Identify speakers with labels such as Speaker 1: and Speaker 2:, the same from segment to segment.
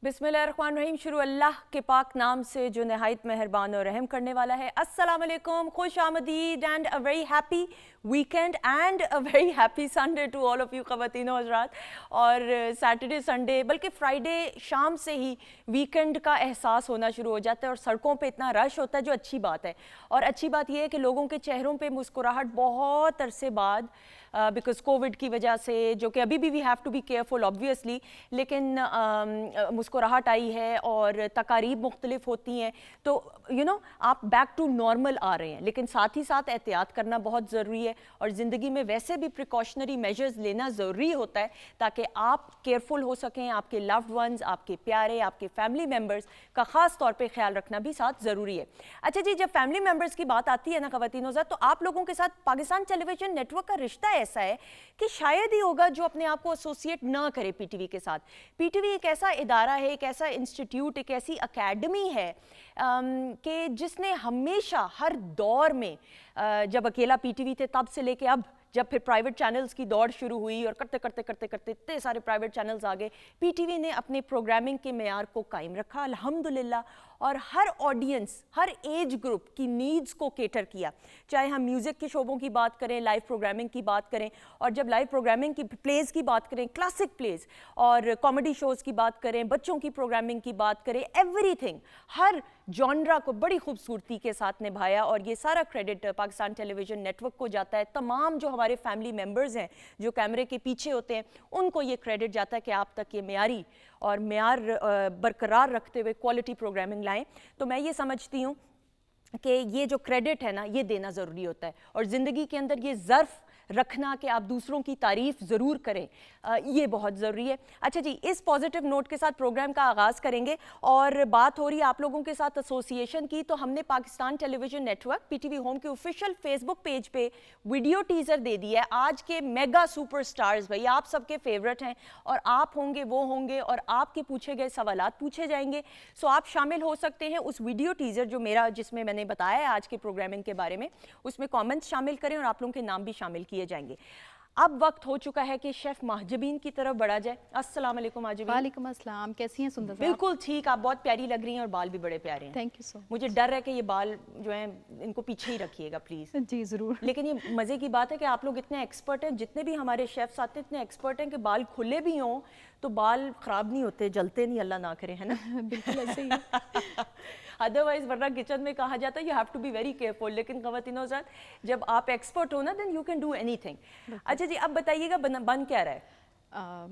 Speaker 1: बिस्मिल्लाहिर्रहमानिर्रहीम। शुरू अल्लाह के पाक नाम से जो नहायत मेहरबान और रहम करने वाला है। अस्सलाम वालेकुम, खुश आमदीद and a very happy weekend and a very happy Sunday to all of you ख़वातीन और हज़रात। और सैटरडे संडे बल्कि फ्राइडे शाम से ही वीकेंड का एहसास होना शुरू हो जाता है और सड़कों पे इतना रश होता है, जो अच्छी बात है। और अच्छी बात यह है कि लोगों के चेहरों पे मुस्कुराहट बहुत अरसे बाद बिकॉज कोविड की वजह से, जो कि अभी भी we have to be careful obviously, लेकिन मुस्कुराहट आई है और तकारीब मुख्तलिफ होती हैं, तो यू नो आप बैक टू नॉर्मल आ रहे हैं। लेकिन साथ ही साथ एहतियात करना बहुत ज़रूरी है और ज़िंदगी में वैसे भी प्रिकॉशनरी मेजर्स लेना ज़रूरी होता है ताकि आप केयरफुल हो सकें। आपके लव्ड वंस, आपके प्यारे, आपके फैमिली मेम्बर्स का ख़ास तौर पे ख्याल रखना भी साथ ज़रूरी है। अच्छा जी, जब फैमिली मेम्बर्स की बात आती है ना ख़वातीन, तो आप लोगों के साथ पाकिस्तान टेलीविज़न नेटवर्क का रिश्ता ऐसा है कि शायद ही होगा जो अपने आप को एसोसिएट ना करे पीटीवी के साथ। पीटीवी एक ऐसा इदारा है, एक ऐसा इंस्टीट्यूट, एक ऐसी अकेडमी है कि जिसने हमेशा हर दौर में, जब अकेला पीटीवी थे तब से लेके अब जब फिर प्राइवेट चैनल्स की दौड़ शुरू हुई और करते करते करते करते इतने सारे प्राइवेट चैनल्स आ गए, पीटीवी ने अपने प्रोग्रामिंग के मेयार को कायम रखा अल्हम्दुलिल्लाह, और हर ऑडियंस, हर एज ग्रुप की नीड्स को केटर किया। चाहे हम म्यूज़िक के शोबों की बात करें, लाइव प्रोग्रामिंग की बात करें, और जब लाइव प्रोग्रामिंग की प्लेज़ की बात करें, क्लासिक प्लेज़ और कॉमेडी शोज़ की बात करें, बच्चों की प्रोग्रामिंग की बात करें, एवरीथिंग, हर जॉनरा को बड़ी खूबसूरती के साथ निभाया। और ये सारा क्रेडिट पाकिस्तान टेलीविज़न नेटवर्क को जाता है। तमाम जो हमारे फैमिली मेम्बर्स हैं जो कैमरे के पीछे होते हैं, उनको ये क्रेडिट जाता है कि आप तक ये मेयारी और मेयार बरकरार रखते हुए क्वालिटी प्रोग्रामिंग लाएं। तो मैं ये समझती हूँ कि ये जो क्रेडिट है ना, ये देना ज़रूरी होता है और ज़िंदगी के अंदर ये ज़र्फ़ रखना कि आप दूसरों की तारीफ़ ज़रूर करें, ये बहुत ज़रूरी है। अच्छा जी, इस पॉजिटिव नोट के साथ प्रोग्राम का आगाज़ करेंगे और बात हो रही है आप लोगों के साथ एसोसिएशन की। तो हमने Pakistan television network PTV home के ऑफिशियल फेसबुक पेज पे वीडियो टीज़र दे दिया है। आज के मेगा सुपरस्टार्स, भाई आप सबके फेवरेट हैं और आप होंगे, वो होंगे और आपके पूछे गए सवालात पूछे जाएंगे। सो आप शामिल हो सकते हैं उस वीडियो टीज़र जो मेरा, जिसमें मैंने बताया है आज के प्रोग्रामिंग के बारे में, उसमें कॉमेंट्स शामिल करें और आप लोगों के नाम भी शामिल किए जाएंगे। अब वक्त हो चुका है कि शेफ माहजबीन की तरफ बढ़ा जाए। अस्सलाम वालेकुम माहजबीन।
Speaker 2: वालेकुम अस्सलाम, कैसी हैं सुंदर साहब?
Speaker 1: बिल्कुल ठीक, आप बहुत प्यारी लग रही हैं और बाल भी बड़े प्यारे हैं।
Speaker 2: Thank you so much.
Speaker 1: मुझे डर है कि ये बाल जो हैं इनको पीछे ही रखिएगा प्लीज़।
Speaker 2: जी ज़रूर।
Speaker 1: लेकिन ये मज़े की बात है कि आप लोग इतने एक्सपर्ट हैं, जितने भी हमारे शेफ्स आते हैं इतने एक्सपर्ट हैं कि बाल खुले भी हों तो बाल ख़राब नहीं होते, जलते नहीं, अल्लाह ना करे, है ना।
Speaker 2: बिल्कुल ऐसे ही है।
Speaker 1: अदरवाइज वरना किचन में कहा जाता है you have to be very careful, लेकिन ख़वातीनों के साथ जब आप एक्सपर्ट हो ना, then you can do anything. अच्छा जी, अब बताइएगा बन क्या रहा है?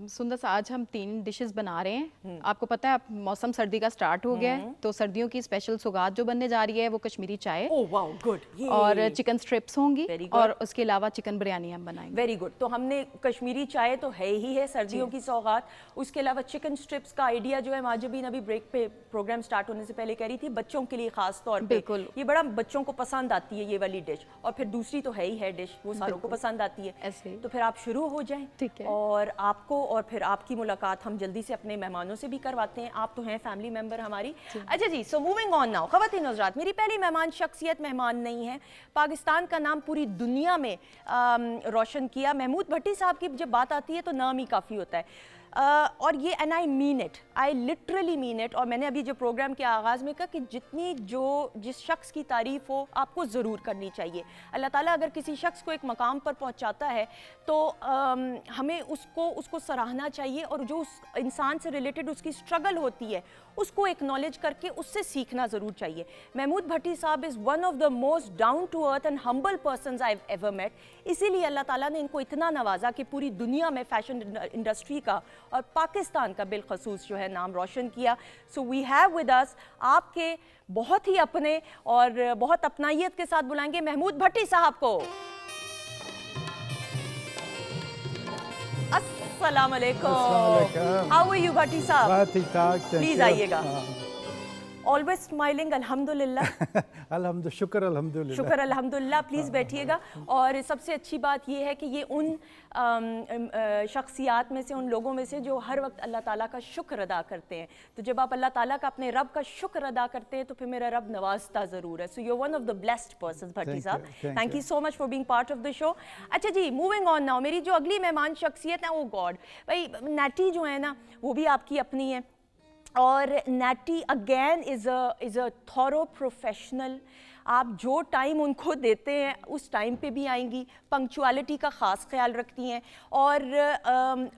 Speaker 2: सुंदर सा, आज हम 3 डिशेस बना रहे हैं। आपको पता है अब मौसम सर्दी का स्टार्ट हो गया है, तो सर्दियों की स्पेशल सौगात जो बनने जा रही है वो कश्मीरी चाय और चिकन स्ट्रिप्स होंगी और उसके अलावा चिकन बिरयानी हम बनाएंगे।
Speaker 1: Very good. तो हमने कश्मीरी चाय तो है ही है सर्दियों की सौगात, उसके अलावा चिकन स्ट्रिप्स का आइडिया जो है माजबीन अभी ब्रेक पे प्रोग्राम स्टार्ट होने से पहले कह रही थी, बच्चों के लिए खास तौर पे
Speaker 2: बिल्कुल
Speaker 1: ये बड़ा बच्चों को पसंद आती है ये वाली डिश, और फिर दूसरी तो है ही है डिश, वो सारों को पसंद आती है।
Speaker 2: ऐसे
Speaker 1: तो फिर आप शुरू हो जाएं,
Speaker 2: ठीक है।
Speaker 1: और आपको और फिर आपकी मुलाकात हम जल्दी से अपने मेहमानों से भी करवाते हैं। आप तो हैं फैमिली मेंबर हमारी। अच्छा जी, सो मूविंग ऑन नाउ, ख़वातीन हज़रात, मेरी पहली मेहमान शख्सियत मेहमान नहीं है, पाकिस्तान का नाम पूरी दुनिया में रोशन किया। महमूद भट्टी साहब की जब बात आती है तो नाम ही काफ़ी होता है। और ये and I mean it, I literally mean it. और मैंने अभी जो प्रोग्राम के आगाज़ में कहा कि जिस शख्स की तारीफ़ हो आपको ज़रूर करनी चाहिए। अल्लाह ताला अगर किसी शख्स को एक मकाम पर पहुंचाता है तो हमें उसको सराहना चाहिए, और जो उस इंसान से रिलेटेड उसकी स्ट्रगल होती है उसको एक्नॉलेज करके उससे सीखना ज़रूर चाहिए। महमूद भट्टी साहब is one of the most down to earth and humble persons I have ever met. इसीलिए अल्लाह ताला ने इनको इतना नवाजा कि पूरी दुनिया में फ़ैशन इंडस्ट्री का और पाकिस्तान का बिलखसूस जो है नाम रोशन किया। So we have with us आपके बहुत ही अपने और बहुत अपनाइयत के साथ बुलाएंगे महमूद भट्टी साहब को। अस्सलाम वालेकुम। हाउ आर यू भट्टी साहब?
Speaker 3: ठीक ठाक,
Speaker 1: प्लीज आइएगा। ऑलवेज स्माइलिंग, अल्हम्दुलिल्लाह।
Speaker 3: अल्हम्दुलिल्लाह, शुक्र अल्हम्दुलिल्लाह,
Speaker 1: शुक्र अल्हम्दुलिल्लाह। प्लीज़ बैठिएगा। और सबसे अच्छी बात यह है कि ये उन शख्सियात में से, उन लोगों में से जो हर वक्त अल्लाह ताला का शुक्र अदा करते हैं। तो जब आप अल्लाह ताला का, अपने रब का शुक्र अदा करते हैं तो फिर मेरा रब नवाजता ज़रूर है। So you are one of the blessed persons Bhatti साहब। Thank you so much for being part of the show. अच्छा जी, मूविंग ऑन नाउ, मेरी जो अगली मेहमान शख्सियत है, ओ गॉड, भाई नैटी जो है ना, वो भी आपकी अपनी है। और natty again is a thorough professional. आप जो टाइम उनको देते हैं उस टाइम पे भी आएंगी, पंक्चुअलिटी का ख़ास ख्याल रखती हैं और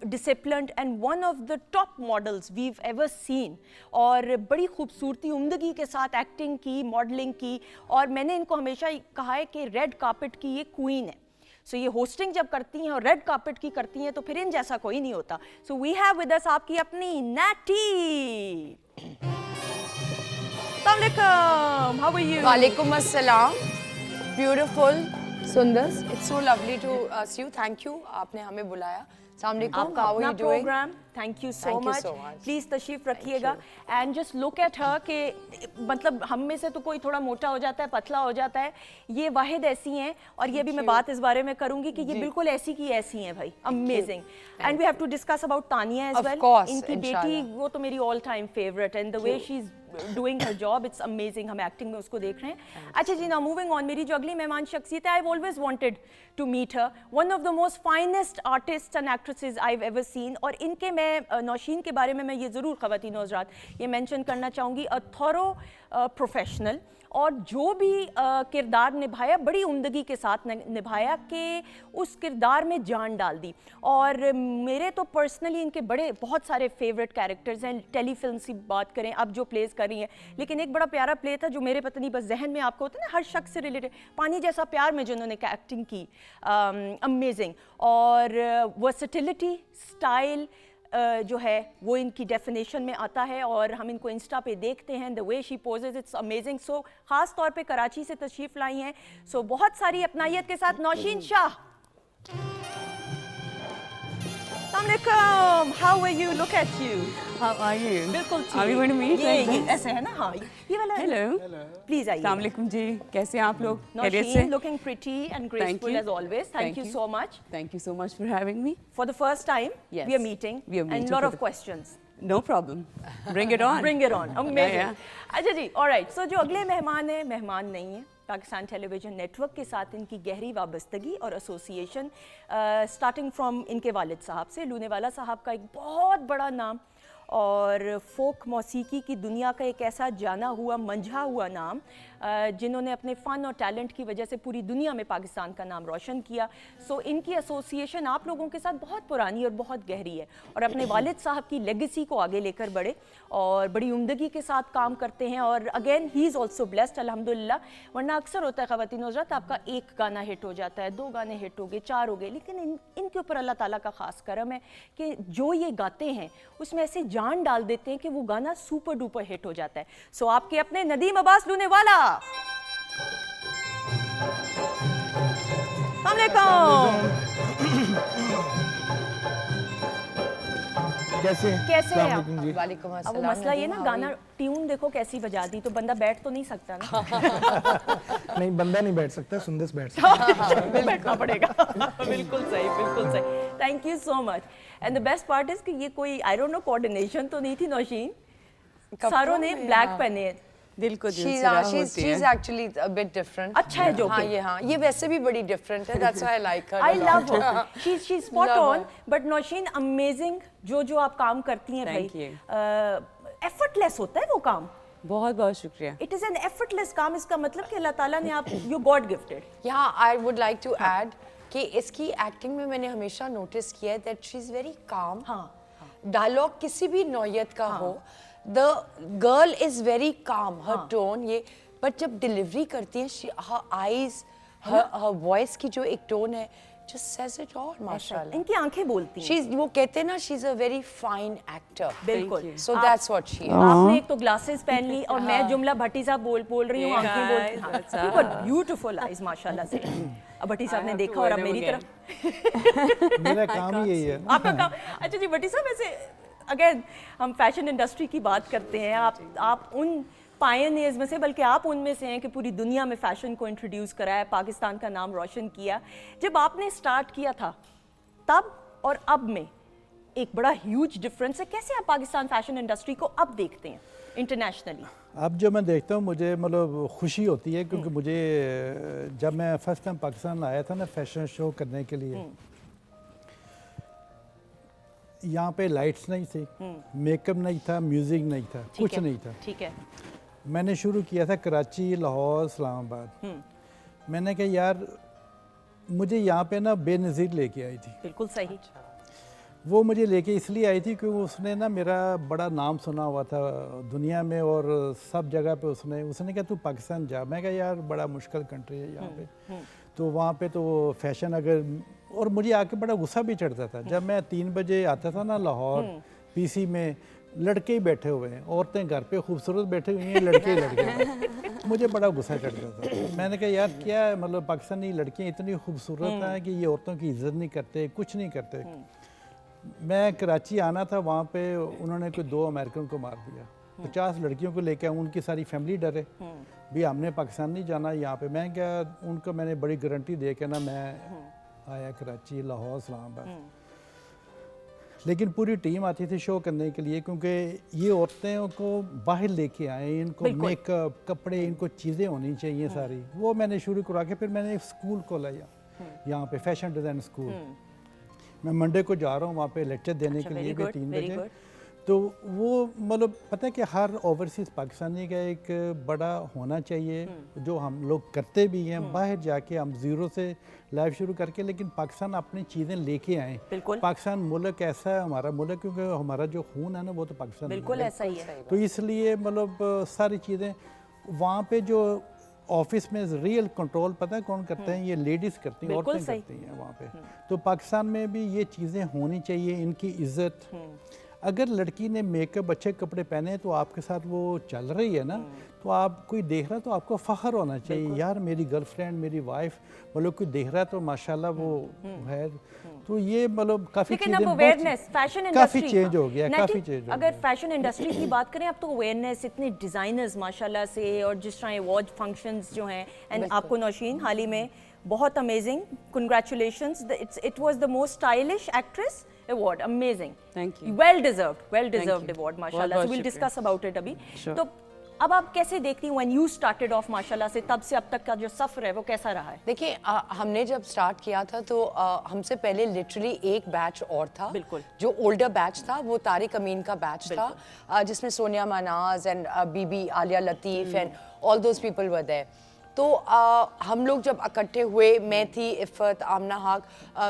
Speaker 1: disciplined and one of the top models we ever seen. और बड़ी खूबसूरती उम्दगी के साथ एक्टिंग की, मॉडलिंग की, और मैंने इनको हमेशा कहा है कि रेड कार्पेट की ये क्वीन है। सो ये होस्टिंग जब करती हैं और रेड कार्पेट की करती हैं तो फिर इन जैसा कोई नहीं होता। So we have with us आपकी अपनी नैटी। Assalamualaikum. How are you?
Speaker 4: Walaikum assalam. Beautiful, Sundar. It's so lovely to see you. Thank you. आपने हमें बुलाया. Assalamualaikum.
Speaker 1: आपका
Speaker 4: How are
Speaker 1: अपना
Speaker 4: you doing?
Speaker 1: Programme, thank you so
Speaker 4: Thank you
Speaker 1: much.
Speaker 4: so much.
Speaker 1: Please तशरीफ रखिएगा and just look at her कि मतलब हम में से तो कोई थोड़ा मोटा हो जाता है, पतला हो जाता है, ये वाहिद ऐसी हैं। और ये भी मैं बात इस बारे में करूंगी कि ये बिल्कुल ऐसी की ऐसी हैं भाई, amazing. And we have to discuss about Tania as
Speaker 4: Of
Speaker 1: well.
Speaker 4: course,
Speaker 1: इनकी
Speaker 4: inshallah.
Speaker 1: बेटी वो तो मेरी all time favourite and the way she is doing her job, it's amazing. हम एक्टिंग में उसको देख रहे हैं। अच्छा जी, नाउ मूविंग ऑन, मेरी जो अगली मेहमान शख्सियत है, I have always wanted to meet her, one of the most finest artist and actresses I have ever seen. और इनके मैं नौशीन के बारे में मैं ये ज़रूर ख़वातीन और हज़रात ये मेंशन करना चाहूँगी, अ थॉरो प्रोफेशनल, और जो भी किरदार निभाया बड़ी उम्दगी के साथ निभाया कि उस किरदार में जान डाल दी। और मेरे तो पर्सनली इनके बड़े बहुत सारे फेवरेट कैरेक्टर्स हैं। टेलीफिल्म की बात करें, अब जो प्लेस कर रही हैं, लेकिन एक बड़ा प्यारा प्ले था जो मेरे पता नहीं बस जहन में आपको होता है ना, हर शख्स से रिलेटेड, पानी जैसा प्यार में जिन्होंने एक्टिंग की, अमेजिंग। और वर्सेटिलिटी, स्टाइल जो है वो इनकी डेफिनेशन में आता है और हम इनको इंस्टा पे देखते हैं, the way she poses, it's amazing. So ख़ास तौर पे कराची से तशरीफ़ लाई हैं, सो बहुत सारी अपनायत के साथ Nausheen Shah. Assalamualaikum. How are you? Look at you.
Speaker 5: How are you?
Speaker 1: बिल्कुल ठीक।
Speaker 5: Are we going to meet
Speaker 1: ये
Speaker 5: like this?
Speaker 1: ऐसे है ना, हाँ ये वाला।
Speaker 5: Hello.
Speaker 1: प्लीज आइए।
Speaker 5: अस्सलाम वालेकुम जी, कैसे हैं आप लोग? खैरियत से?
Speaker 1: Nausheen looking pretty and graceful
Speaker 5: you.
Speaker 1: as always. Thank you so much.
Speaker 5: Thank you so much for having me.
Speaker 1: For the first time,
Speaker 5: Yes.
Speaker 1: we are meeting.
Speaker 5: We are meeting
Speaker 1: And lot
Speaker 5: for
Speaker 1: of
Speaker 5: the-
Speaker 1: questions.
Speaker 5: No problem. Bring it on.
Speaker 1: Bring it on. Amazing.
Speaker 5: Yeah,
Speaker 1: अच्छा जी, alright. सो जो अगले मेहमान हैं, मेहमान नहीं हैं, Pakistan television network के साथ इनकी गहरी वाबस्तगी और एसोसिएशन स्टार्टिंग फ्रॉम इनके वालिद साहब से। लूनेवाला साहब का एक बहुत बड़ा नाम और फोक मौसीकी की दुनिया का एक ऐसा जाना हुआ, मंझा हुआ नाम, जिन्होंने अपने फ़न और टैलेंट की वजह से पूरी दुनिया में पाकिस्तान का नाम रोशन किया। सो इनकी एसोसिएशन आप लोगों के साथ बहुत पुरानी और बहुत गहरी है और अपने वालिद साहब की लेगेसी को आगे लेकर बढ़े और बड़ी उम्दगी के साथ काम करते हैं। और again he is also blessed अल्हम्दुलिल्लाह। वरना अक्सर होता है ख़वातीन हज़रात, आपका एक गाना हिट हो जाता है, 2 गाने हिट हो गए, 4 हो गए, लेकिन इनके ऊपर अल्लाह ताला का ख़ास करम है कि जो ये गाते हैं उसमें ऐसे जान डाल देते हैं कि वो गाना सुपर डुपर हिट हो जाता है। सो आपके अपने नदीम अब्बास लूनेवाला।
Speaker 3: कैसे
Speaker 1: कैसे हैं आप?
Speaker 3: अस्सलाम वालेकुम जी।
Speaker 4: वालेकुम
Speaker 1: अब वो
Speaker 4: अस्सलाम.
Speaker 1: मसला ये ना,
Speaker 4: Nadeem, how are
Speaker 1: गाना
Speaker 4: you?
Speaker 1: ट्यून देखो कैसी बजा दी तो बंदा बैठ तो नहीं सकता ना।
Speaker 3: नहीं, बंदा नहीं बैठ सकता, सुंदस बैठ सकता।
Speaker 1: बैठना पड़ेगा। बिल्कुल सही, बिल्कुल सही। Thank you so much. And the best part is कि ये कोई आई डोंट नो कोऑर्डिनेशन तो नहीं थी नौशीन, सारों ने
Speaker 4: में,
Speaker 1: ब्लैक
Speaker 4: हाँ.
Speaker 1: पहने।
Speaker 5: दिल को दिल
Speaker 4: She's
Speaker 5: से राह
Speaker 4: she's
Speaker 5: होती है।
Speaker 4: she's actually a bit different.
Speaker 1: अच्छा है जो
Speaker 4: हाँ
Speaker 1: कि-
Speaker 4: ये वैसे भी बड़ी different है. That's why I like her.
Speaker 1: I
Speaker 4: a
Speaker 1: love
Speaker 4: lot.
Speaker 1: her. She's spot
Speaker 4: Love
Speaker 1: on. But Nausheen amazing, जो आप काम करती हैं
Speaker 5: Thank
Speaker 1: भाई,
Speaker 5: you.
Speaker 1: एफर्टलेस होता है वो काम।
Speaker 5: बहुत बहुत शुक्रिया।
Speaker 1: इट इज एन एफर्टलेस काम। इसका मतलब कि अल्लाह ताला ने आप, you God gifted.
Speaker 4: Yeah, I would like to add कि इसकी एक्टिंग में मैंने हमेशा नोटिस किया है that she's very calm.
Speaker 1: हाँ,
Speaker 4: डायलॉग किसी भी नौयत का हो, the girl is very calm, her tone ये, but जब डिलीवरी करती है, her eyes, her voice की जो एक टोन है, just says it all, माशाल्लाह.
Speaker 1: इनकी आंखें बोलती हैं।
Speaker 4: She's, वो कहते हैं ना, she's a very fine actor.
Speaker 1: बिल्कुल।
Speaker 5: you.
Speaker 4: So that's what she is.
Speaker 1: आपने एक तो ग्लासेस पहन ली और मैं जुमला भट्टी साहब बोल रही हूँ,
Speaker 5: Yeah,
Speaker 1: आंखें
Speaker 5: guys,
Speaker 1: बोल।
Speaker 5: what's
Speaker 1: You've got beautiful eyes माशाल्लाह से। अब भट्टी साहब ने
Speaker 5: have to
Speaker 1: देखा और अब
Speaker 5: wear them
Speaker 1: मेरी
Speaker 5: again.
Speaker 1: तरफ।
Speaker 3: मेरा काम ही यही है।
Speaker 1: आपका काम। अच्छा जी भट्टी साहब, वैसे अगेन हम फैशन इंडस्ट्री की बात करते हैं, आप उन पायनियर्स में से, बल्कि आप उनमें से हैं कि पूरी दुनिया में फैशन को इंट्रोड्यूस कराया, पाकिस्तान का नाम रोशन किया। जब आपने स्टार्ट किया था तब और अब में एक बड़ा ह्यूज डिफरेंस है। कैसे आप पाकिस्तान फैशन इंडस्ट्री को अब देखते हैं इंटरनेशनली?
Speaker 3: अब जो मैं देखता हूँ, मुझे मतलब खुशी होती है, क्योंकि मुझे जब मैं फर्स्ट टाइम पाकिस्तान आया था ना फैशन शो करने के लिए, यहाँ पे लाइट्स नहीं थी, मेकअप नहीं था, म्यूज़िक नहीं था, कुछ नहीं था।
Speaker 1: ठीक है।
Speaker 3: मैंने शुरू किया था कराची, लाहौर, इस्लामाबाद। मैंने कहा यार मुझे यहाँ पे ना बेनज़ीर लेके आई थी।
Speaker 1: बिल्कुल सही।
Speaker 3: वो मुझे लेके इसलिए आई थी क्योंकि उसने ना मेरा बड़ा नाम सुना हुआ था दुनिया में और सब जगह पे उसने कहा तू पाकिस्तान जा। मैं कहा यार बड़ा मुश्किल कंट्री है यहाँ पे। तो वहाँ पे तो फैशन अगर, और मुझे आके बड़ा गुस्सा भी चढ़ता था जब मैं 3 बजे आता था ना लाहौर पीसी में, लड़के ही बैठे हुए हैं, औरतें घर पे खूबसूरत बैठे हुई हैं, लड़के ही लड़के हैं। मुझे बड़ा गुस्सा चढ़ता था। मैंने कहा यार क्या मतलब पाकिस्तानी लड़कियाँ इतनी खूबसूरत हैं कि ये औरतों की इज्जत नहीं करते, कुछ नहीं करते। मैं कराची आना था, वहाँ पे उन्होंने कोई 2 अमेरिकन को मार दिया, 50 लड़कियों को लेकर उनकी सारी फैमिली डरे भी हमने पाकिस्तान नहीं जाना यहाँ पे। मैं क्या उनको मैंने बड़ी गारंटी दे के ना मैं आया कराची, लाहौर, इस्लामाबाद। लेकिन पूरी टीम आती थी शो करने के लिए क्योंकि ये औरतें को बाहर लेके आए, इनको मेकअप, कपड़े, इनको चीज़ें होनी चाहिए सारी। वो मैंने शुरू करा के फिर मैंने एक स्कूल खोला यहाँ पे, फैशन डिज़ाइन स्कूल। मैं मंडे को जा रहा हूँ वहाँ पे लेक्चर देने के लिए 3 बजे। तो वो मतलब पता है कि हर ओवरसीज़ पाकिस्तानी का एक बड़ा होना चाहिए जो हम लोग करते भी हैं, बाहर जाके हम ज़ीरो से लाइफ शुरू करके, लेकिन पाकिस्तान अपनी चीज़ें लेके आएँ। पाकिस्तान मुल्क ऐसा है हमारा मुल्क, क्योंकि हमारा जो खून है ना वो तो पाकिस्तान
Speaker 1: बिल्कुल ऐसा ही है।
Speaker 3: तो इसलिए मतलब सारी चीज़ें वहाँ पे जो ऑफिस में रियल कंट्रोल पता है कौन करते हैं? ये लेडीज़ करती हैं, औरतें करती हैं वहाँ पे। तो पाकिस्तान में भी ये चीज़ें होनी चाहिए, इनकी इज्जत। अगर लड़की ने मेकअप, अच्छे कपड़े पहने तो आपके साथ वो चल रही है ना, तो आप कोई देख रहा है तो आपको फ़ख्र होना चाहिए यार मेरी गर्लफ्रेंड, मेरी वाइफ, मतलब कोई देख रहा है तो माशाल्लाह वो है। तो ये मतलब काफ़ी
Speaker 1: लेकिन अब अवेयरनेस फैशन इंडस्ट्री
Speaker 3: काफ़ी चेंज हो गया, काफ़ी चेंज हो गया।
Speaker 1: अगर फैशन इंडस्ट्री की बात करें अब तो अवेयरनेस, इतने डिज़ाइनर्स माशाल्लाह से, और जिस तरह अवार्ड फंक्शंस जो हैं, एंड आपको नौशीन हाल ही में बहुत amazing, congratulations, it was the most stylish actress award, amazing,
Speaker 5: thank you,
Speaker 1: well deserved award माशाल्लाह। So will discuss about it अभी। तो अब आप कैसे देखती हैं व्हेन यू स्टार्टेड ऑफ माशाल्लाह से, तब से अब तक का जो सफ़र है वो कैसा रहा है?
Speaker 4: देखिए हमने जब स्टार्ट किया था तो हमसे पहले लिटरली एक बैच और था,
Speaker 1: बिल्कुल,
Speaker 4: जो ओल्डर बैच था वो तारिक अमीन का बैच था, जिसमें Sonia Manaj and Bibi Aliya Latif and all those people were there. तो हम लोग जब इकट्ठे हुए, मैं थी, Iffat, Amna Haq,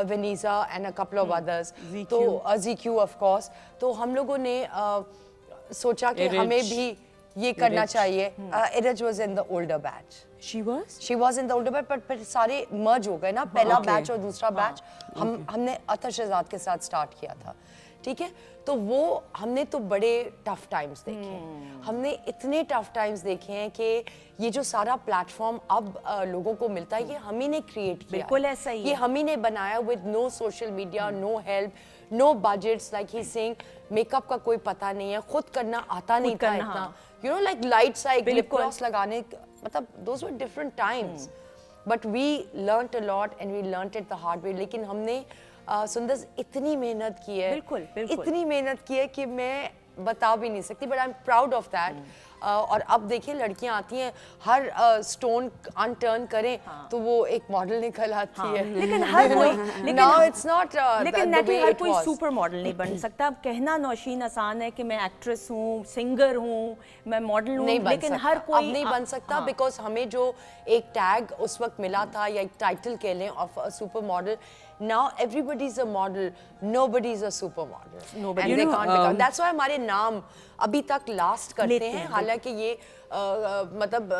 Speaker 4: Waniza and a couple of others, तो ज़ीक्यू ऑफ कोर्स। तो हम लोगों ने सोचा कि हमें भी ये करना चाहिए। Iraj was in the older batch, she was in the older batch, but सारे मर्ज हो गए ना, पहला बैच और दूसरा बैच। हमने अतर शहजाद के साथ स्टार्ट किया था, ठीक है। तो वो हमने तो बड़े टफ टाइम्स देखे हैं, हमने इतने टफ टाइम्स देखे हैं कि ये जो सारा प्लेटफॉर्म अब लोगों को मिलता है, ये हम ही ने क्रिएट किया,
Speaker 1: बिल्कुल ऐसा ही है,
Speaker 4: ये हम ही ने बनाया, with no social media, no help, no budgets, like he saying makeup का कोई पता नहीं है, खुद करना आता नहीं था इतना, you know, like lights, like lip gloss लगाने, मतलब those were different times, but we learned a lot and we learned it the hard way. लेकिन हमने सुंदर इतनी मेहनत की है, इतनी मेहनत की है कि मैं बता भी नहीं सकती, but I am proud of that. और अब देखिए लड़कियां आती हैं, हर स्टोन अनटर्न करें तो वो एक मॉडल निकल आती है।
Speaker 1: लेकिन हर कोई,
Speaker 4: लेकिन
Speaker 1: हर कोई सुपर मॉडल नहीं बन सकता। अब कहना नौशीन आसान है कि मैं एक्ट्रेस हूँ, सिंगर हूँ, मैं मॉडल हूँ, लेकिन हर कोई
Speaker 4: अब नहीं बन सकता, बिकॉज हमें जो एक टैग उस वक्त मिला था, या एक टाइटल कह लें of a super model, now everybody is a model, nobody is a supermodel, and they can't become, that's why हमारे नाम अभी तक लास्ट करते हैं, हालांकि ये मतलब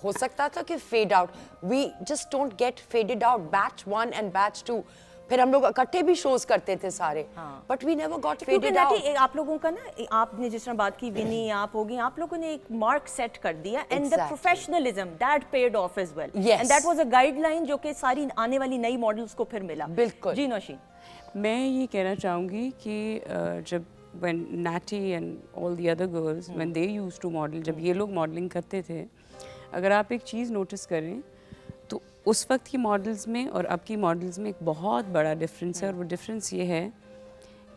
Speaker 4: हो सकता था कि fade out, we just don't get faded out, batch 1 and batch 2, फिर हम लोग इकट्ठे भी शोज करते थे सारे, but we never got faded out.
Speaker 1: आप लोगों का ना, आपने जिस तरह बात की, विनी आप होगी, आप लोगों ने एक मार्क सेट कर दिया, and the professionalism that paid off as well, and that was a guideline जो कि सारी आने वाली नई मॉडल्स को फिर मिला।
Speaker 4: बिल्कुल
Speaker 1: जी नौशीन,
Speaker 5: मैं ये कहना चाहूँगी कि जब when Natty and all the other girls when they used to model, जब ये लोग मॉडलिंग करते थे, अगर आप एक चीज़ नोटिस करें तो उस वक्त की मॉडल्स में और अब की मॉडल्स में एक बहुत बड़ा डिफरेंस है, और वो डिफरेंस ये है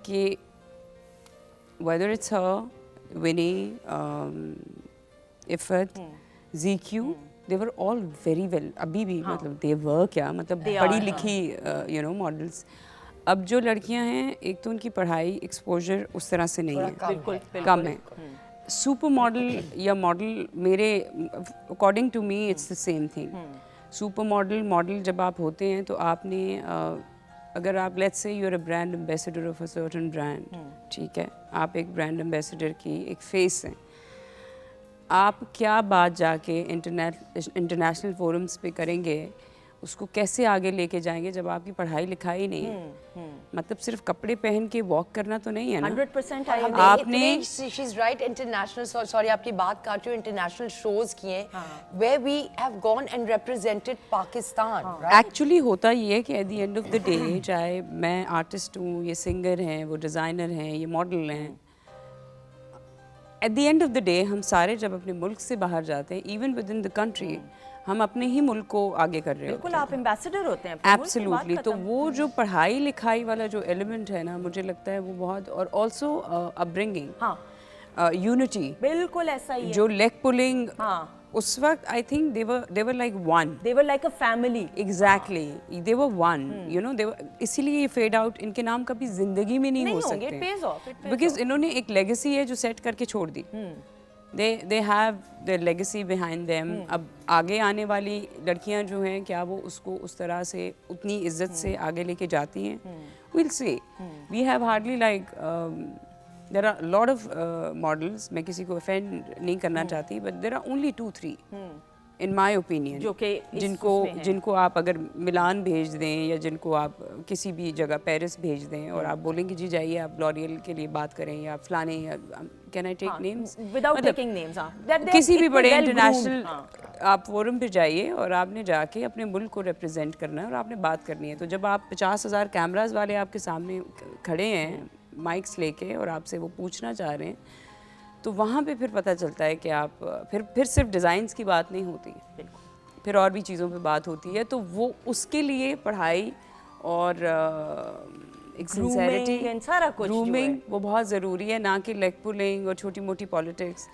Speaker 5: कि whether it's her, Winnie, Ifat, ZQ, they were all very well, अभी भी मतलब they were क्या, मतलब पढ़ी लिखी you know models, अब जो लड़कियां हैं, एक तो उनकी पढ़ाई एक्सपोजर उस तरह से नहीं है,
Speaker 1: बिल्कुल
Speaker 5: कम है। सुपर मॉडल या मॉडल, मेरे according to me it's the same thing. Super model जब आप होते हैं तो आपने अगर आप let's say you are a brand ambassador of a certain brand, ठीक है, आप एक ब्रांड एम्बेसडर की एक फेस हैं, आप क्या बात जाके इंटरनेशनल फोरम्स पे करेंगे, उसको कैसे आगे लेके जाएंगे जब आपकी पढ़ाई लिखाई नहीं है। मतलब सिर्फ कपड़े पहन के वॉक करना तो नहीं है ना।
Speaker 1: 100%
Speaker 5: आपने
Speaker 4: she is right, international, sorry आपकी बात काट रही हूँ, इंटरनेशनल शोज किए where we have gone and represented Pakistan.
Speaker 5: Actually होता ये है कि at the end of the day, चाहे मैं आर्टिस्ट हूँ, ये सिंगर हैं, वो डिज़ाइनर हैं, ये मॉडल हैं, eight the end of the day हम सारे जब अपने मुल्क से बाहर जाते हैं, even with in the country, हम अपने ही मुल्क को आगे कर रहे हैं।
Speaker 1: बिल्कुल, आप एम्बेसडर होते हैं
Speaker 5: एब्सोल्युटली। तो वो जो पढ़ाई लिखाई वाला जो एलिमेंट है ना, मुझे लगता है वो बहुत, और ऑल्सो अपब्रिंगिंग,
Speaker 1: हाँ
Speaker 5: यूनिटी,
Speaker 1: बिल्कुल ऐसा ही है।
Speaker 5: जो लेग पुलिंग,
Speaker 1: हाँ,
Speaker 5: उस वक्त I think they were like one.
Speaker 1: they were like a family.
Speaker 5: Exactly, they were one. You know, they were, इसीलिए ये फेड आउट इनके नाम कभी जिंदगी में नहीं हो
Speaker 1: होंगे,
Speaker 5: सकते,
Speaker 1: it pays off, it pays
Speaker 5: because इन्होंने एक लेगेसी है जो सेट करके छोड़ दी। they have their legacy behind them. अब आगे आने वाली लड़कियां जो हैं, क्या वो उसको उस तरह से उतनी इज्जत से आगे लेके जाती हैं? We'll see. We have hardly like there are a lot of models. मैं किसी को offend नहीं करना चाहती, but there are only 2-3 in my opinion,
Speaker 1: जो कि इस
Speaker 5: जिनको आप अगर मिलान भेज दें या जिनको आप किसी भी जगह पेरिस भेज दें और आप बोलेंगे जी जाइए आप लॉरियल के लिए बात करें या फलाने, या can I take names,
Speaker 1: without taking names,
Speaker 5: किसी भी बड़े इंटरनेशनल आप फोरम पे जाइए और आपने जाके अपने मुल्क को रिप्रेजेंट करना है और आपने बात करनी है। तो जब आप 50,000 कैमरास वाले आपके सामने खड़े हैं माइक्स लेके और आपसे वो पूछना चाह रहे हैं, तो वहाँ पे फिर पता चलता है कि आप फिर सिर्फ डिज़ाइंस की बात नहीं होती है, फिर और भी चीज़ों पे बात होती है। तो वो उसके लिए पढ़ाई और एक सिंसेरिटी,
Speaker 1: सारा कुछ
Speaker 5: ग्रूमिंग, वो बहुत ज़रूरी है, ना कि लेग पुलिंग और छोटी मोटी पॉलिटिक्स।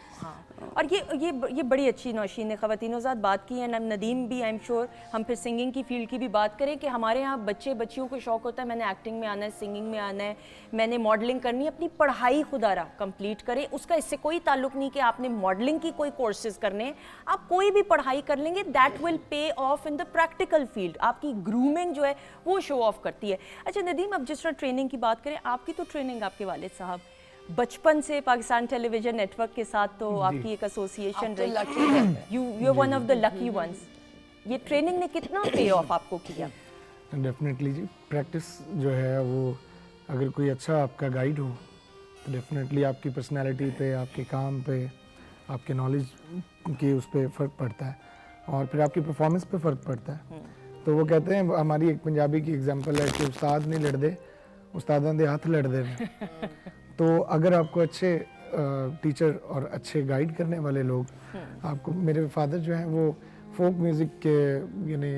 Speaker 1: और ये बड़ी अच्छी नौशीन ने ख़वातीनोज़ात बात की है। नदीम भी, आई एम श्योर हम फिर सिंगिंग की फील्ड की भी बात करें कि हमारे यहाँ बच्चियों को शौक़ होता है मैंने एक्टिंग में आना है, सिंगिंग में आना है, मैंने मॉडलिंग करनी है। अपनी पढ़ाई खुदारा कंप्लीट करें, उसका इससे कोई ताल्लुक नहीं कि आपने मॉडलिंग की कोई कोर्सेज करने हैं, आप कोई भी पढ़ाई कर लेंगे, that will pay of in the practical field. आपकी ग्रूमिंग जो है वो शो ऑफ करती है। अच्छा नदीम, अब जिस तरह ट्रेनिंग की बात करें, आपकी तो ट्रेनिंग आपके वालिद साहब बचपन से पाकिस्तान टेलीविजन नेटवर्क के साथ तो आपकी एक एसोसिएशन रही, you are one of the lucky ones. ये ट्रेनिंग ने कितना पे ऑफ आपको किया?
Speaker 6: डेफिनेटली जी, प्रैक्टिस जो है वो अगर कोई अच्छा आपका गाइड हो तो डेफिनेटली आपकी पर्सनालिटी पे, आपके काम पे, आपके नॉलेज की उस पर फ़र्क पड़ता है और फिर आपकी परफॉर्मेंस पे फ़र्क पड़ता है। तो वो कहते हैं, हमारी एक पंजाबी की एग्जांपल है कि उस्ताद नहीं लड़दे, उस्तादां दे हाथ लड़दे ने। तो अगर आपको अच्छे टीचर और अच्छे गाइड करने वाले लोग, आपको, मेरे फादर जो हैं वो फोक म्यूज़िक के, यानी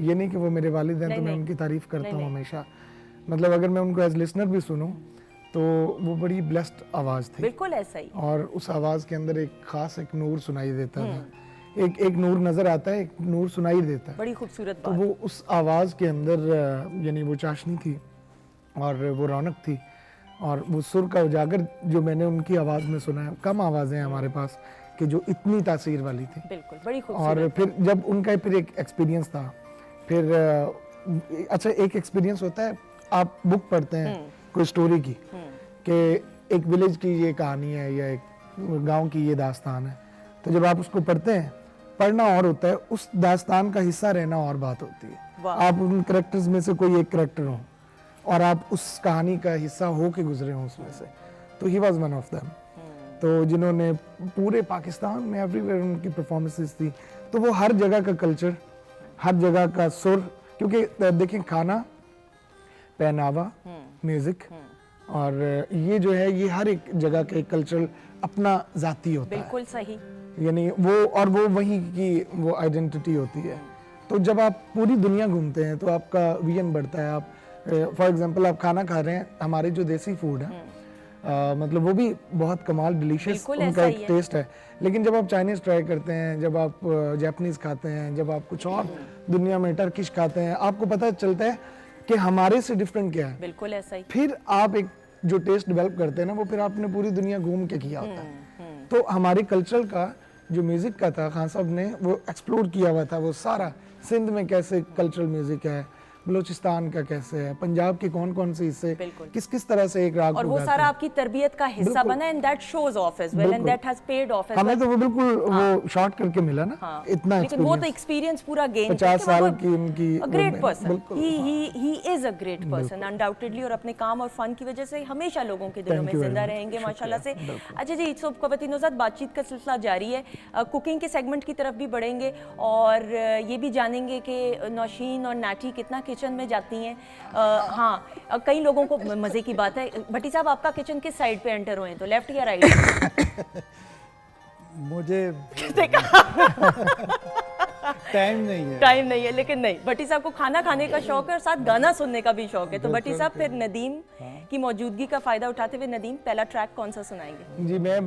Speaker 6: ये नहीं कि वो मेरे वालिद हैं तो मैं उनकी तारीफ़ करता हूँ हमेशा, मतलब अगर मैं उनको एज लिसनर भी सुनूं तो वो बड़ी ब्लेस्ड आवाज़ थी,
Speaker 1: बिल्कुल ऐसा ही।
Speaker 6: और उस आवाज़ के अंदर एक ख़ास एक नूर सुनाई देता था, एक नूर नज़र आता है, एक नूर सुनाई देता है,
Speaker 1: बड़ी खूबसूरत
Speaker 6: तो
Speaker 1: बात।
Speaker 6: वो उस आवाज़ के अंदर यानी वो चाशनी थी और वो रौनक थी और वो सुर का उजागर जो मैंने उनकी आवाज़ में सुना है। कम आवाज़ें हैं हमारे पास कि जो इतनी तासीर वाली थी।
Speaker 1: बिल्कुल, बड़ी खूबसूरत।
Speaker 6: और फिर जब उनका फिर एक एक्सपीरियंस था, फिर अच्छा एक एक्सपीरियंस होता है, आप बुक पढ़ते हैं कोई स्टोरी की कि एक विलेज की ये कहानी है या एक गांव की ये दास्तान है, तो जब आप उसको पढ़ते हैं, पढ़ना और होता है, उस दास्तान का हिस्सा रहना और बात होती है। आप उन करेक्टर्स में से कोई एक करेक्टर हो और आप उस कहानी का हिस्सा हो के गुजरे हों उसमें से, तो he was one of them. तो जिन्होंने पूरे पाकिस्तान में एवरीवेयर उनकी परफॉर्मेंसेस थी, तो वो हर जगह का कल्चर, हर जगह का सुर, क्योंकि देखें खाना, पहनावा, म्यूजिक और ये जो है ये हर एक जगह का एक कल्चरल अपना जाती होता है।
Speaker 1: बिल्कुल सही।
Speaker 6: यानी वो और वो वहीं की वो आइडेंटिटी होती है। तो जब आप पूरी दुनिया घूमते हैं तो आपका विजन बढ़ता है। आप फॉर एग्जांपल आप खाना खा रहे हैं, हमारे जो देसी फूड है मतलब वो भी बहुत कमाल डिलीशियस उनका एक टेस्ट है, लेकिन जब आप चाइनीज़ ट्राई करते हैं, जब आप जापानीज़ खाते हैं, जब आप कुछ और दुनिया में टर्किश खाते हैं, आपको पता चलता है कि हमारे से डिफरेंट क्या है।
Speaker 1: बिल्कुल ऐसा ही।
Speaker 6: फिर आप एक जो टेस्ट डेवलप करते हैं ना, वो फिर आपने पूरी दुनिया घूम के किया होता है। तो हमारे कल्चर का जो म्यूजिक का था, खान साहब ने वो एक्सप्लोर किया हुआ था, वो सारा सिंध में कैसे कल्चरल म्यूजिक है, बलूचिस्तान का कैसे है, पंजाब के कौन कौन से हिस्से किस किस तरह से एक राग
Speaker 1: और वो सारा आपकी तरबियत का हिस्सा बना, and that shows off as well, and that has paid off as well.
Speaker 6: हमें तो वो बिल्कुल वो शॉर्ट करके मिला ना, इतना
Speaker 1: लेकिन वो तो एक्सपीरियंस पूरा गेन
Speaker 6: 50 साल की उनकी
Speaker 1: great person, he is a great person undoubtedly, और अपने काम और फन की वजह से हमेशा लोगों के दिलों में जिंदा रहेंगे माशाल्लाह से। अच्छा जी, सो ख्वातीनों के साथ बातचीत का सिलसिला जारी है, कुकिंग के सेगमेंट की तरफ भी बढ़ेंगे और ये भी जानेंगे कि नौशीन और नाटी कितना किचन में जाती हैं। हाँ, कई लोगों को मजे की बात है, भट्टी साहब आपका किचन किस साइड पे एंटर हुए, तो लेफ्ट या राइट?
Speaker 3: मुझे टाइम नहीं है, लेकिन नहीं, भट्टी साहब को खाना खाने का शौक है और साथ गाना सुनने का भी शौक है। तो भट्टी साहब फिर नदीम की मौजूदगी का फायदा उठाते हुए नदीम पहला ट्रैक कौन सा सुनाएंगे?
Speaker 6: जी मैं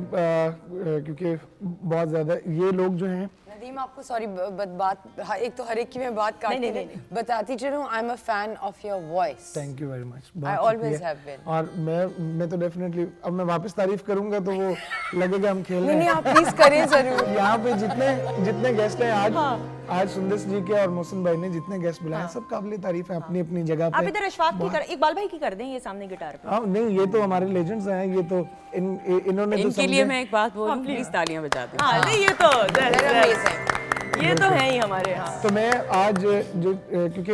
Speaker 6: क्योंकि बहुत ज्यादा ये लोग जो हैं,
Speaker 4: नदीम आपको सॉरी बात, एक तो हर एक की मैं बात काटती नहीं, बताती चलूं, I am a fan of your voice.
Speaker 6: Thank you very much.
Speaker 4: I always have been.
Speaker 6: और मैं तो डेफिनेटली, अब मैं वापस तारीफ करूंगा तो वो लगेगा हम खेल रहे हैं।
Speaker 4: नहीं आप प्लीज करें जरूर।
Speaker 6: यहाँ पे जितने गेस्ट हैं आज सुंदस जी के और मोहसिन भाई ने जितने गेस्ट बुलाए, सब काबिल तारीफ है अपनी अपनी जगह पे।
Speaker 1: आप इधर अशफाक की कर, इकबाल भाई की कर दें ये सामने गिटार पे।
Speaker 6: हाँ नहीं, ये तो हमारे लेजेंड्स हैं, ये तो इन्होंने
Speaker 5: इनके लिए मैं एक बात बोलूं, प्लीज तालियां बजा दें।
Speaker 1: हाँ नहीं, ये तो है ही हमारे यहाँ।
Speaker 6: तो मैं आज जो क्योंकि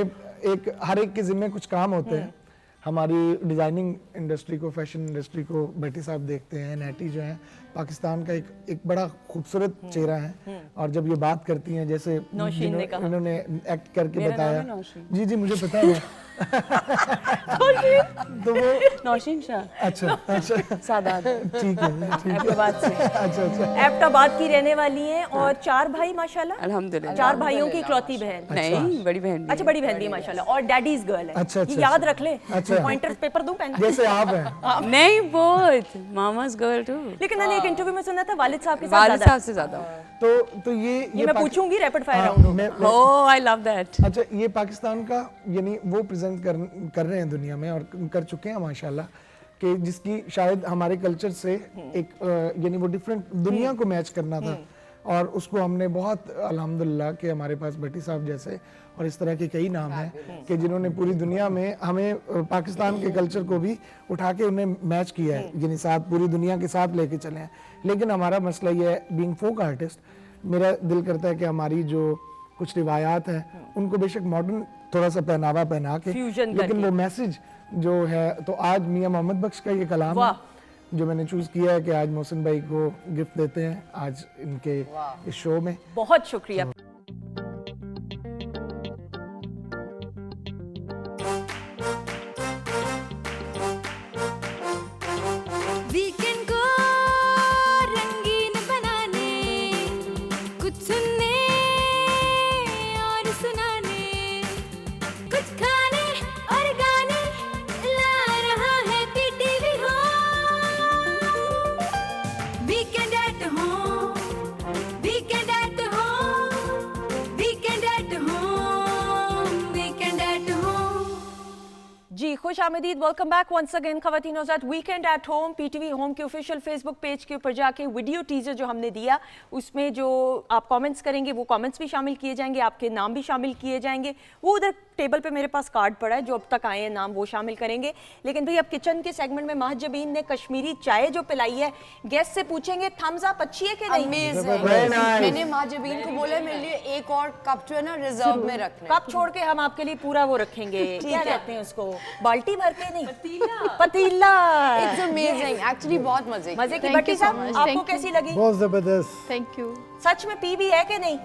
Speaker 6: हर एक के जिम्मे कुछ काम होते हैं, हमारी डिजाइनिंग इंडस्ट्री को, फैशन इंडस्ट्री को भट्टी साहब देखते हैं, नैटी जो है पाकिस्तान का एक बड़ा खूबसूरत चेहरा है, और जब ये बात करती हैं जैसे इन्होंने एक्ट करके बताया, जी मुझे पता है तो वो
Speaker 5: नौशीन शाह।
Speaker 6: अच्छा
Speaker 5: सादात,
Speaker 6: ठीक है
Speaker 5: एबटाबाद से।
Speaker 6: अच्छा
Speaker 1: एबटाबाद की रहने वाली हैं और 4 भाई माशाल्लाह।
Speaker 5: अल्हम्दुलिल्लाह।
Speaker 1: 4 भाइयों की इकलौती बहन।
Speaker 5: नहीं, बड़ी बहन।
Speaker 1: अच्छा, बड़ी बहन भी है माशाल्लाह, और डैडीज गर्ल है।
Speaker 6: अच्छा,
Speaker 1: ये याद रख ले, पॉइंटर्स पेपर दूं पेन?
Speaker 6: जैसे आप हैं।
Speaker 5: नहीं, बहुत मामा's girl too।
Speaker 1: लेकिन मैंने एक इंटरव्यू में सुना था वालिद साहब के साथ
Speaker 5: वालिद साहब से ज्यादा।
Speaker 6: तो ये
Speaker 1: मैं पूछूंगी rapid fire round.
Speaker 5: Oh I love that.
Speaker 6: अच्छा, ये पाकिस्तान का यानी वो प्रेजेंट कर रहे हैं दुनिया में, और कर चुके हैं माशाल्लाह, कि जिसकी शायद हमारे कल्चर से एक यानी वो डिफरेंट दुनिया को मैच करना था, और उसको हमने बहुत अल्हम्दुलिल्लाह कि हमारे पास भट्टी साहब जैसे और इस तरह के कई नाम हैं कि जिन्होंने पूरी दुनिया में हमें पाकिस्तान के कल्चर को भी उठा के उन्हें मैच किया है, यानी साथ पूरी दुनिया के साथ लेके चले हैं। लेकिन हमारा मसला ये है, बीइंग फोक आर्टिस्ट, मेरा दिल करता है कि हमारी जो कुछ रिवायात हैं उनको बेशक मॉडर्न थोड़ा सा पहनावा पहना के, लेकिन वो मैसेज जो है, तो आज मियां मोहम्मद बख्श का ये कलाम है जो मैंने चूज किया है कि आज मोहसिन भाई को गिफ्ट देते हैं आज इनके इस शो में।
Speaker 1: बहुत शुक्रिया। खुश आमदीद, वेलकम बैक वंस अगेन ख़वातीन औज़ात। Weekend at home, PTV home के ऑफिशियल फेसबुक पेज के ऊपर जाके वीडियो टीजर जो हमने दिया, उसमें जो आप कमेंट्स करेंगे वो कमेंट्स भी शामिल किए जाएंगे, आपके नाम भी शामिल किए जाएंगे। वो उधर टेबल पे मेरे पास कार्ड पड़ा है, जो अब तक आए हैं नाम वो शामिल करेंगे। लेकिन भाई अब किचन के सेगमेंट में महजबीन ने कश्मीरी चाय जो पिलाई है, गेस्ट से पूछेंगे थम्स अप अच्छी है कि नहीं।
Speaker 4: मैंने महजबीन को बोला मेरे लिए एक और कप जो है ना रिजर्व में रखना।
Speaker 1: कप छोड़ के हम आपके लिए पूरा वो रखेंगे, क्या कहते हैं उसको, बाल्टी भर के नहीं, पतीला।
Speaker 4: इट्स अमेजिंग, एक्चुअली बहुत मजे
Speaker 1: की। भट्टी साहब आपको कैसी लगी?
Speaker 3: बहुत जबरदस्त।
Speaker 2: Thank you.
Speaker 1: सच में पी भी है कि नहीं?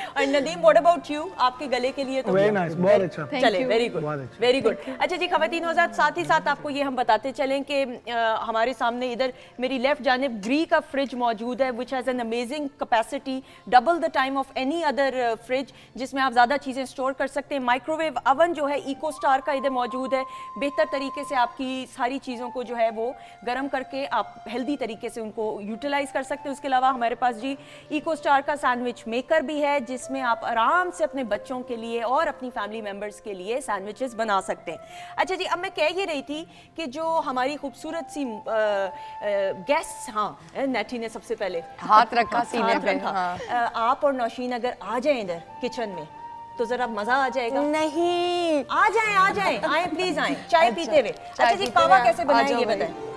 Speaker 1: और नदीम, व्हाट अबाउट यू? आपके गले के लिए तो
Speaker 6: बहुत अच्छा।
Speaker 1: चले, वेरी गुड, वेरी गुड। अच्छा जी ख़वातीन औज़ात, साथ ही साथ आपको ये हम बताते चलें कि हमारे सामने इधर मेरी लेफ्ट जानिब ग्री का फ्रिज मौजूद है, which has an amazing capacity, double the time of any other fridge, जिसमें आप ज़्यादा चीज़ें स्टोर कर सकते हैं। माइक्रोवेव अवन जो है इको स्टार का इधर मौजूद है, बेहतर तरीके से आपकी सारी चीज़ों को जो है वो गर्म करके आप हेल्दी तरीके से उनको यूटिलाइज कर सकते हैं। उसके अलावा हमारे पास जी इको स्टार का सैंडविच मेकर भी है, जिसमें आप आराम से अपने बच्चों के लिए और अपनी फैमिली मेम्बर्स के लिए सैंडविचेस बना सकते हैं। अच्छा जी, अब मैं कह ये रही थी कि जो हमारी खूबसूरत सी गेस्ट, हाँ नेटी ने सबसे पहले
Speaker 4: हाथ रखा सीने
Speaker 1: हाथ
Speaker 4: पे,
Speaker 1: रखा।
Speaker 4: हाँ।
Speaker 1: आप और नौशीन अगर आ जाएं इधर किचन में तो जरा मजा आ जाएगा।
Speaker 4: नहीं,
Speaker 1: आ जाएं आए प्लीज आए चाय पीते हुए। अच्छा जी,
Speaker 4: पीते
Speaker 1: कावा
Speaker 4: हुए
Speaker 1: कैसे
Speaker 4: आ
Speaker 1: बनाएं
Speaker 4: जाओ
Speaker 1: ये
Speaker 4: भाई।
Speaker 1: बताएं।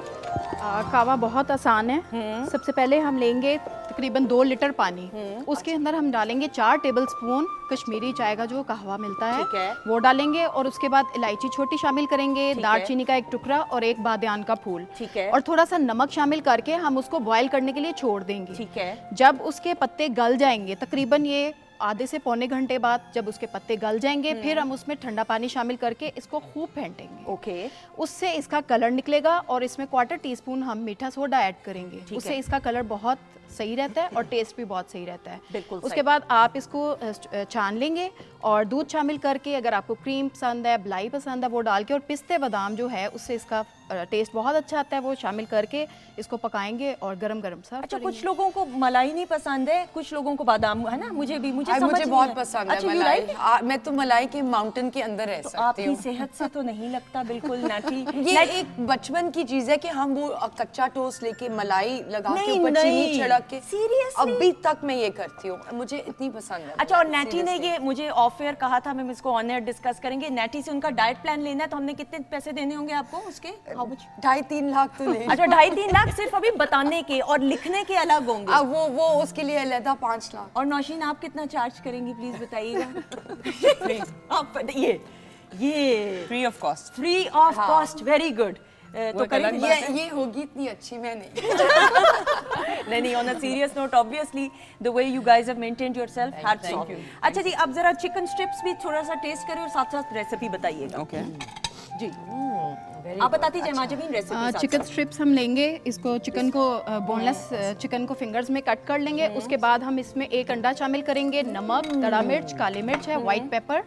Speaker 2: कावा बहुत आसान है। सबसे पहले हम लेंगे तकरीबन 2 लीटर पानी, उसके अंदर हम डालेंगे 4 टेबल स्पून कश्मीरी चाय का जो कहवा मिलता है,
Speaker 1: ठीक है।
Speaker 2: वो डालेंगे और उसके बाद इलायची छोटी शामिल करेंगे,
Speaker 1: ठीक है।
Speaker 2: दालचीनी का 1 टुकड़ा और 1 बादियान का फूल,
Speaker 1: ठीक है।
Speaker 2: और थोड़ा सा नमक शामिल करके हम उसको बॉयल करने के लिए छोड़ देंगे।
Speaker 1: ठीक है।
Speaker 2: जब उसके पत्ते गल जाएंगे, तकरीबन ये आधे से पौने घंटे बाद जब उसके पत्ते गल जाएंगे, फिर हम उसमें ठंडा पानी शामिल करके इसको खूब फेंटेंगे।
Speaker 1: ओके।
Speaker 2: उससे इसका कलर निकलेगा और इसमें 1/4 टीस्पून हम मीठा सोडा ऐड करेंगे। उससे
Speaker 1: है।
Speaker 2: इसका कलर बहुत सही रहता है और टेस्ट भी बहुत सही रहता है।
Speaker 1: बिल्कुल
Speaker 2: उसके
Speaker 1: सही।
Speaker 2: बाद आप इसको छान लेंगे और दूध शामिल करके, अगर आपको क्रीम पसंद है, मलाई पसंद है, वो डाल के, और पिस्ते बादाम जो है उससे इसका टेस्ट बहुत अच्छा आता है, वो शामिल करके इसको पकाएंगे और गरम गरम सर्व
Speaker 1: अच्छा,
Speaker 2: करेंगे।
Speaker 1: कुछ लोगों को मलाई नहीं पसंद है, कुछ लोगों को बादाम, है ना? मुझे भी, मुझे समझ
Speaker 4: मुझे
Speaker 1: नहीं
Speaker 4: बहुत
Speaker 1: है।
Speaker 4: पसंद है
Speaker 1: अच्छा, you
Speaker 4: मलाई।
Speaker 1: like?
Speaker 4: मैं तो मलाई के माउंटेन के अंदर रह
Speaker 1: तो
Speaker 4: सकती
Speaker 1: आपकी
Speaker 4: हूँ।
Speaker 1: सेहत से तो नहीं लगता बिल्कुल नाटी।
Speaker 4: ये एक बचपन की चीज है कि हम वो कच्चा टोस्ट लेके मलाई लगा के
Speaker 1: नहीं,
Speaker 4: ऊपर चीनी
Speaker 1: नहीं।
Speaker 4: छिड़क के,
Speaker 1: Seriously?
Speaker 4: अभी तक मैं ये करती हूँ, मुझे इतनी पसंद है।
Speaker 1: अच्छा, और नैटी ने
Speaker 4: Seriously।
Speaker 1: ये मुझे ऑफ एयर कहा था, हम इसको ऑन एयर डिस्कस करेंगे। नैटी से उनका डाइट प्लान लेना है, तो हमने कितने पैसे देने होंगे आपको उसके? How much?
Speaker 4: 2.5-3 लाख तो ले।
Speaker 1: अच्छा, 2.5-3 लाख सिर्फ अभी बताने के, और लिखने के अलग होंगे।
Speaker 4: अब वो उसके लिए अलग 5 लाख।
Speaker 1: और नौशीन, आप कितना चार्ज करेंगी प्लीज बताइएगा। आप ये
Speaker 5: free of cost.
Speaker 1: Free of cost, very good. तो
Speaker 5: एक अलग
Speaker 1: करेंगे
Speaker 4: ये होगी इतनी अच्छी मैं नहीं।
Speaker 1: नहीं, on a serious note, obviously the way you guys have maintained yourself, hats off. अच्छा जी, अब जरा चिकन स्ट्रिप्स भी थोड़ा सा टेस्ट करें और साथ साथ रेसिपी बताइएगा।
Speaker 5: ओके।
Speaker 1: जी, आप बताती जाए माजबीन रेसिपी।
Speaker 2: चिकन स्ट्रिप्स हम लेंगे, इसको चिकन को बोनलेस चिकन को फिंगर्स में कट कर लेंगे। उसके बाद हम इसमें 1 अंडा शामिल करेंगे, नमक, दड़ा मिर्च, काली मिर्च है, व्हाइट पेपर,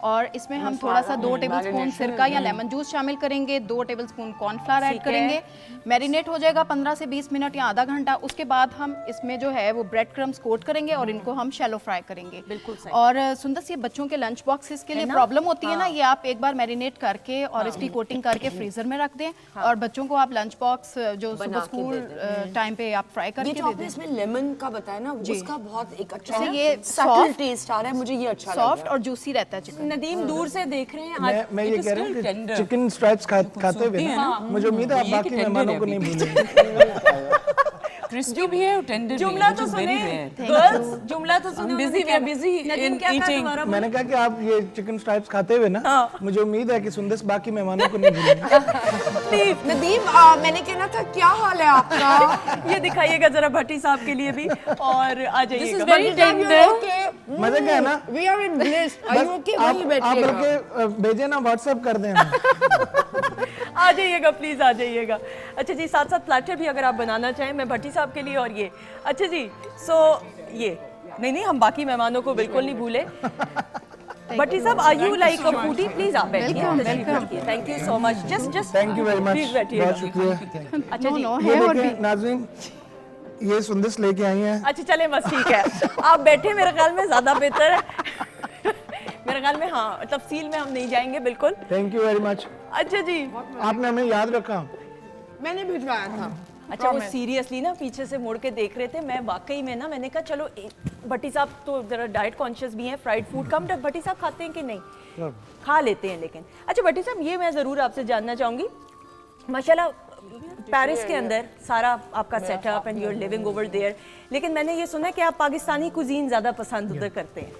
Speaker 2: और इसमें हम थोड़ा सा 2 टेबलस्पून सिरका या लेमन जूस शामिल करेंगे, 2 टेबलस्पून कॉर्नफ्लावर ऐड करेंगे। मैरिनेट हो जाएगा 15 से 20 मिनट या आधा घंटा। उसके बाद हम इसमें जो है वो ब्रेड क्रम्स कोट करेंगे और इनको हम शैलो फ्राई करेंगे।
Speaker 1: बिल्कुल सही।
Speaker 2: और सुंदर, ये बच्चों के लंच बॉक्सेस के लिए प्रॉब्लम होती है ना, ये आप एक बार मैरिनेट करके और इसकी कोटिंग करके फ्रीजर में रख दें, और बच्चों को आप लंच बॉक्स जो सुबह स्कूल टाइम पे आप फ्राई
Speaker 4: ये
Speaker 2: करके
Speaker 4: जो
Speaker 2: दे
Speaker 4: आपने
Speaker 2: दें।
Speaker 4: इसमें लेमन का बताया ना, उसका बहुत एक अच्छा
Speaker 2: इससे ये
Speaker 4: सटल
Speaker 2: soft-
Speaker 4: टेस्ट आ रहा है, मुझे ये अच्छा लग
Speaker 2: सॉफ्ट
Speaker 4: रहा
Speaker 2: और जूसी रहता है चिकन।
Speaker 1: नदीम दूर से देख रहे हैं आज।
Speaker 6: मैं ये
Speaker 5: is
Speaker 6: कह रहा हूँ
Speaker 5: still
Speaker 6: कि
Speaker 5: tender.
Speaker 6: चिकन स्ट्राइप्स खाते हुए
Speaker 5: है
Speaker 6: ना,
Speaker 5: ना?
Speaker 6: मुझे उम्मीद है आप
Speaker 5: ये कि
Speaker 6: बाकी
Speaker 5: tender
Speaker 6: मेहमानों
Speaker 5: है
Speaker 6: को नहीं
Speaker 5: अभी।
Speaker 6: भूलेंगे।
Speaker 5: क्रिस्पी भी है और टेंडर भी
Speaker 1: जुमला
Speaker 5: है,
Speaker 1: तो
Speaker 5: which is
Speaker 1: सुने
Speaker 5: very rare.
Speaker 1: गर्ल्स, जुमला तो सुने।
Speaker 5: busy,
Speaker 1: उन्होंने
Speaker 5: we are
Speaker 1: क्या-
Speaker 5: busy
Speaker 1: नदीम
Speaker 5: in
Speaker 1: क्या कहा
Speaker 5: eating.
Speaker 1: दोबारा?
Speaker 6: मैंने कहा कि आप ये चिकन स्ट्राइप्स खाते हुए ना, मुझे उम्मीद है कि सुंदर बाकी मेहमानों को नहीं भूलेंगे।
Speaker 4: नदीम, मैंने कहना था क्या हाल है आपका?
Speaker 1: ये दिखाइएगा जरा भट्टी साहब के लिए भी, और आ
Speaker 5: This is
Speaker 1: जाइएगा।
Speaker 5: very tender.
Speaker 6: मजा क्या है ना,
Speaker 4: We are in bliss. Are you okay?
Speaker 6: आप
Speaker 4: वहीं बैठिएगा।
Speaker 6: बल्कि भेजे ना, व्हाट्सएप कर दें हमें।
Speaker 1: आ जाइएगा प्लीज, आ जाइएगा। अच्छा जी, साथ साथ प्लेटर भी अगर आप बनाना चाहें, मैं भट्टी साहब के लिए, और ये अच्छा जी, सो ये नहीं, हम बाकी मेहमानों को बिल्कुल नहीं भूले। भट्टी साहब, are you like a foodie? Please आप बैठिए। Thank you so much. Just
Speaker 6: thank you very much,
Speaker 1: please बैठिएगा।
Speaker 6: बहुत शुक्रिया।
Speaker 1: अच्छा जी,
Speaker 2: नो
Speaker 6: ये
Speaker 2: है और
Speaker 6: देखिए नाज़रीन, ये सुंदर लेके आई हैं।
Speaker 1: अच्छा चले, बस ठीक है, आप बैठे, मेरे ख्याल में ज्यादा बेहतर है। मेरे ख्याल में हाँ, तफसील में हम नहीं जाएंगे बिल्कुल।
Speaker 6: Thank you very much.
Speaker 1: अच्छा जी,
Speaker 6: आपने हमें याद रखा।
Speaker 4: मैंने भिजवाया था।
Speaker 1: अच्छा, वो सीरियसली ना पीछे से मुड़ के देख रहे थे। मैं वाकई में ना, मैंने कहा चलो भट्टी साहब तो जरा डाइट कॉन्शियस भी हैं, फ्राइड फूड कम भट्टी साहब खाते हैं कि नहीं? खा लेते हैं लेकिन। अच्छा भट्टी साहब, ये मैं ज़रूर आपसे जानना चाहूँगी, माशाल्लाह पेरिस के अंदर सारा आपका setup and you are living over there, लेकिन मैंने ये सुना है कि आप पाकिस्तानी कुजीन ज़्यादा पसंद उधर करते हैं।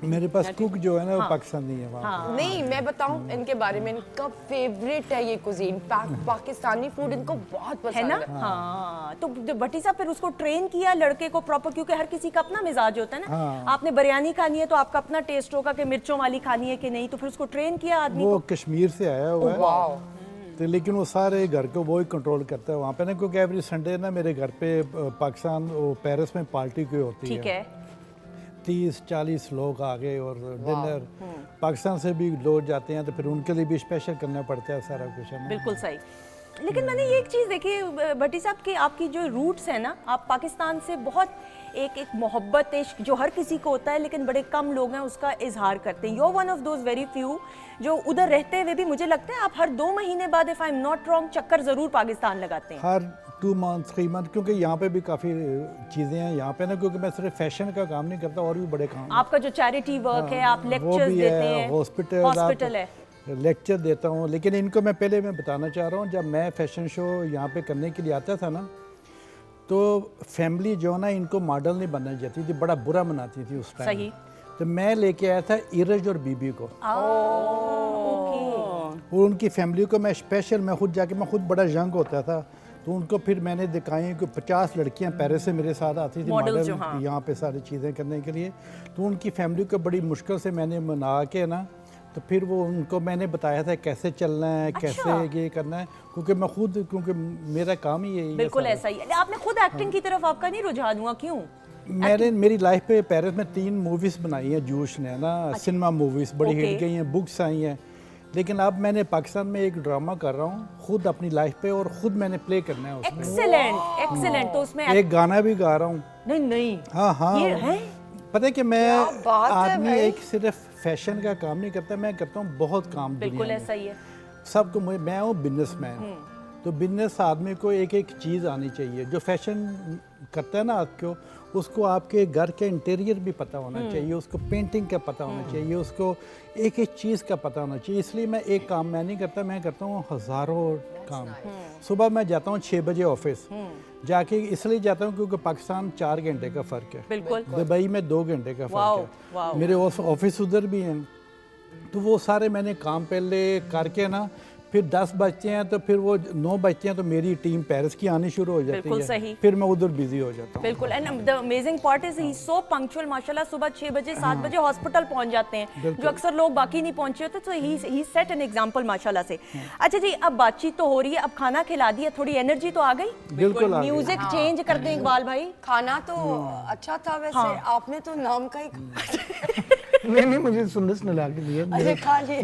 Speaker 3: मेरे पास कुक जो है ना वो पाकिस्तानी है वहाँ।
Speaker 4: नहीं, मैं बताऊं इनके बारे में, इनका फेवरेट है ये कुजीन, पाकिस्तानी फूड इनको बहुत
Speaker 1: है
Speaker 4: पसंद
Speaker 1: ना?
Speaker 4: है।
Speaker 1: हाँ, तो भट्टी साहब फिर उसको ट्रेन किया लड़के को प्रॉपर, क्योंकि हर किसी का अपना मिजाज होता है ना।
Speaker 3: हाँ।
Speaker 1: आपने बिरयानी खानी है तो आपका अपना टेस्ट होगा कि मिर्चों वाली खानी है कि नहीं, तो फिर उसको ट्रेन किया आदमी
Speaker 3: वो
Speaker 1: को।
Speaker 3: कश्मीर से आया हुआ है,
Speaker 4: वाओ।
Speaker 3: तो लेकिन वो सारे घर को वो ही कंट्रोल करता है वहाँ पे ना, क्योंकि एवरी संडे ना मेरे घर पे पाकिस्तान वो पेरिस में पार्टी कोई होती
Speaker 1: ठीक
Speaker 3: है।
Speaker 1: है।
Speaker 3: 30-40 लोग आ गए और डिनर पाकिस्तान से भी लोग जाते हैं, तो फिर उनके लिए भी स्पेशल करना पड़ता है सारा कुछ है ना।
Speaker 1: बिल्कुल सही। लेकिन मैंने ये एक चीज़ देखी भट्टी साहब कि आपकी जो रूट्स है ना, आप पाकिस्तान से बहुत एक मोहब्बत इश्क जो हर किसी को होता है, लेकिन बड़े कम लोग हैं उसका इजहार करते हैं। You're one of those very few जो उधर रहते हुए भी मुझे लगता है आप हर 2 महीने बाद, if I am not wrong, चक्कर ज़रूर पाकिस्तान लगाते हैं।
Speaker 3: हर 2 मंथ 3 मंथ, क्योंकि यहाँ पे भी काफ़ी चीज़ें हैं यहाँ पे ना, क्योंकि मैं सिर्फ फैशन का काम नहीं करता, और भी बड़े काम
Speaker 1: आपका जो चैरिटी वर्क है, आप
Speaker 3: वो
Speaker 1: लेक्चर्स
Speaker 3: भी
Speaker 1: देते
Speaker 3: है,
Speaker 1: हैं,
Speaker 3: हॉस्पिटल
Speaker 1: हॉस्पिटल है।
Speaker 3: लेक्चर देता हूँ। लेकिन इनको मैं पहले बताना चाह रहा हूँ, जब मैं फैशन शो यहाँ पे करने के लिए आता था ना, तो फैमिली जो ना इनको मॉडल नहीं बनना चाहती थी, बड़ा बुरा मनाती थी उस टाइम।
Speaker 1: सही।
Speaker 3: तो मैं लेके आया था इरज और बीबी को, और उनकी फैमिली को मैं स्पेशल, मैं खुद बड़ा यंग होता था, तो उनको फिर मैंने दिखाई कि 50 लड़कियां पेरिस से मेरे साथ आती थी
Speaker 1: मॉडल जो,
Speaker 3: मॉडल यहाँ पे सारी चीज़ें करने के लिए। तो उनकी फैमिली को बड़ी मुश्किल से मैंने मना के ना, तो फिर वो उनको मैंने बताया था कैसे चलना है, कैसे ये करना है, क्योंकि मेरा काम ही यही है।
Speaker 1: बिल्कुल ऐसा ही है। आपने खुद एक्टिंग की तरफ आपका नहीं रुझान हुआ, क्यों?
Speaker 3: मेरी लाइफ पे पेरिस में 3 मूवीज़ बनाई हैं जूश ने ना, सिनेमा मूवीज़ बड़ी हिट गई हैं, बुक्स आई हैं। लेकिन अब मैंने पाकिस्तान में एक ड्रामा कर रहा हूँ खुद अपनी लाइफ पे, और खुद मैंने प्ले करना है उसमें।
Speaker 1: एक्सीलेंट। तो उसमें
Speaker 3: एक गाना भी गा रहा हूँ।
Speaker 1: नहीं
Speaker 3: हाँ,
Speaker 1: ये है?
Speaker 3: पता है कि मैं
Speaker 4: बात है
Speaker 3: आदमी
Speaker 4: भाई।
Speaker 3: एक सिर्फ फैशन का काम नहीं करता, मैं करता हूँ बहुत काम।
Speaker 1: बिल्कुल
Speaker 3: दुनिया में।
Speaker 1: ऐसा ही है।
Speaker 3: सबको मैं हूँ बिजनेसमैन, तो बिजनेस आदमी को एक एक चीज़ आनी चाहिए। जो फैशन करता है ना आपको, उसको आपके घर के इंटीरियर भी पता होना चाहिए, उसको पेंटिंग का पता होना चाहिए, उसको एक एक चीज़ का पता होना चाहिए। इसलिए मैं एक काम मैं नहीं करता, मैं करता हूँ हज़ारों काम। सुबह मैं जाता हूँ 6 बजे ऑफिस, जाके इसलिए जाता हूँ क्योंकि पाकिस्तान 4 घंटे का फ़र्क है,
Speaker 1: बिल्कुल।
Speaker 3: दुबई में 2 घंटे का फ़र्क है, मेरे ऑफिस उधर भी हैं। तो वो सारे मैंने काम पहले करके ना, फिर 10 बजते हैं तो फिर वो 9 बजते हैं तो मेरी टीम पेरिस की आनी शुरू हो जाती
Speaker 1: बिल्कुल
Speaker 3: है।
Speaker 1: सही।
Speaker 3: फिर मैं उधर बिजी हो जाता हूँ।
Speaker 1: बिल्कुल। And the amazing part is he so punctual माशाल्लाह, सुबह 6 बजे 7 बजे हॉस्पिटल पहुंच जाते हैं, जो अक्सर लोग बाकी नहीं पहुंचे होते। तो ही सेट एन एग्जांपल माशाल्लाह से। अच्छा जी, अब बातचीत तो हो रही है, अब खाना खिला दिया, थोड़ी एनर्जी तो आ गई।
Speaker 3: बिल्कुल आ गई।
Speaker 1: म्यूजिक चेंज कर दें इकबाल भाई।
Speaker 4: खाना तो अच्छा था वैसे, आपने तो नाम का ही
Speaker 6: नहीं मुझे सुंदर ने ला के दिया।
Speaker 4: अरे खा लिए।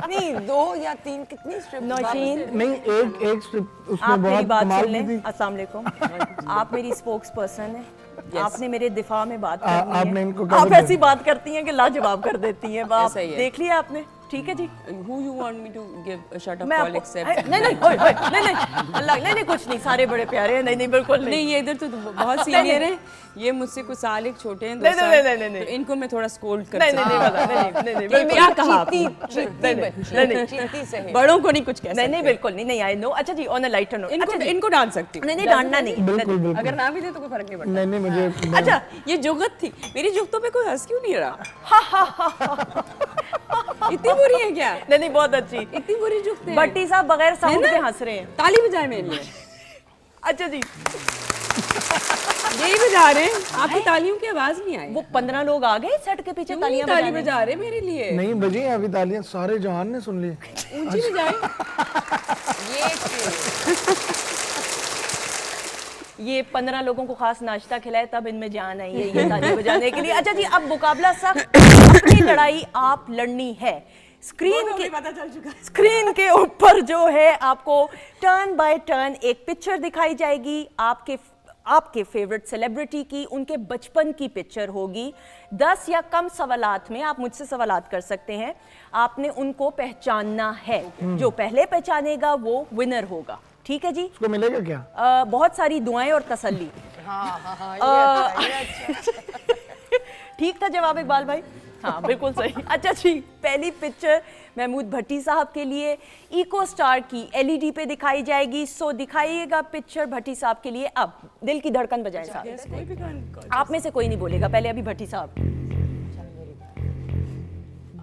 Speaker 4: नहीं 2 या 3 कितनी स्ट्रिप?
Speaker 1: नौशीन,
Speaker 6: नहीं एक स्ट्रिप उसमें
Speaker 1: आप मेरी
Speaker 6: बहुत
Speaker 1: बात
Speaker 6: कमाल
Speaker 1: सुन
Speaker 6: की
Speaker 1: लें।
Speaker 6: थी।
Speaker 1: अस्सलाम वालेकुम। आप मेरी स्पोक्स पर्सन है, आपने मेरे दिफा में बात करनी
Speaker 6: आपने
Speaker 1: है।
Speaker 6: इनको
Speaker 1: आप ऐसी बात करती हैं कि लाजवाब कर देती हैं। बाप
Speaker 5: ऐसा ही है।
Speaker 1: देख लिया आपने, ठीक है जी।
Speaker 5: Who you want me to give a shut up
Speaker 1: मैं
Speaker 5: call
Speaker 1: आपको
Speaker 5: except?
Speaker 1: नहीं नहीं ओए, ओए, नहीं अल्लाह नहीं कुछ नहीं, सारे बड़े प्यारे हैं। नहीं बिल्कुल
Speaker 5: नहीं, ये इधर तो बहुत सीनियर है, ये मुझसे कुछ साल एक छोटे हैं, 2
Speaker 1: नहीं,
Speaker 5: साल।
Speaker 1: नहीं, नहीं, नहीं,
Speaker 5: तो इनको मैं थोड़ा स्कोल्ड कर
Speaker 1: नहीं
Speaker 5: सकती
Speaker 1: नहीं
Speaker 5: हूँ।
Speaker 1: पता, नहीं
Speaker 5: ये क्या कहा आपने?
Speaker 4: चीती से है।
Speaker 5: बड़ों को नहीं कुछ कह
Speaker 1: नहीं
Speaker 5: सकते।
Speaker 1: बिल्कुल नहीं आई नो। अच्छा जी, ऑन अ लाइटर नोट,
Speaker 5: इनको डांट सकती हूँ।
Speaker 1: नहीं डांटना नहीं।
Speaker 6: बिल्कुल बिल्कुल
Speaker 5: अगर ना भी दे तो कोई फर्क नहीं पड़ता।
Speaker 6: नहीं मुझे
Speaker 1: अच्छा
Speaker 5: ये जुगत थी, मेरी जुगतों पे कोई हंस क्यों नहीं रहा? इतनी बुरी है क्या?
Speaker 1: नहीं बहुत अच्छी।
Speaker 5: इतनी बुरी जुगतें हैं।
Speaker 1: भट्टी साहब बगैर साउंड
Speaker 5: है
Speaker 1: के
Speaker 5: ना?
Speaker 1: हंस रहे हैं।
Speaker 5: ताली बजाए मेरे लिए।
Speaker 1: अच्छा जी,
Speaker 5: यही बजा रहे हैं, आपकी तालियों की आवाज नहीं आई।
Speaker 1: वो 15 लोग आ गए सेट के पीछे
Speaker 5: क्यों
Speaker 1: तालियां
Speaker 5: नहीं ताली
Speaker 1: बजाने?
Speaker 5: बजा रहे मेरे लिए?
Speaker 6: नहीं बजी अभी तालियां, सारे जहान ने सुन ली।
Speaker 5: ऊंची बजाए।
Speaker 1: ये 15 लोगों को खास नाश्ता खिलाए तब इनमें जान आई है ये ताली बजाने के लिए। अच्छा जी, अब मुकाबला सख्त, अपनी लड़ाई आप लड़नी है। स्क्रीन के ऊपर जो है आपको टर्न बाय टर्न एक पिक्चर दिखाई जाएगी, आपके फेवरेट सेलिब्रिटी की, उनके बचपन की पिक्चर होगी। 10 या कम सवालात में आप मुझसे सवालात कर सकते हैं, आपने उनको पहचानना है। जो पहले पहचानेगा वो विनर होगा, ठीक है जी।
Speaker 6: उसको मिलेगा क्या?
Speaker 1: बहुत सारी दुआएं और तसल्ली। ठीक था जवाब इकबाल भाई? हाँ बिल्कुल सही। अच्छा जी, पहली पिक्चर महमूद भट्टी साहब के लिए इको स्टार की LED पे दिखाई जाएगी। सो दिखाइएगा पिक्चर भट्टी साहब के लिए। अब दिल की धड़कन बजाएं साहब। आप में से कोई नहीं बोलेगा, पहले अभी भट्टी साहब।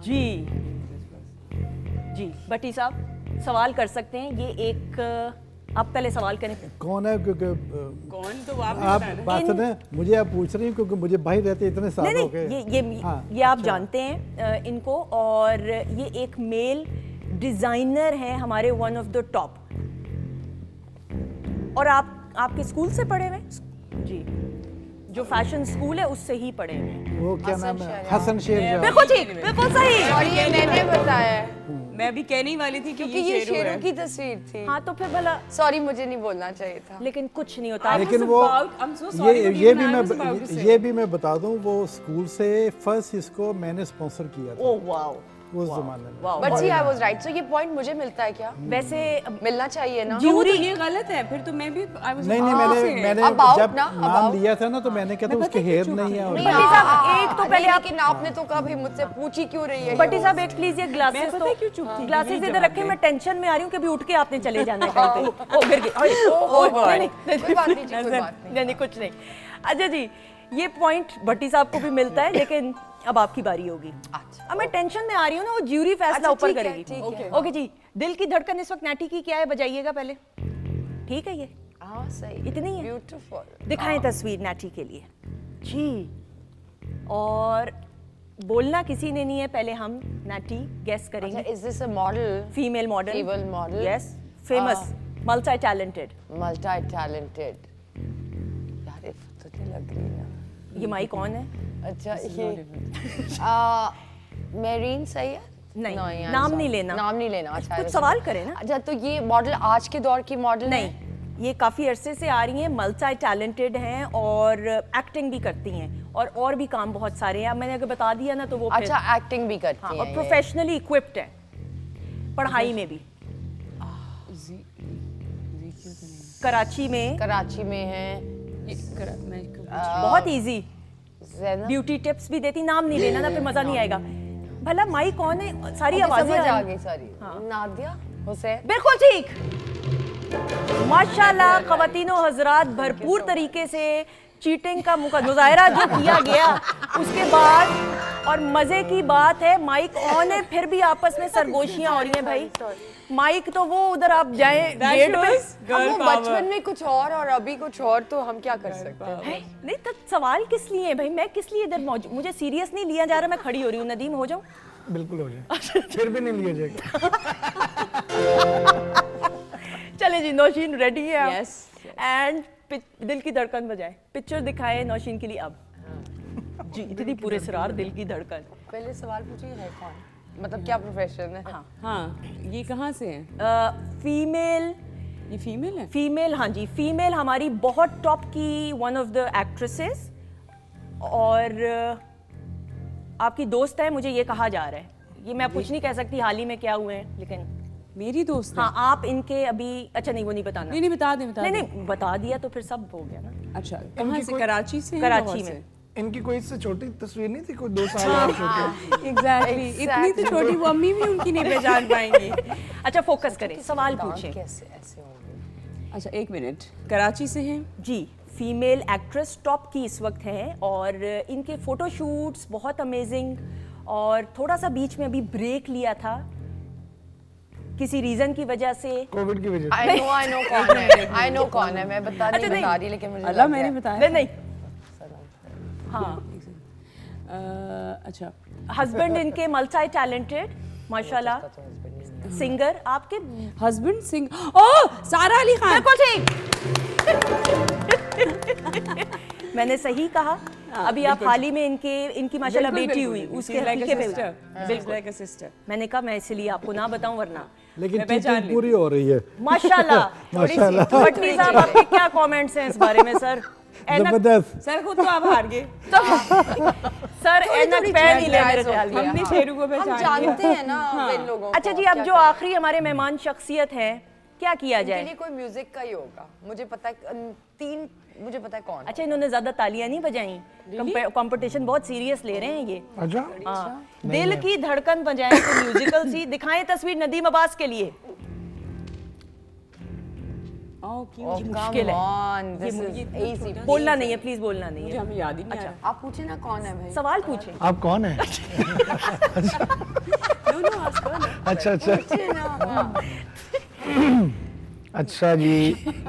Speaker 1: जी भट्टी साहब सवाल कर सकते हैं। ये एक आप पहले सवाल करें।
Speaker 3: कौन है? क्योंकि
Speaker 5: कौन तो आप
Speaker 3: बात सुने, मुझे आप पूछ रही हैं क्योंकि मुझे भाई रहते इतने साल हो गए।
Speaker 1: ये आप जानते हैं इनको, और ये एक मेल डिजाइनर है हमारे, वन ऑफ द टॉप। और आपके स्कूल से पढ़े हुए? जी, जो फैशन स्कूल है उससे ही पढ़े हुए।
Speaker 3: वो क्या नाम है? हसन शेर।
Speaker 1: बिल्कुल ठीक, बिल्कुल सही।
Speaker 4: और ये मैंने बताया है।
Speaker 5: मैं भी कहने ही वाली थी कि
Speaker 4: क्योंकि ये
Speaker 5: शेरू
Speaker 4: शेरों
Speaker 5: है।
Speaker 4: की तस्वीर थी।
Speaker 1: हाँ तो फिर भला,
Speaker 4: सॉरी मुझे नहीं बोलना चाहिए था।
Speaker 1: लेकिन कुछ नहीं होता।
Speaker 3: लेकिन
Speaker 5: was
Speaker 3: वो
Speaker 5: about- I'm so sorry, but
Speaker 3: ये
Speaker 5: even
Speaker 3: भी
Speaker 5: I was about to say.
Speaker 3: ये भी मैं बता दूं, वो स्कूल से फर्स्ट इसको मैंने स्पॉन्सर किया था
Speaker 1: ओह वाओ,
Speaker 3: उस जमाने में।
Speaker 1: Wow.
Speaker 4: But see I was right, so ये पॉइंट मुझे मिलता है क्या?
Speaker 1: वैसे
Speaker 4: मिलना चाहिए ना।
Speaker 5: तो वो तो ये गलत है, फिर तो मैं भी I was
Speaker 3: नहीं
Speaker 5: about to
Speaker 3: मैंने
Speaker 5: say.
Speaker 3: मैंने
Speaker 4: About
Speaker 3: जब
Speaker 4: ना,
Speaker 3: नाम
Speaker 4: about।
Speaker 3: लिया था ना तो मैंने कहा था उसके हेयर नहीं है और
Speaker 4: नहीं,
Speaker 1: बट्टी साहब, एक तो पहले आप-
Speaker 4: लेकिन आपने तो कभी मुझसे पूछी क्यों रही है?
Speaker 1: बट्टी साहब एक प्लीज ये ग्लासेस
Speaker 5: मैं पता है क्यों चुप थी?
Speaker 1: ग्लासेस
Speaker 5: नहीं
Speaker 1: इधर रखे,
Speaker 5: जवाब
Speaker 1: मैं टेंशन में आ रही हूँ कि अभी उठ के आपने चले जाना है कहीं पे। ओ गिर गई। नहीं, नहीं,
Speaker 4: कोई बात नहीं जी, कोई बात नहीं।
Speaker 1: नहीं कुछ नहीं। अच्छा जी, ये पॉइंट भट्टी साहब को भी मिलता है, लेकिन अब आपकी बारी होगी। अब मैं टेंशन में आ रही हूँ ना, वो ज्यूरी फैसला
Speaker 4: अच्छा,
Speaker 1: ऊपर
Speaker 4: ठीक है,
Speaker 1: करेगी।
Speaker 4: ठीक है।
Speaker 1: ओके जी, दिल की धड़कन इस वक्त नैटी की क्या है, बजाइएगा पहले। ठीक है, ये
Speaker 4: हाँ सही,
Speaker 1: इतनी है।
Speaker 4: ब्यूटीफुल।
Speaker 1: दिखाएं तस्वीर नैटी के लिए जी। और बोलना किसी ने नहीं है, पहले हम नैटी गैस करेंगे।
Speaker 4: Is this a model?
Speaker 1: Female model.
Speaker 4: Female model.
Speaker 1: Yes, famous, multi talented.
Speaker 4: Multi talented. यार ये तो नहीं लग रही ना।
Speaker 1: ये माई कौन है?
Speaker 4: अच्छा ये मेरीन सही है?
Speaker 1: नहीं,
Speaker 4: I'm
Speaker 1: नाम
Speaker 4: sorry.
Speaker 1: नहीं लेना।
Speaker 4: नाम नहीं लेना। अच्छा
Speaker 1: कुछ सवाल करें ना।
Speaker 4: अच्छा तो ये मॉडल आज के दौर की मॉडल
Speaker 1: नहीं, ये काफ़ी अरसे से आ रही हैं, मल्टी टैलेंटेड हैं और एक्टिंग भी करती हैं और भी काम बहुत सारे हैं। अब मैंने अगर बता दिया ना तो वो फिर-
Speaker 4: अच्छा एक्टिंग भी करती
Speaker 1: हाँ,
Speaker 4: हैं
Speaker 1: और
Speaker 4: ये।
Speaker 1: प्रोफेशनली इक्विप्ड है, पढ़ाई में भी। कराची में
Speaker 4: कराची में है।
Speaker 1: बहुत इजी
Speaker 4: ज़ैनब?
Speaker 1: ब्यूटी टिप्स भी देती। नाम नहीं लेना ना, फिर मजा नहीं आएगा। भला माई कौन है? सारी
Speaker 4: ओके,
Speaker 1: आवाजें
Speaker 4: समझ आ
Speaker 1: आ-
Speaker 4: गई सारी। नादिया हुसैन।
Speaker 1: बिल्कुल ठीक, माशाल्लाह। ख़वातीनो हजरात, भरपूर तरीके से चीटिंग का मुजाहरा जो किया गया उसके बाद, और मज़े की बात है माइक ऑन है, फिर भी आपस में सरगोशियां हो रही हैं भाई। माइक तो वो उधर आप जाएं गेट पे।
Speaker 4: हम वो बचपन में कुछ और अभी कुछ और, तो हम क्या कर सकते हैं?
Speaker 1: है? नहीं तो सवाल किस लिए है भाई? मैं किस लिए इधर मौजूद? मुझे सीरियस नहीं लिया जा रहा, मैं खड़ी हो रही हूँ। नदीम हो जाऊँ?
Speaker 6: बिल्कुल हो जाए, फिर भी नहीं लिया जाएगा।
Speaker 1: चले जी, नौशीन रेडी है आप?
Speaker 5: Yes,
Speaker 1: एंड दिल की धड़कन बजाए, पिक्चर दिखाए नौशीन के लिए अब। जी, इतनी पूरे सरार दिल की धड़कन।
Speaker 4: पहले सवाल पूछिए, है कौन? मतलब क्या प्रोफेशन है?
Speaker 1: हाँ,
Speaker 5: हाँ, ये कहाँ से है?
Speaker 1: फीमेल,
Speaker 5: ये फीमेल है?
Speaker 1: फीमेल, हाँ जी, फीमेल हमारी बहुत टॉप की वन ऑफ द एक्ट्रेसेस, और आपकी दोस्त है, मुझे ये कहा जा रहा है। ये मैं कुछ नहीं कह सकती हाल ही में क्या हुए हैं, लेकिन
Speaker 5: मेरी दोस्त है?
Speaker 1: हाँ, आप इनके अभी, अच्छा नहीं वो नहीं बताना।
Speaker 5: नहीं बता दे
Speaker 1: नहीं नहीं, बता दिया तो फिर सब हो गया ना।
Speaker 5: अच्छा, कहाँ से? कराची से?
Speaker 1: कराची में।
Speaker 6: इनकी कोई इससे छोटी तस्वीर नहीं थी, कोई 2 साल और छोटी?
Speaker 5: एग्जैक्टली, इतनी तो छोटी वो अम्मी भी उनकी नहीं पहचान पाएंगी।
Speaker 1: अच्छा फोकस करें, सवाल पूछें।
Speaker 4: कैसे ऐसे होंगे?
Speaker 5: अच्छा, एक मिनट, कराची से हैं?
Speaker 1: जी, फीमेल एक्ट्रेस टॉप की इस वक्त हैं, और इनके फोटोशूट्स बहुत अमेजिंग, और थोड़ा सा बीच में अभी ब्रेक लिया था किसी रीजन की वजह से।
Speaker 6: कोविड की वजह से।
Speaker 4: I know कौन है, I know कौन है, मैं बता
Speaker 1: अच्छा,
Speaker 4: नहीं
Speaker 1: नहीं।
Speaker 4: बता रही, लेकिन मुझे
Speaker 5: अल्लाह
Speaker 4: लग
Speaker 5: मैंने
Speaker 4: गया।
Speaker 5: बताया।
Speaker 1: नहीं नहीं, हाँ,
Speaker 5: अच्छा,
Speaker 1: हस्बैंड इनके मल्टी टैलेंटेड माशाल्लाह, सिंगर। आपके
Speaker 5: हस्बैंड सिंग, ओह सारा अली खान।
Speaker 1: बिल्कुल ठीक। मैंने सही कहा। अभी आप हाल ही में इनकी माशाल्लाह बेटी हुई, उसके हकीके पे
Speaker 5: बिल्कुल लाइक अ सिस्टर।
Speaker 1: मैंने कहा मैं इसलिए आपको ना बताऊं, वरना
Speaker 3: लेकिन
Speaker 5: मैं पहचान
Speaker 3: चीटिंग पूरी हो रही है।
Speaker 1: माशाल्लाह।
Speaker 3: माशाल्लाह।
Speaker 1: भट्टी साहब, आपके क्या कमेंट्स हैं इस बारे में सर? ऐनक,
Speaker 3: जबरदस्त।
Speaker 5: सर खुद तो आप हार गए।
Speaker 1: सर ऐनक पहन ही ले मेरे ख्याल में।
Speaker 5: हमने शेरू को
Speaker 4: हम
Speaker 5: पहचान
Speaker 4: जानते हैं ना इन लोगों
Speaker 1: अच्छा
Speaker 4: को,
Speaker 1: जी, अब
Speaker 4: क्या
Speaker 1: जो
Speaker 4: करें?
Speaker 1: आखिरी हमारे मेहमान शख्सियत हैं, क्या किया
Speaker 4: इनके
Speaker 1: जाए?
Speaker 4: लिए कोई म्यूजिक का ही होगा, मुझे पता है। तीन मुझे पता है कौन।
Speaker 1: अच्छा, इन्होंने ज्यादा तालियां नहीं बजाई, कंपटीशन बहुत सीरियस ले रहे हैं ये।
Speaker 6: अच्छा,
Speaker 1: हाँ, दिल की धड़कन बजाएं तो म्यूजिकल सी दिखाएं तस्वीर नदीम अब्बास के लिए।
Speaker 5: ओह क्यों?
Speaker 4: Oh,
Speaker 1: मुश्किल है।
Speaker 4: come on, this is easy.
Speaker 1: बोलना नहीं है, प्लीज बोलना नहीं
Speaker 5: मुझे
Speaker 1: है।
Speaker 5: हमें याद ही नहीं आ रहा।
Speaker 4: आप पूछे ना कौन है भाई।
Speaker 1: सवाल पूछें।
Speaker 6: आप कौन है? अच्छा अच्छा
Speaker 4: पूछे ना, हाँ।
Speaker 6: अच्छा जी,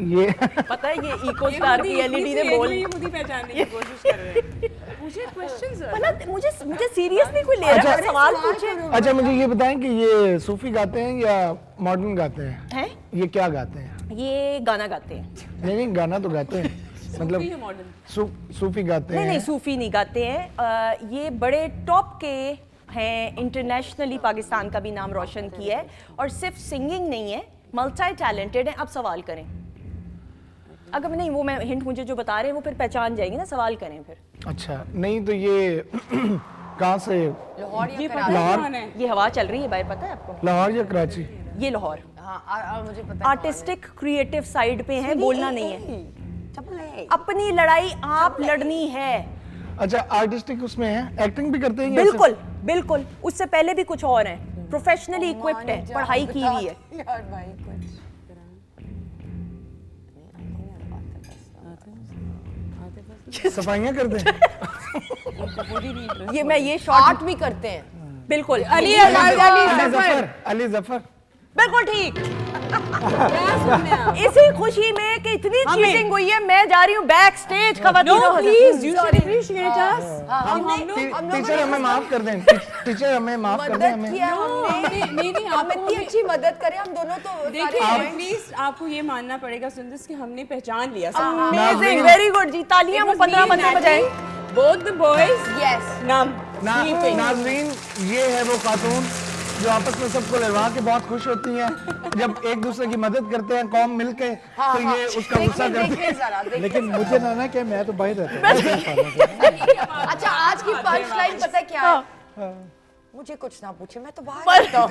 Speaker 6: ये
Speaker 1: पता है ये इको स्टार की एलईडी ने बोल,
Speaker 5: ये खुद ही पहचानने की कोशिश कर रहे हैं। पूछे क्वेश्चंस।
Speaker 1: मतलब मुझे सीरियसली कोई ले रहा है, सवाल पूछे।
Speaker 6: अच्छा मुझे ये बताएं कि ये सूफी गाते हैं या मॉडर्न गाते हैं?
Speaker 1: हैं?
Speaker 6: ये क्या गाते हैं?
Speaker 1: ये गाना गाते हैं।
Speaker 6: नहीं नहीं, गाना तो गाते हैं, मतलब सूफी गाते
Speaker 1: नहीं
Speaker 6: हैं।
Speaker 1: नहीं, सूफी नहीं गाते हैं। ये बड़े टॉप के हैं, इंटरनेशनली पाकिस्तान का भी नाम रोशन किया है, और सिर्फ सिंगिंग नहीं है, मल्टी टैलेंटेड है। अब सवाल करें, अगर नहीं वो मैं हिंट मुझे जो बता रहे हैं वो फिर पहचान जाएंगे ना, सवाल करें फिर।
Speaker 6: अच्छा नहीं तो ये कहाँ से,
Speaker 4: लाहौर या
Speaker 5: ये
Speaker 4: कराची?
Speaker 5: पता है कौन है?
Speaker 1: ये हवा चल रही है बाहर, पता है आपको?
Speaker 6: लाहौर या कराची?
Speaker 1: ये लाहौर।
Speaker 4: हाँ मुझे पता है।
Speaker 1: आर्टिस्टिक क्रिएटिव साइड पे है, बोलना नहीं है,
Speaker 4: है।
Speaker 1: अपनी लड़ाई आप लड़नी है।
Speaker 6: अच्छा आर्टिस्टिक उसमें है, एक्टिंग भी करते हैं या
Speaker 1: बिल्कुल बिल्कुल, उससे पहले भी कुछ और है, प्रोफेशनली इक्विप्ड है, पढ़ाई की हुई है।
Speaker 4: यार भाई कुछ
Speaker 6: सिर्फ सफाइयाँ करते हैं?
Speaker 1: ये मैं ये शॉर्ट
Speaker 4: आर्ट भी करते हैं।
Speaker 1: बिल्कुल
Speaker 4: अली
Speaker 6: अली जफर
Speaker 1: बिल्कुल ठीक।
Speaker 5: क्या सुनने आप?
Speaker 1: इसी खुशी में कि इतनी चीटिंग हुई है, मैं जा रही हूँ back stage.
Speaker 5: No, please, you should appreciate us.
Speaker 6: Teacher हमें माफ कर दें, टीचर हमें माफ कर दें,
Speaker 4: मदद
Speaker 6: हमें
Speaker 4: किया हमने,
Speaker 5: नहीं,
Speaker 4: हम
Speaker 5: आपको
Speaker 4: इतनी अच्छी मदद करें, हम दोनों तो
Speaker 5: देखिए
Speaker 4: सारे
Speaker 5: एटलीस्ट आपको ये मानना पड़ेगा सुंदस कि हमने पहचान लिया
Speaker 1: अमेजिंग, वेरी गुड जी, तालियां वो 15 बंदे बजाएं।
Speaker 5: both the boys
Speaker 4: yes
Speaker 5: numb sleeping.
Speaker 6: नाज़रीन ये है वो खातून जो आपस में सबको लड़वा के बहुत खुश होती हैं, जब एक दूसरे की मदद करते हैं कौम मिलके, तो ये उसका गुस्सा करते हैं।
Speaker 4: जरा
Speaker 3: लेकिन मुझे ना कि मैं तो बाहर रहता हूँ।
Speaker 4: अच्छा आज की पंच लाइन पता है क्या है? मुझे कुछ ना पूछे, मैं तो बाहर रहता हूँ।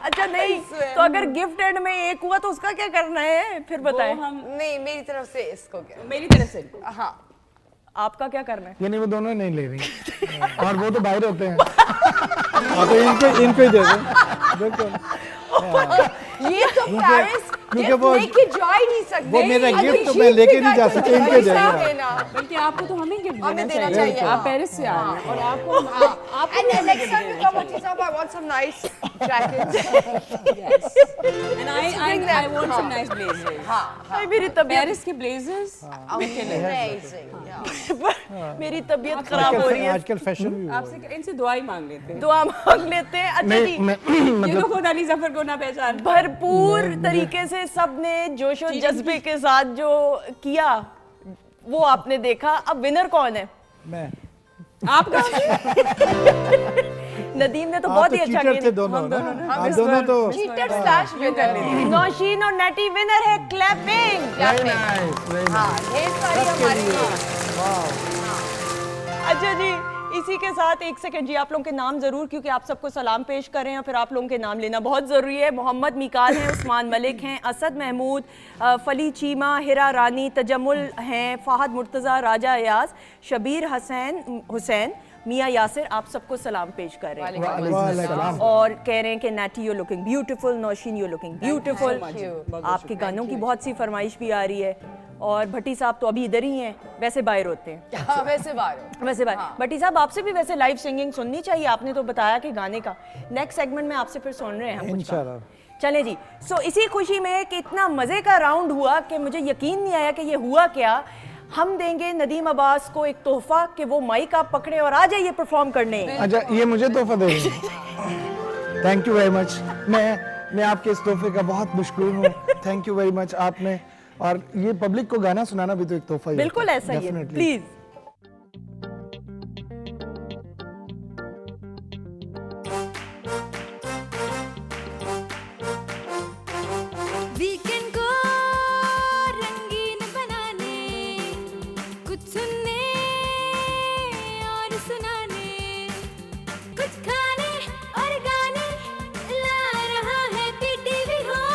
Speaker 1: अच्छा नहीं तो अगर गिफ्ट एंड में एक हुआ तो उसका क्या करना है फिर बताएं।
Speaker 5: हम
Speaker 4: नहीं मेरी तरफ से इसको क्या,
Speaker 5: मेरी तरफ से
Speaker 4: हाँ
Speaker 1: आपका क्या करना है?
Speaker 6: यानी वो दोनों ही नहीं ले रही और वो तो बाहर होते हैं।
Speaker 3: हाँ तो इनको ही दे दो बिल्कुल।
Speaker 4: ये तो पेरेंट्स
Speaker 3: क्योंकि वो
Speaker 4: लेके जा ही नहीं सकते।
Speaker 3: वो मेरा गिफ्ट तो मैं लेके नहीं जा सकता, इनके जाएगा।
Speaker 5: बल्कि आपको तो हमें गिफ्ट
Speaker 4: हमें
Speaker 5: देना
Speaker 4: देना
Speaker 5: चाहिए।
Speaker 4: चाहिए।
Speaker 5: आप पेरिस से आ रहे हैं और आपको
Speaker 4: And next time you come with yourself, I want some nice jackets.
Speaker 5: and I want some nice blazers.
Speaker 1: भाई मेरी तबीयत
Speaker 5: पेरिस के blazers
Speaker 4: Amazing. Yeah.
Speaker 1: मेरी तबीयत खराब हो रही है,
Speaker 3: आजकल फैशन भी हुआ है।
Speaker 5: आपसे इनसे दुआ ही मांग लेते हैं।
Speaker 1: दुआ मांग लेते हैं। अच्छा
Speaker 6: नहीं
Speaker 1: जी,
Speaker 6: मैं
Speaker 5: ये तो खुद अली जफर को ना पहचान
Speaker 1: भरपूर तरीके से सबने जोशो जज्बे के साथ जो किया वो आपने देखा। अब विनर कौन है?
Speaker 3: मैं
Speaker 5: आपका
Speaker 1: नदीम ने तो
Speaker 3: आप
Speaker 1: बहुत
Speaker 3: तो
Speaker 1: ही अच्छा
Speaker 3: चीटर थे
Speaker 1: किया।
Speaker 3: दोनों ना, आप दोनों तो
Speaker 4: Cheater slash winner.
Speaker 1: नौशीन और नटी विनर है। Clapping.
Speaker 6: very nice, very nice।
Speaker 4: हाँ ढेर सारी हमारी
Speaker 1: अच्छा जी, इसी के साथ एक सेकंड जी, आप लोगों के नाम जरूर, क्योंकि आप सबको सलाम पेश कर रहे हैं और फिर आप लोगों के नाम लेना बहुत ज़रूरी है। मोहम्मद मिकाल हैं, उस्मान मलिक हैं, असद महमूद, फली चीमा, हिरा रानी, तजम्मुल हैं, फ़ाहद मुर्तज़ा, राजा अयाज, शबीर हुसैन, मियाँ यासिर, आप सबको सलाम पेश कर रहे हैं
Speaker 6: वालेकुम।
Speaker 1: और कह रहे हैं कि Natty you looking beautiful, Naushin you looking beautiful. आपके गानों की बहुत सी फरमाइश भी आ रही है और भट्टी साहब तो अभी इधर ही हैं, वैसे बाहर होते हैं।
Speaker 4: हाँ वैसे बाहर
Speaker 1: वैसे बात भट्टी साहब, आपसे भी वैसे लाइव सिंगिंग सुननी चाहिए, आपने तो बताया कि गाने का नेक्स्ट सेगमेंट में आपसे फिर सुन रहे हैं हम कुछ बात।
Speaker 3: इंशाल्लाह।
Speaker 1: चलें जी, सो इसी खुशी में कि इतना मज़े का राउंड हुआ कि मुझे यकीन नहीं आया कि ये हुआ क्या। हम देंगे नदीम अब्बास को एक तोहफा कि वो माइक आप पकड़े और आ जाइए परफॉर्म करने।
Speaker 6: अच्छा ये मुझे तोहफा दे रही है, थैंक यू वेरी मच। मैं आपके इस तोहफे का बहुत मशकूर हूँ, थैंक यू वेरी मच आपने। और ये पब्लिक को गाना सुनाना भी तो एक तोहफा ही होता है।
Speaker 1: बिल्कुल ऐसा ही है,
Speaker 6: Definitely।
Speaker 1: प्लीज।
Speaker 7: वीकेंड को रंगीन बनाने, कुछ सुनने और सुनाने, कुछ खाने और गाने ला रहा है PTV home.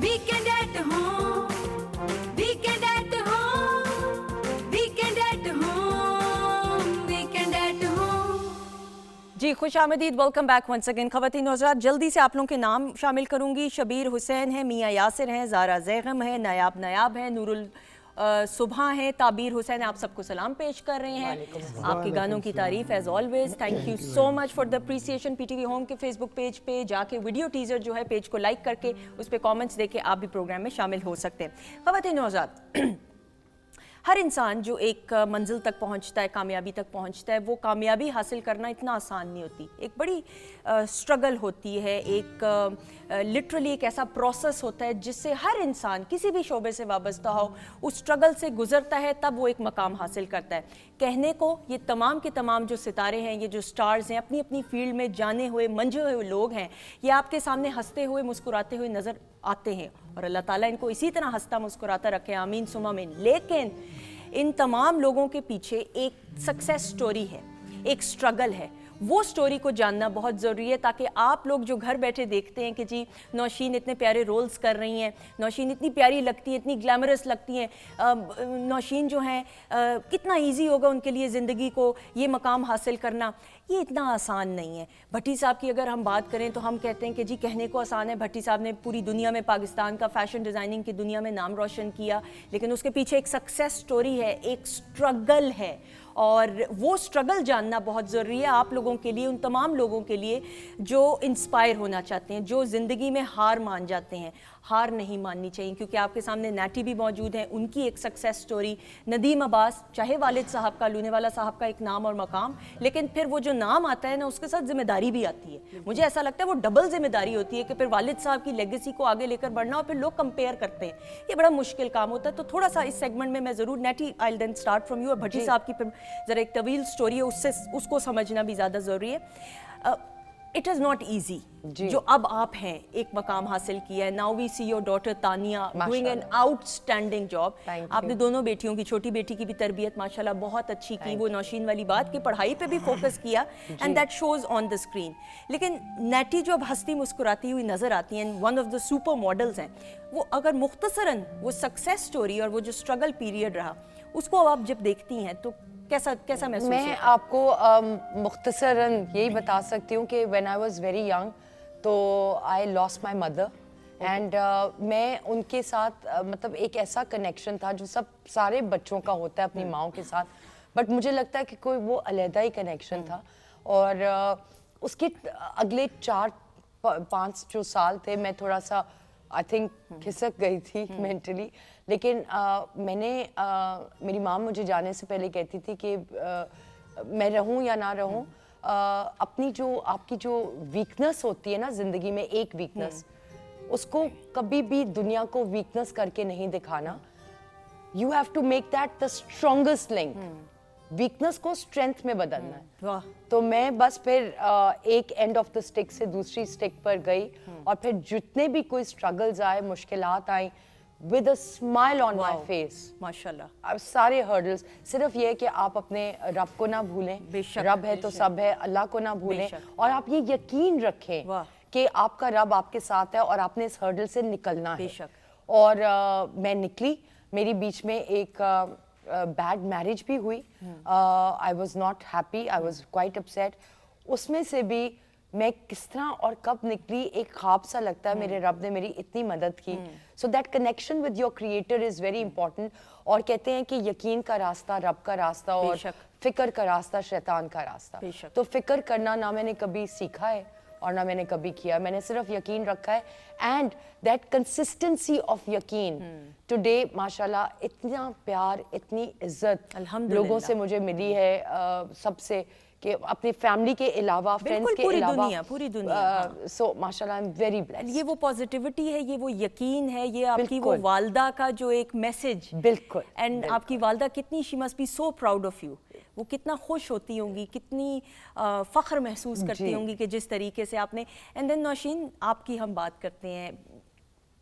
Speaker 7: Weekend at home, weekend at home, weekend at home, weekend at home.
Speaker 1: जी खुश आमदीद, वेलकम बैक वंस अगेन। ख़वातीन हज़रात, जल्दी से आप लोगों के नाम शामिल करूंगी। शबीर हुसैन है, मियाँ यासिर हैं, ज़ारा ज़ैगम है, नायाब है, नूरुल सुबह हैं, ताबीर हुसैन, आप सबको सलाम पेश कर रहे हैं। आपके गानों की तारीफ as always. Thank you so much for the appreciation. PTV home के फेसबुक पेज पे जाके वीडियो टीजर जो है पेज को लाइक करके उस पर कॉमेंट्स देके आप भी प्रोग्राम में शामिल हो सकते हैं। ख़वातीन हज़रात, हर इंसान जो एक मंजिल तक पहुंचता है, कामयाबी तक पहुंचता है, वो कामयाबी हासिल करना इतना आसान नहीं होती। एक बड़ी स्ट्रगल होती है, एक लिटरली एक ऐसा प्रोसेस होता है जिससे हर इंसान किसी भी शोबे से वाबस्ता हो उस स्ट्रगल से गुजरता है, तब वो एक मकाम हासिल करता है। कहने को ये तमाम के तमाम जो सितारे हैं, ये जो स्टार्स हैं, अपनी अपनी फील्ड में जाने हुए मंझे हुए लोग हैं, ये आपके सामने हंसते हुए मुस्कुराते हुए नज़र आते हैं और अल्लाह ताला इनको इसी तरह हंसता मुस्कुराता रखे, आमीन सुमा आमीन। लेकिन इन तमाम लोगों के पीछे एक सक्सेस स्टोरी है, एक स्ट्रगल है। वो स्टोरी को जानना बहुत ज़रूरी है ताकि आप लोग जो घर बैठे देखते हैं कि जी नौशीन इतने प्यारे रोल्स कर रही हैं, नौशीन इतनी प्यारी लगती हैं, इतनी ग्लैमरस लगती हैं, नौशीन जो हैं कितना इजी होगा उनके लिए ज़िंदगी को ये मकाम हासिल करना, ये इतना आसान नहीं है। भट्टी साहब की अगर हम बात करें तो हम कहते हैं कि जी कहने को आसान है। भट्टी साहब ने पूरी दुनिया में, पाकिस्तान का फ़ैशन डिज़ाइनिंग की दुनिया में नाम रोशन किया, लेकिन उसके पीछे एक सक्सेस स्टोरी है, एक स्ट्रगल है, और वो स्ट्रगल जानना बहुत ज़रूरी है आप लोगों के लिए, उन तमाम लोगों के लिए जो इंस्पायर होना चाहते हैं, जो ज़िंदगी में हार मान जाते हैं। हार नहीं माननी चाहिए, क्योंकि आपके सामने नैटी भी मौजूद हैं, उनकी एक सक्सेस स्टोरी। नदीम अब्बास, चाहे वालिद साहब का, लूनेवाला साहब का एक नाम और मकाम, लेकिन फिर वो जो नाम आता है ना, उसके साथ जिम्मेदारी भी आती है। मुझे ऐसा लगता है वो डबल जिम्मेदारी होती है कि फिर वालिद साहब की लेगेसी को आगे लेकर बढ़ना, और फिर लोग कंपेयर करते हैं, ये बड़ा मुश्किल काम होता है। तो थोड़ा सा इस सेगमेंट में मैं ज़रूर, Natty I will then start from you, और भट्टी साहब की फिर ज़रा एक तवील स्टोरी है, उसको समझना भी ज़्यादा ज़रूरी है। इट इज़ नॉट ईजी जो अब आप हैं, एक मकाम हासिल किया है। Now we see your daughter Tania doing an outstanding job. आपने दोनों बेटियों की, छोटी बेटी की भी तरबियत माशाल्लाह बहुत अच्छी की, वो नौशीन वाली बात की पढ़ाई पे भी फोकस किया, and that shows on the screen. लेकिन नैटी जो अब हंसती मुस्कुराती हुई नजर आती हैं, one of the super models हैं, वो अगर मुख्तसरन वो सक्सेस स्टोरी और वो जो स्ट्रगल पीरियड रहा, उसको अब आप जब देखती हैं तो कैसा महसूस
Speaker 4: मैं
Speaker 1: होता है?
Speaker 4: आपको मुख्तसरन यही बता सकती हूँ कि when I was very young तो I lost my mother, and मैं उनके साथ मतलब एक ऐसा कनेक्शन था जो सारे बच्चों का होता है अपनी माँओं के साथ, बट मुझे लगता है कि कोई वो अलहदा ही कनेक्शन था। और उसके अगले 4-5 जो साल थे, मैं थोड़ा सा आई थिंक खिसक गई थी मेंटली, लेकिन मेरी माँ मुझे जाने से पहले कहती थी कि मैं रहूँ या ना रहूँ, अपनी जो आपकी जो वीकनेस होती है ना ज़िंदगी में, एक वीकनेस, उसको कभी भी दुनिया को वीकनेस करके नहीं दिखाना। You have to make that the strongest link, weakness को स्ट्रेंथ में बदलना है।
Speaker 1: वाह।
Speaker 4: तो मैं बस फिर एक एंड ऑफ द स्टिक से दूसरी स्टिक पर गई, और फिर जितने भी कोई स्ट्रगल्स आए, मुश्किलात आई, with a smile on my face,
Speaker 1: माशाल्लाह।
Speaker 4: अब सारे हर्डल्स, सिर्फ ये है कि आप अपने रब को ना भूलें,
Speaker 1: बेशक,
Speaker 4: रब है तो सब है, अल्लाह को ना भूलें,
Speaker 1: बेशक।
Speaker 4: और आप ये यकीन रखें
Speaker 1: वाह।
Speaker 4: कि आपका रब आपके साथ है और आपने इस हर्डल से निकलना है।
Speaker 1: बेशक।
Speaker 4: और मैं निकली, मेरी बीच में एक बैड मैरिज भी हुई, I was not happy, I was quite upset. उसमें से भी मैं किस तरह और कब निकली, एक ख्वाब सा लगता है, मेरे रब ने मेरी इतनी मदद की। So that connection with your creator is very important. और कहते हैं कि यकीन का रास्ता रब का रास्ता, और
Speaker 1: बेशक।
Speaker 4: फिक्र का रास्ता शैतान का रास्ता।
Speaker 1: बेशक।
Speaker 4: तो फिक्र करना ना मैंने कभी सीखा है और ना मैंने कभी किया, मैंने सिर्फ यकीन रखा है, एंड दैट कंसिस्टेंसी ऑफ यकीन टुडे माशाल्लाह इतना प्यार, इतनी इज्जत
Speaker 1: अल्हम्दुलिल्लाह।
Speaker 4: लोगों से मुझे मिली है, सबसे, कि अपनी फैमिली के अलावा, फ्रेंड्स के
Speaker 1: पूरी
Speaker 4: अलावा,
Speaker 1: पूरी दुनिया।
Speaker 4: सो माशाल्लाह आई एम वेरी ब्लेस्ड।
Speaker 1: ये वो पॉजिटिविटी है, ये वो यकीन है, ये आपकी वो
Speaker 4: बिल्कुल।
Speaker 1: वालदा का जो एक मैसेज।
Speaker 4: बिल्कुल,
Speaker 1: एंड आपकी वालदा कितनी, she must be so proud of you, वो कितना खुश होती होंगी, कितनी फ़ख्र महसूस करती होंगी कि जिस तरीके से आपने। एंड देन नौशीन, आपकी हम बात करते हैं,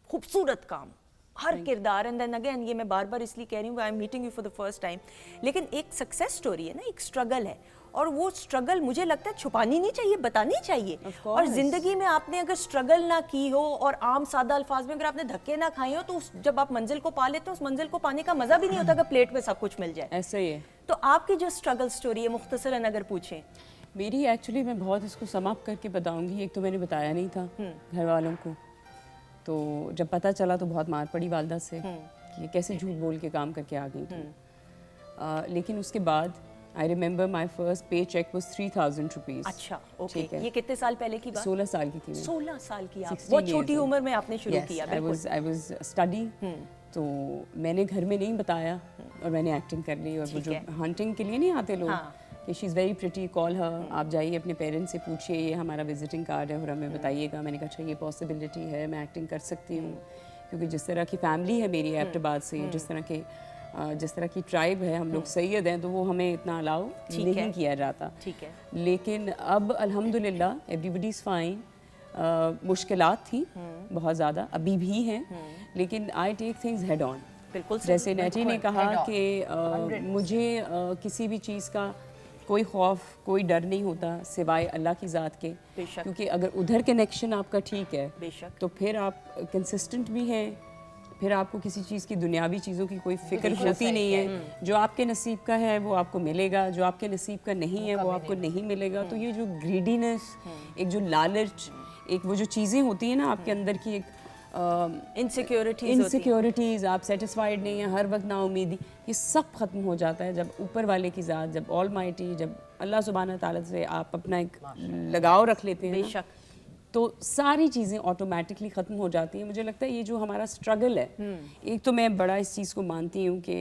Speaker 1: खूबसूरत काम, हर किरदार, एंड देन अगेन, ये मैं बार बार इसलिए कह रही हूँ, I am meeting you for the first time, लेकिन एक सक्सेस स्टोरी है ना, एक स्ट्रगल है, और वो स्ट्रगल मुझे लगता है छुपानी नहीं चाहिए, बतानी चाहिए। और ज़िंदगी में आपने अगर स्ट्रगल ना की हो, और आम सादा अल्फाज में अगर आपने धक्के ना खाए हो, तो जब आप मंजिल को पा लेते हो, उस मंजिल को पाने का मज़ा भी नहीं होता अगर प्लेट में सब कुछ मिल जाए।
Speaker 5: ऐसा ही है।
Speaker 1: तो आपकी जो स्ट्रगल स्टोरी है, मुख्तसरन अगर पूछें।
Speaker 5: मेरी एक्चुअली, मैं बहुत इसको समाप्त करके बताऊंगी। एक तो मैंने बताया नहीं था घर वालों को, तो जब पता चला तो बहुत मार पड़ी वालदा से कि ये कैसे झूठ बोल के काम करके आ गई थी। लेकिन उसके बाद आई रिमेंबर माई फर्स्ट पे चेक वॉज 3000 रुपीज़।
Speaker 1: अच्छा, ओके। ये कितने साल पहले की बात?
Speaker 5: 16 साल की थी मैं।
Speaker 1: 16 साल की आप,
Speaker 5: 16
Speaker 1: बहुत
Speaker 5: years
Speaker 1: छोटी
Speaker 5: old.
Speaker 1: उम्र में आपने शुरू
Speaker 5: Yes,
Speaker 1: किया।
Speaker 5: I was studying, तो मैंने घर में नहीं बताया और मैंने एक्टिंग कर ली। और वो जो हंटिंग के लिए नहीं आते लोग कि she is very pretty, call her, आप जाइए अपने पेरेंट्स से पूछिए ये हमारा विजिटिंग कार्ड है और हमें बताइएगा। मैंने कहा अच्छा ये पॉसिबिलिटी है, मैं एक्टिंग कर सकती हूँ, क्योंकि जिस तरह की फैमिली है मेरी एबटाबाद से, जिस तरह की ट्राइब है, हम लोग सैयद हैं, तो वो हमें इतना अलाउ नहीं किया जाता।
Speaker 1: ठीक है।
Speaker 5: लेकिन अब अल्हम्दुलिल्लाह एवरीबडी इज़ फाइन। मुश्किलात थी बहुत ज़्यादा, अभी भी हैं, लेकिन I take things head on.
Speaker 1: बिल्कुल
Speaker 5: जैसे नेटी ने कहा कि मुझे किसी भी चीज़ का कोई खौफ, कोई डर नहीं होता सिवाय अल्लाह की ज़ात के, क्योंकि अगर उधर कनेक्शन आपका ठीक है
Speaker 1: बेशक,
Speaker 5: तो फिर आप कंसिस्टेंट भी हैं, फिर आपको किसी चीज़ की दुनियावी चीज़ों की कोई फिक्र होती नहीं है। जो आपके नसीब का है वो आपको मिलेगा, जो आपके नसीब का नहीं है वो आपको नहीं मिलेगा। तो ये जो ग्रीडीनेस, एक जो लालच, एक वो जो चीज़ें होती हैं ना आपके अंदर की, एक इनसिक्योरिटीज़, आप सेटिस्फाइड नहीं है, हर वक्त नाउमीदी, ये सब ख़त्म हो जाता है जब ऊपर वाले की ज़ात, जब ऑलमाइटी, जब अल्लाह सुब्हाना ताला से आप अपना एक लगाव रख लेते हैं
Speaker 1: बेशक,
Speaker 5: तो सारी चीज़ें ऑटोमेटिकली ख़त्म हो जाती हैं। मुझे लगता है ये जो हमारा स्ट्रगल है, एक तो मैं बड़ा इस चीज़ को मानती हूँ कि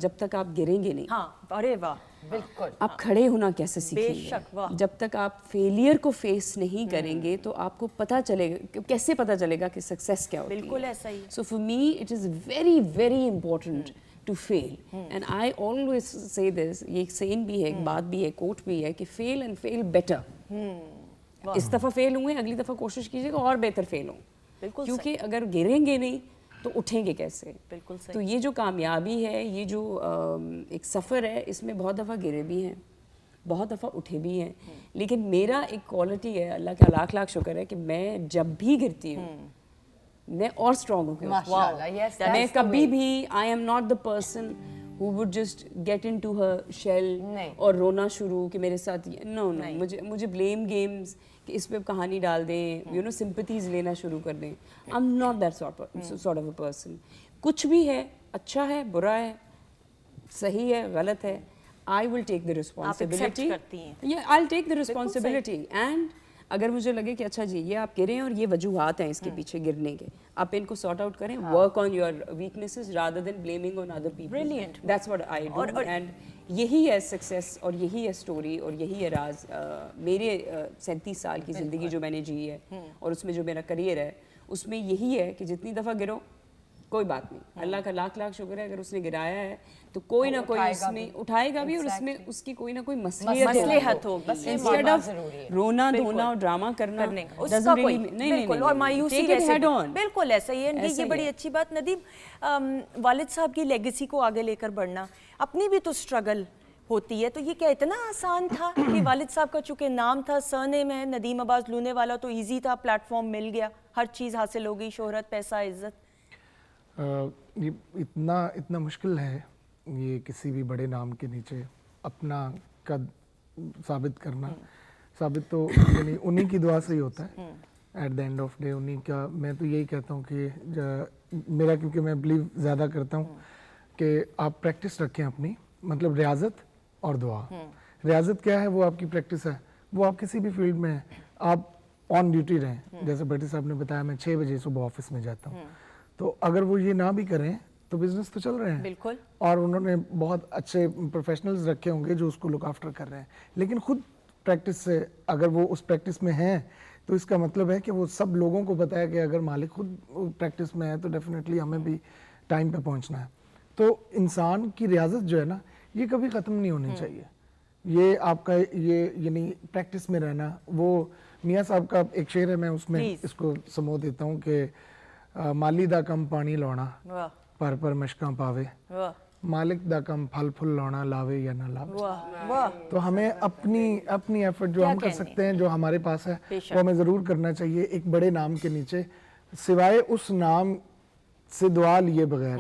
Speaker 5: जब तक आप गिरेंगे नहीं,
Speaker 1: हाँ, अरे वाह,
Speaker 4: बिल्कुल,
Speaker 5: आप खड़े होना कैसे सीखेंगे?
Speaker 1: बेशक, वाह।
Speaker 5: जब तक आप फेलियर को फेस नहीं करेंगे तो आपको पता चलेगा, कैसे पता चलेगा कि सक्सेस क्या होती है।
Speaker 1: बिल्कुल ऐसा ही।
Speaker 5: So for me it is very very important to fail, and I always say this, ये एक सेन भी है, एक बात भी है, कोट भी है कि फेल एंड फेल बेटर। इस दफ़ा फेल हुए, अगली दफ़ा कोशिश कीजिएगा और बेहतर फेल हो,
Speaker 1: बिल्कुल,
Speaker 5: क्योंकि अगर गिरेंगे नहीं तो उठेंगे कैसे?
Speaker 1: बिल्कुल सही।
Speaker 5: तो ये जो कामयाबी है, ये जो एक सफ़र है, इसमें बहुत दफ़ा गिरे भी हैं, बहुत दफ़ा उठे भी हैं, लेकिन मेरा एक क्वालिटी है, अल्लाह का लाख लाख शुक्र है कि मैं जब भी गिरती हूँ मैं और स्ट्रॉन्ग होकर
Speaker 4: माशाल्लाह, yes,
Speaker 5: मैं
Speaker 4: that's the
Speaker 5: कभी
Speaker 4: way.
Speaker 5: भी, I am not the person who would just get into her shell
Speaker 4: नहीं।
Speaker 5: और रोना शुरू कि मेरे साथ नो मुझे ब्लेम गेम्स कि इस पे कहानी डाल दें, यू नो सिंपथीज लेना शुरू कर दें। I am not that sort of a person. कुछ भी है, अच्छा है, बुरा है, सही है, गलत है, I will take the responsibility, I will take the responsibility. And अगर मुझे लगे कि अच्छा जी ये आप गिरे हैं और ये वजूहात हैं इसके पीछे गिरने के, आप इनको सॉर्ट आउट करें, work on your weaknesses rather than blaming on other people.
Speaker 1: Brilliant.
Speaker 5: That's what I do, and यही है सक्सेस और यही है स्टोरी और यही है राज। मेरे 37 साल की ज़िंदगी जो मैंने जी है और उसमें जो मेरा करियर है, उसमें यही है कि जितनी दफ़ा गिरो कोई बात नहीं, अल्लाह का लाख लाख शुक्र है, अगर उसने गिराया है तो कोई ना कोई उसमें उठाएगा भी और उसमें उसकी कोई ना कोई
Speaker 1: मसलिहत होगी।
Speaker 5: इंस्टेड ऑफ रोना धोना और ड्रामा करना
Speaker 1: उसका कोई बिल्कुल, और मायूसी वैसे
Speaker 5: हेड ऑन,
Speaker 1: बिल्कुल ऐसा ही है। ये बड़ी अच्छी बात। नदीम, वालिद साहब की लेगेसी को आगे लेकर बढ़ना, अपनी भी तो स्ट्रगल होती है, तो ये क्या इतना आसान था कि वालिद साहब का चूंकि नाम था, सरनेम है नदीम अब्बास लूने वाला, तो इजी था, प्लेटफॉर्म मिल गया, हर चीज़ हासिल हो गई, शोहरत, पैसा, इज्जत?
Speaker 6: ये इतना मुश्किल है ये किसी भी बड़े नाम के नीचे अपना कद साबित करना। साबित तो यानी उन्हीं की दुआ से ही होता है eight the end of day, उन्हीं का। मैं तो यही कहता हूँ कि मेरा, क्योंकि मैं बिलीव ज़्यादा करता हूँ कि आप प्रैक्टिस रखें अपनी, मतलब रियाजत और दुआ। रियाजत क्या है? वो आपकी प्रैक्टिस है, वो आप किसी भी फील्ड में हैं, आप ऑन ड्यूटी रहें। जैसे भट्टी साहब ने बताया, मैं 6 बजे सुबह ऑफिस में जाता हूँ, तो अगर वो ये ना भी करें तो बिजनेस तो चल रहे हैं।
Speaker 1: बिल्कुल।
Speaker 6: और उन्होंने बहुत अच्छे प्रोफेशनल्स रखे होंगे जो उसको लुक आफ्टर कर रहे हैं, लेकिन खुद प्रैक्टिस से अगर वो उस प्रैक्टिस में हैं तो इसका मतलब है कि वो सब लोगों को पता है कि अगर मालिक खुद प्रैक्टिस में है तो डेफिनेटली हमें भी टाइम पे पहुंचना है। तो इंसान की रियाजत जो है ना, ये कभी ख़त्म नहीं होनी चाहिए। ये आपका ये यानी प्रैक्टिस में रहना। वो मियाँ साहब का एक शेर है, मैं उसमें इसको समो देता हूँ कि माली दा कम पानी लाना पर मशकां पावे, मालिक दा कम फल फुल लाना लावे या ना लावे। तो हमें अपनी एफर्ट जो हम कर सकते हैं, जो हमारे पास है, वो हमें ज़रूर करना चाहिए एक बड़े नाम के नीचे। सिवाय उस नाम से दुआ लिए बगैर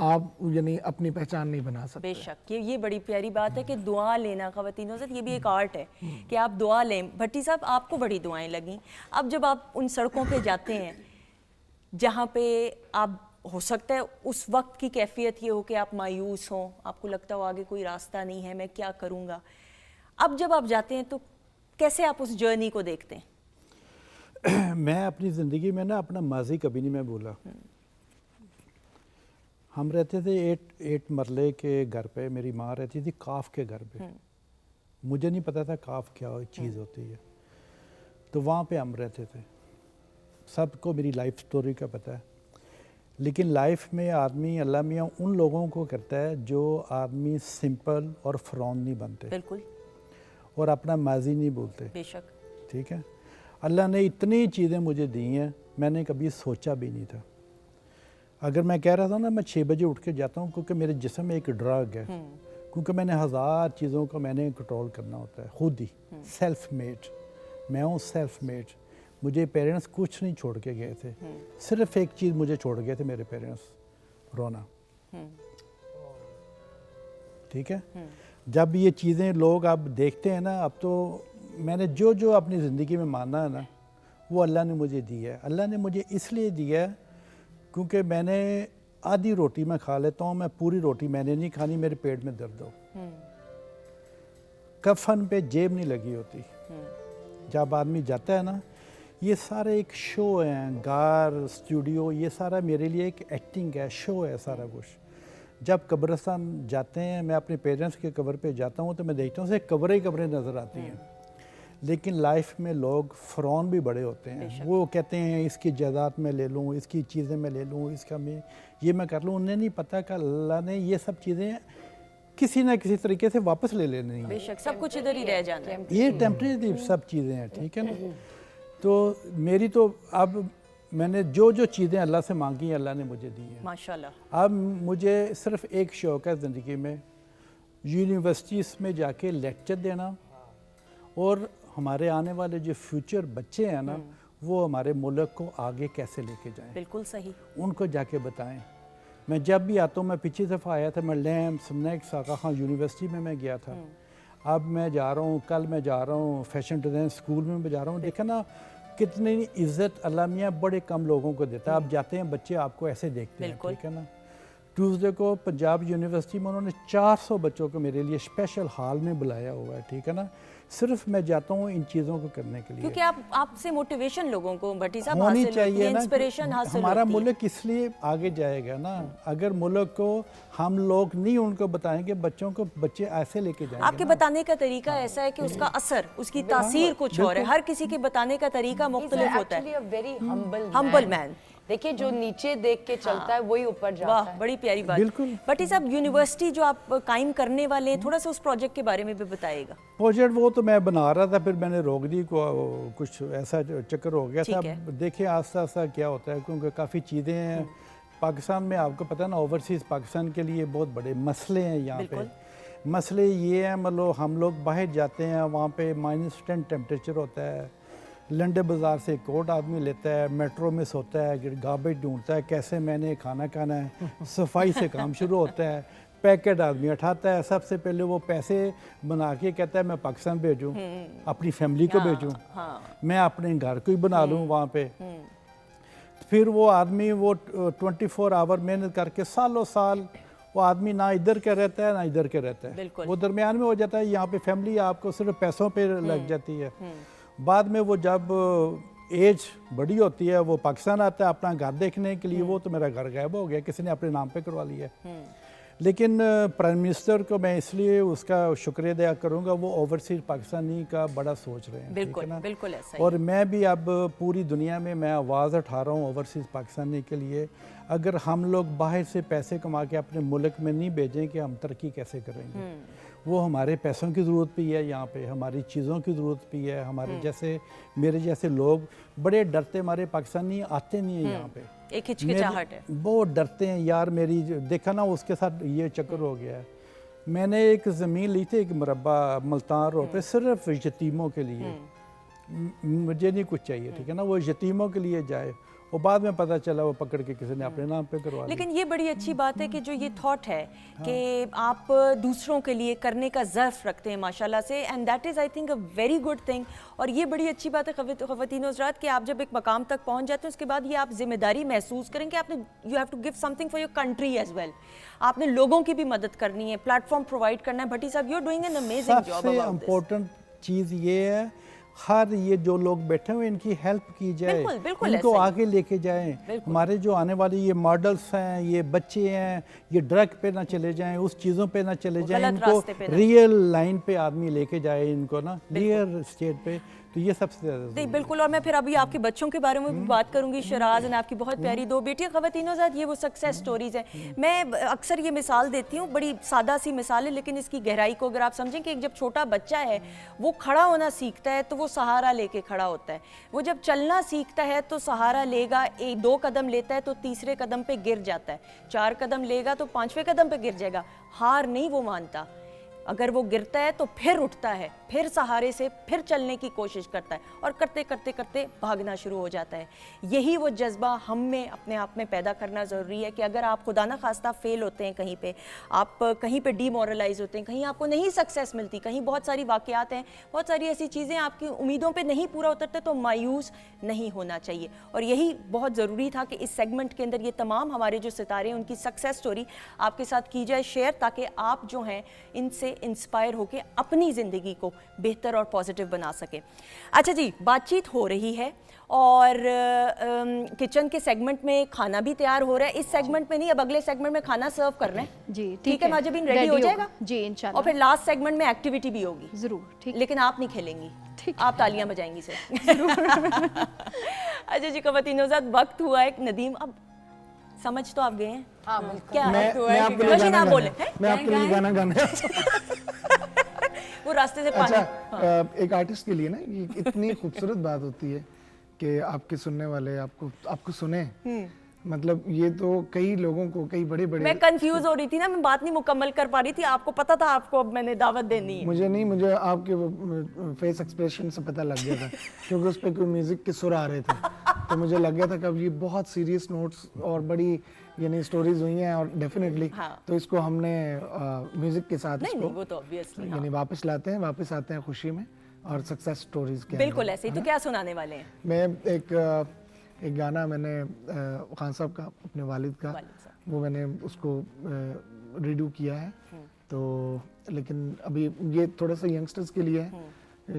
Speaker 6: आप यानी अपनी पहचान नहीं बना सकते।
Speaker 1: बेशक, ये बड़ी प्यारी बात है कि दुआ लेना ख़वातीनों से, ये भी एक आर्ट है कि आप दुआ लें। भट्टी साहब, आपको बड़ी दुआएं लगी। अब जब आप उन सड़कों पे जाते हैं जहाँ पे आप, हो सकता है उस वक्त की कैफियत ये हो कि आप मायूस हों, आपको लगता हो आगे कोई रास्ता नहीं है, मैं क्या करूँगा। अब जब आप जाते हैं तो कैसे आप उस जर्नी को देखते हैं?
Speaker 3: मैं अपनी ज़िंदगी में ना अपना माजी कभी नहीं मैं भूला। हम रहते थे 8 मरले के घर पे, मेरी माँ रहती थी काफ के घर पे। मुझे नहीं पता था काफ क्या चीज़ होती है, तो वहाँ पे हम रहते थे। सबको मेरी लाइफ स्टोरी का पता है। लेकिन लाइफ में आदमी अल्लाह मियाँ उन लोगों को करता है जो आदमी सिंपल और फ़रौन नहीं बनते,
Speaker 1: बिल्कुल,
Speaker 3: और अपना माजी नहीं भूलते।
Speaker 1: बेशक।
Speaker 3: ठीक है, अल्लाह ने इतनी चीज़ें मुझे दी हैं, मैंने कभी सोचा भी नहीं था। अगर मैं कह रहा था ना मैं 6 बजे उठ के जाता हूँ, क्योंकि मेरे जिस्म में एक ड्रग है, क्योंकि मैंने 1000 चीज़ों को मैंने कंट्रोल करना होता है खुद ही। सेल्फ मेड, मैं हूँ सेल्फ मेड। मुझे पेरेंट्स कुछ नहीं छोड़ के गए थे, सिर्फ एक चीज़ मुझे छोड़ गए थे मेरे पेरेंट्स, रोना। ठीक है, जब ये चीज़ें लोग अब देखते हैं ना, अब तो मैंने जो जो अपनी ज़िंदगी में माना है ना, वो अल्लाह ने मुझे दी है। अल्लाह ने मुझे इसलिए दिया है क्योंकि मैंने आधी रोटी मैं खा लेता हूँ, मैं पूरी रोटी मैंने नहीं खानी, मेरे पेट में दर्द हो। कफन पे जेब नहीं लगी होती। जब आदमी जाता है ना, ये सारे एक शो है, गार स्टूडियो, ये सारा मेरे लिए एक एक्टिंग है, शो है सारा कुछ। जब कब्रिस्तान जाते हैं, मैं अपने पेरेंट्स के कब्र पे जाता हूँ तो मैं देखता हूँ सिर्फ कब्रें ही कब्रें नज़र आती हैं। लेकिन लाइफ में लोग फ़रौन भी बड़े होते हैं। वो कहते हैं इसकी जायदाद में ले लूँ, इसकी चीज़ें मैं ले लूँ, इसका मैं ये मैं कर लूँ। उन्हें नहीं पता कि अल्लाह ने ये सब चीज़ें किसी ना किसी तरीके से वापस ले लेनी है।
Speaker 1: बेशक, सब कुछ इधर ही रह जाना है।
Speaker 3: ये टेम्परेरी सब चीज़ें हैं, ठीक है ना। तो मेरी तो अब मैंने जो जो चीज़ें अल्लाह से मांगी हैं, अल्लाह ने मुझे दी हैं
Speaker 1: माशाल्लाह।
Speaker 3: अब मुझे सिर्फ एक शौक़ है ज़िंदगी में, यूनिवर्सिटीज़ में जाके लेक्चर देना, और हमारे आने वाले जो फ्यूचर बच्चे हैं ना, वो हमारे मुल्क को आगे कैसे लेके जाएं,
Speaker 1: बिल्कुल सही,
Speaker 3: उनको जाके बताएं। मैं जब भी आता हूँ, मैं पिछली दफ़ा आया था, मैं लैम्प्स नेक्स्ट आका खान यूनिवर्सिटी में मैं गया था। अब मैं जा रहा हूँ, कल मैं जा रहा हूँ फैशन डिज़ाइन स्कूल में मैं जा रहा हूँ। देखा ना कितनी इज़्ज़त अल्लाह मियाँ बड़े कम लोगों को देता है। आप जाते हैं, बच्चे आपको ऐसे देखते हैं, ठीक है ना। ट्यूसडे को पंजाब यूनिवर्सिटी में उन्होंने 400 बच्चों को मेरे लिए स्पेशल हॉल में बुलाया हुआ है, ठीक है ना। सिर्फ मैं जाता हूँ इन चीज़ों को करने के लिए,
Speaker 1: क्योंकि आपसे मोटिवेशन लोगों को भट्टी साहब
Speaker 3: होनी
Speaker 1: हासिल
Speaker 3: चाहिए
Speaker 1: होती है,
Speaker 3: ना।
Speaker 1: इंस्पिरेशन हासिल
Speaker 3: हमारा
Speaker 1: होती है।
Speaker 3: मुल्क इसलिए आगे जाएगा ना, अगर मुल्क को हम लोग नहीं उनको बताएंगे, बच्चों को बच्चे ऐसे लेके जाएंगे।
Speaker 1: आपके बताने का तरीका ऐसा है कि उसका असर, उसकी तासीर कुछ और है। हर किसी के बताने का तरीका मुख्तलिफ होता है।
Speaker 4: Very
Speaker 1: humble man.
Speaker 4: देखिए, जो नीचे देख के चलता है वही ऊपर जाता
Speaker 1: वाह,
Speaker 4: है।
Speaker 1: बड़ी प्यारी बात।
Speaker 3: बिल्कुल।
Speaker 1: भट्टी साहब, यूनिवर्सिटी जो आप कायम करने वाले हैं, थोड़ा सा उस प्रोजेक्ट के बारे में भी बताइएगा।
Speaker 3: प्रोजेक्ट वो तो मैं बना रहा था, फिर मैंने रोक दी, को कुछ ऐसा चक्कर हो गया था।
Speaker 1: ठीक है।
Speaker 3: देखिए आस्ता आस्ता क्या होता है, क्योंकि काफ़ी चीज़ें हैं पाकिस्तान में, आपको पता है ना, ओवरसीज़ पाकिस्तान के लिए बहुत बड़े मसले हैं यहाँ पे। मसले ये हैं, मतलब हम लोग बाहर जाते हैं, वहाँ पे -10 टेम्परेचर होता है, लंडे बाज़ार से कोट आदमी लेता है, मेट्रो में सोता है, गार्बेज ढूंढता है, कैसे मैंने खाना खाना है, सफाई से काम शुरू होता है, पैकेट आदमी उठाता है, सबसे पहले वो पैसे बना के कहता है मैं पाकिस्तान भेजूँ, अपनी फैमिली को भेजूँ, मैं अपने घर को ही बना लूँ वहाँ पे। फिर वो आदमी वो 24 आवर मेहनत करके सालों साल वो आदमी ना इधर के रहता है ना इधर के रहता है, वो दरमियान में हो जाता है। यहाँ पे फैमिली आपको सिर्फ पैसों पे लग जाती है। बाद में वो जब एज बड़ी होती है, वो पाकिस्तान आता है अपना घर देखने के लिए। वो तो मेरा घर गायब हो गया, किसी ने अपने नाम पे करवा लिया। लेकिन प्राइम मिनिस्टर को मैं इसलिए उसका शुक्रिया अदा करूंगा, वो ओवरसीज पाकिस्तानी का बड़ा सोच रहे हैं,
Speaker 1: बिल्कुल,
Speaker 3: ठीक है ना।
Speaker 1: बिल्कुल ऐसा ही।
Speaker 3: और मैं भी अब पूरी दुनिया में मैं आवाज़ उठा रहा हूँ ओवरसीज पाकिस्तानी के लिए। अगर हम लोग बाहर से पैसे कमा के अपने मुल्क में नहीं भेजें कि हम तरक्की कैसे करेंगे। वो हमारे पैसों की ज़रूरत भी है, यहाँ पे हमारी चीज़ों की ज़रूरत भी है। हमारे जैसे मेरे जैसे लोग बड़े डरते, हमारे पाकिस्तानी आते नहीं हैं यहाँ पे,
Speaker 1: एक हिचकिचाहट है,
Speaker 3: बहुत डरते हैं यार। मेरी देखा ना उसके साथ ये चक्कर हो गया है। मैंने एक ज़मीन ली थी, एक मुरब्बा मुल्तान रोड पे, सिर्फ यतीमों के लिए। मुझे नहीं कुछ चाहिए, ठीक है ना, वो यतीमों के लिए जाए। और बाद में पता चला वो पकड़ के किसी ने अपने नाम पे करवा लिया।
Speaker 1: लेकिन ये बड़ी अच्छी बात है कि जो ये थॉट है कि आप दूसरों के लिए करने का ज़र्फ रखते हैं माशाल्लाह से, and that is I think a very good thing. और ये बड़ी अच्छी बात है ख़वातीन हज़रात कि आप जब एक मकाम तक पहुंच जाते हैं, उसके बाद ये आप जिम्मेदारी महसूस करें कि आपने you have to give something for your country as well. आपने लोगों की भी मदद करनी है, प्लेटफॉर्म प्रोवाइड करना है। Bhatti sahab, you are doing an amazing job.
Speaker 3: सबसे इम्पोर्टेंट चीज़ ये है, हर ये जो लोग बैठे हुए इनकी हेल्प की जाए,
Speaker 1: बिल्कुल, बिल्कुल
Speaker 3: इनको
Speaker 1: ऐसे ही।
Speaker 3: आगे लेके जाएं। हमारे जो आने वाले ये मॉडल्स हैं, ये बच्चे हैं, ये ड्रग पे ना चले जाएं, उस चीज़ों पे ना चले जाएं,
Speaker 1: गलत
Speaker 3: इनको
Speaker 1: रास्ते पे ना।
Speaker 3: रियल लाइन पे आदमी लेके जाए इनको ना, रियल स्टेट पे। तो ये सबसे ज़्यादा
Speaker 1: नहीं
Speaker 3: ज़रूरी है।
Speaker 1: बिल्कुल, और मैं फिर अभी आपके बच्चों के बारे में भी बात करूंगी। शराज ने आपकी बहुत प्यारी 2 बेटियां, ख़वातीनो ज़ात, ये वो सक्सेस स्टोरीज़ हैं। मैं अक्सर ये मिसाल देती हूँ, बड़ी सादा सी मिसाल है, लेकिन इसकी गहराई को अगर आप समझें कि एक जब छोटा बच्चा है वो खड़ा होना सीखता है तो वो सहारा लेके खड़ा होता है। वो जब चलना सीखता है तो सहारा लेगा, 2 कदम लेता है तो तीसरे कदम पे गिर जाता है, 4 कदम लेगा तो 5वें कदम पे गिर जाएगा। हार नहीं वो मानता, अगर वो गिरता है तो फिर उठता है, फिर सहारे से फिर चलने की कोशिश करता है, और करते करते करते भागना शुरू हो जाता है। यही वो जज्बा हम में अपने आप में पैदा करना ज़रूरी है कि अगर आप खुदा ना खास्ता फेल होते हैं कहीं पे, आप कहीं पे डीमोरलाइज होते हैं, कहीं आपको नहीं सक्सेस मिलती, कहीं बहुत सारी वाक़यात हैं, बहुत सारी ऐसी चीज़ें आपकी उम्मीदों पे नहीं पूरा उतरते, तो मायूस नहीं होना चाहिए। और यही बहुत ज़रूरी था कि इस सेगमेंट के अंदर ये तमाम हमारे जो सितारे हैं उनकी सक्सेस स्टोरी आपके साथ की जाए शेयर, ताकि आप जो हैं इनसे इंस्पायर होकर अपनी ज़िंदगी को बेहतर और पॉजिटिव बना सके। अच्छा जी, बातचीत हो रही है और किचन के सेगमेंट में खाना भी तैयार हो रहा है। इस सेगमेंट में नहीं, अब अगले सेगमेंट में खाना सर्व करना है।
Speaker 2: जी
Speaker 1: ठीक है माजबीन, रेडी हो जाएगा
Speaker 2: जी इंशाल्लाह।
Speaker 1: और फिर लास्ट सेगमेंट में एक्टिविटी भी होगी
Speaker 2: जरूर, ठीक।
Speaker 1: लेकिन आप नहीं खेलेंगी, आप तालियां बजाएंगी सिर्फ। अच्छा जी ख़वातीनो ज़ात, वक्त हुआ है नदीम, अब समझ तो आप गए हैं क्या?
Speaker 6: मैं आपके लिए
Speaker 1: रोशन,
Speaker 6: गाना
Speaker 1: आप
Speaker 6: गाना
Speaker 1: बोले
Speaker 6: है। मैं आपके लिए गाना गाना है।
Speaker 1: वो रास्ते से पानी।
Speaker 6: अच्छा, एक आर्टिस्ट के लिए ना ये इतनी खूबसूरत बात होती है कि आपके सुनने वाले आपको सुने। मतलब ये तो कई लोगों को, कई बड़े बड़े,
Speaker 1: मैं कंफ्यूज हो रही थी ना, मैं बात नहीं मुकम्मल कर पा रही थी, आपको पता था आपको अब मैंने दावत देनी है।
Speaker 6: मुझे आपके फेस एक्सप्रेशन से पता लग गया था क्योंकि उस पर कोई म्यूजिक के सुर आ रहे थे, तो मुझे लग गया था कि अब ये बहुत सीरियस नोट्स और बड़ी यानी स्टोरीज हुई हैं और डेफिनेटली तो इसको हमने म्यूजिक के साथ इसको
Speaker 1: वो तो ऑब्वियसली
Speaker 6: यानी वापस आते हैं खुशी में और सक्सेस स्टोरीज के
Speaker 1: बिल्कुल ऐसे ही। तो क्या सुनाने वाले हैं?
Speaker 6: मैं एक गाना मैंने खान साहब का, अपने वालिद का, वो मैंने उसको रीडू किया है। तो लेकिन अभी ये थोड़ा सा यंगस्टर्स के लिए है,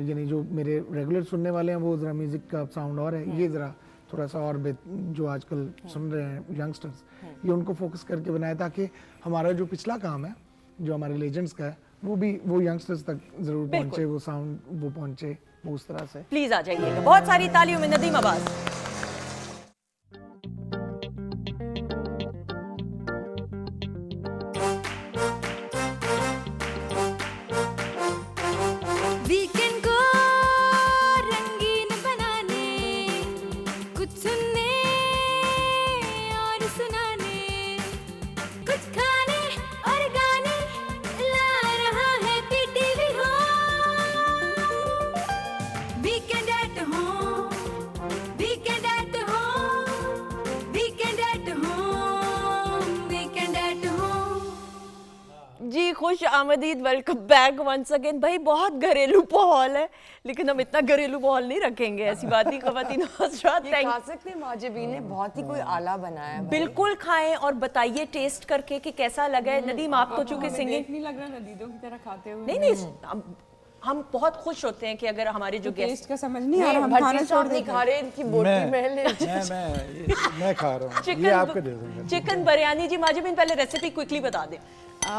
Speaker 6: यानी जो मेरे रेगुलर सुनने वाले हैं वो ज़रा म्यूज़िक का साउंड और है, ये ज़रा थोड़ा सा और जो आजकल सुन रहे हैं यंगस्टर्स, ये उनको फोकस करके बनाया ताकि हमारा जो पिछला काम है, जो हमारे लेजेंड्स का है, वो यंगस्टर्स तक ज़रूर पहुँचे, वो साउंड वो पहुँचे, वो उस तरह से।
Speaker 1: प्लीज आ जाइएगा, बहुत सारी तालियों में नदीम अब्बास।
Speaker 7: वीकेंड को रंगीन बनाने, कुछ सुनने और सुनाने, कुछ खाने और गाने ला रहा है PTV home. Weekend at home, weekend at home, weekend at home, weekend at home.
Speaker 1: जी खुश आमदीद, वेलकम बैक वंस अगेन। भाई बहुत घरेलू माहौल है, लेकिन हम इतना घरेलू माहौल नहीं रखेंगे, ऐसी बात नहीं। ख़वातीनो हज़रात,
Speaker 4: ये खा सकते हैं, माजबीन ने बहुत ही कोई आला बनाया है।
Speaker 1: बिल्कुल खाएं और बताइए टेस्ट करके कि कैसा लगा है। नदीम, आप तो चूंकि सिंगिंग
Speaker 5: नहीं लग रहा नदीदों की तरह खाते हुए।
Speaker 1: नहीं हम बहुत खुश होते हैं कि अगर हमारे जो गेस्ट
Speaker 5: टेस्ट का समझ नहीं आ रहा, हम खाना छोड़ देते
Speaker 4: खा रहे, इनकी बोटी
Speaker 3: मैं खा रहा हूँ, ये आपको दे दूंगा।
Speaker 1: चिकन बिरयानी। जी माजिबिन, पहले रेसिपी क्विकली बता दें।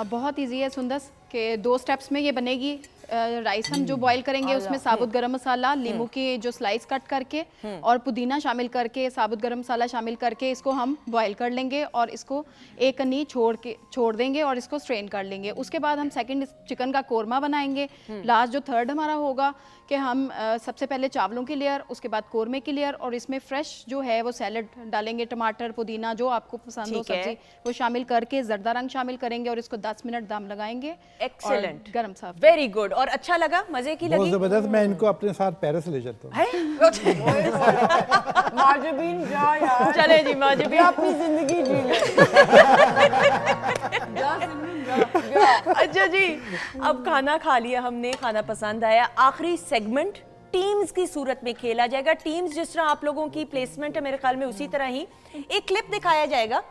Speaker 2: बहुत इजी है सुंदस के 2 स्टेप्स में ये बनेगी। राइस हम जो बॉईल करेंगे उसमें साबुत गरम मसाला, नींबू की जो स्लाइस कट करके और पुदीना शामिल करके, साबुत गरम मसाला शामिल करके इसको हम बॉईल कर लेंगे और इसको एक कनी छोड़ देंगे और इसको स्ट्रेन कर लेंगे। उसके बाद हम सेकंड चिकन का कोरमा बनाएंगे। लास्ट जो थर्ड हमारा होगा कि हम सबसे पहले चावलों की लेयर, उसके बाद कोरमे की लेयर, और इसमें फ्रेश जो है वो सैलड डालेंगे, टमाटर पुदीना जो आपको पसंद हो सब्जी वो शामिल करके जर्दा रंग शामिल करेंगे और इसको 10 मिनट दम लगाएंगे।
Speaker 1: एक्सीलेंट,
Speaker 2: गरम सर्व।
Speaker 1: Very good. और अच्छा लगा, मजे की
Speaker 3: बहुत
Speaker 1: लगी?
Speaker 3: जबरदस्त। मैं इनको अपने साथ पेरिस ले जाता हूँ।
Speaker 4: माजबीन जा यार,
Speaker 1: चले जी माजिबिन,
Speaker 4: अपनी जिंदगी जी ले।
Speaker 1: अच्छा जी, अब खाना खा लिया हमने, खाना पसंद आया। आखिरी सेगमेंट टीम्स की सूरत में खेला जाएगा। टीम्स जिस तरह आप लोगों की प्लेसमेंट है मेरे ख्याल में उसी तरह ही एक क्लिप दिखाया जाएगा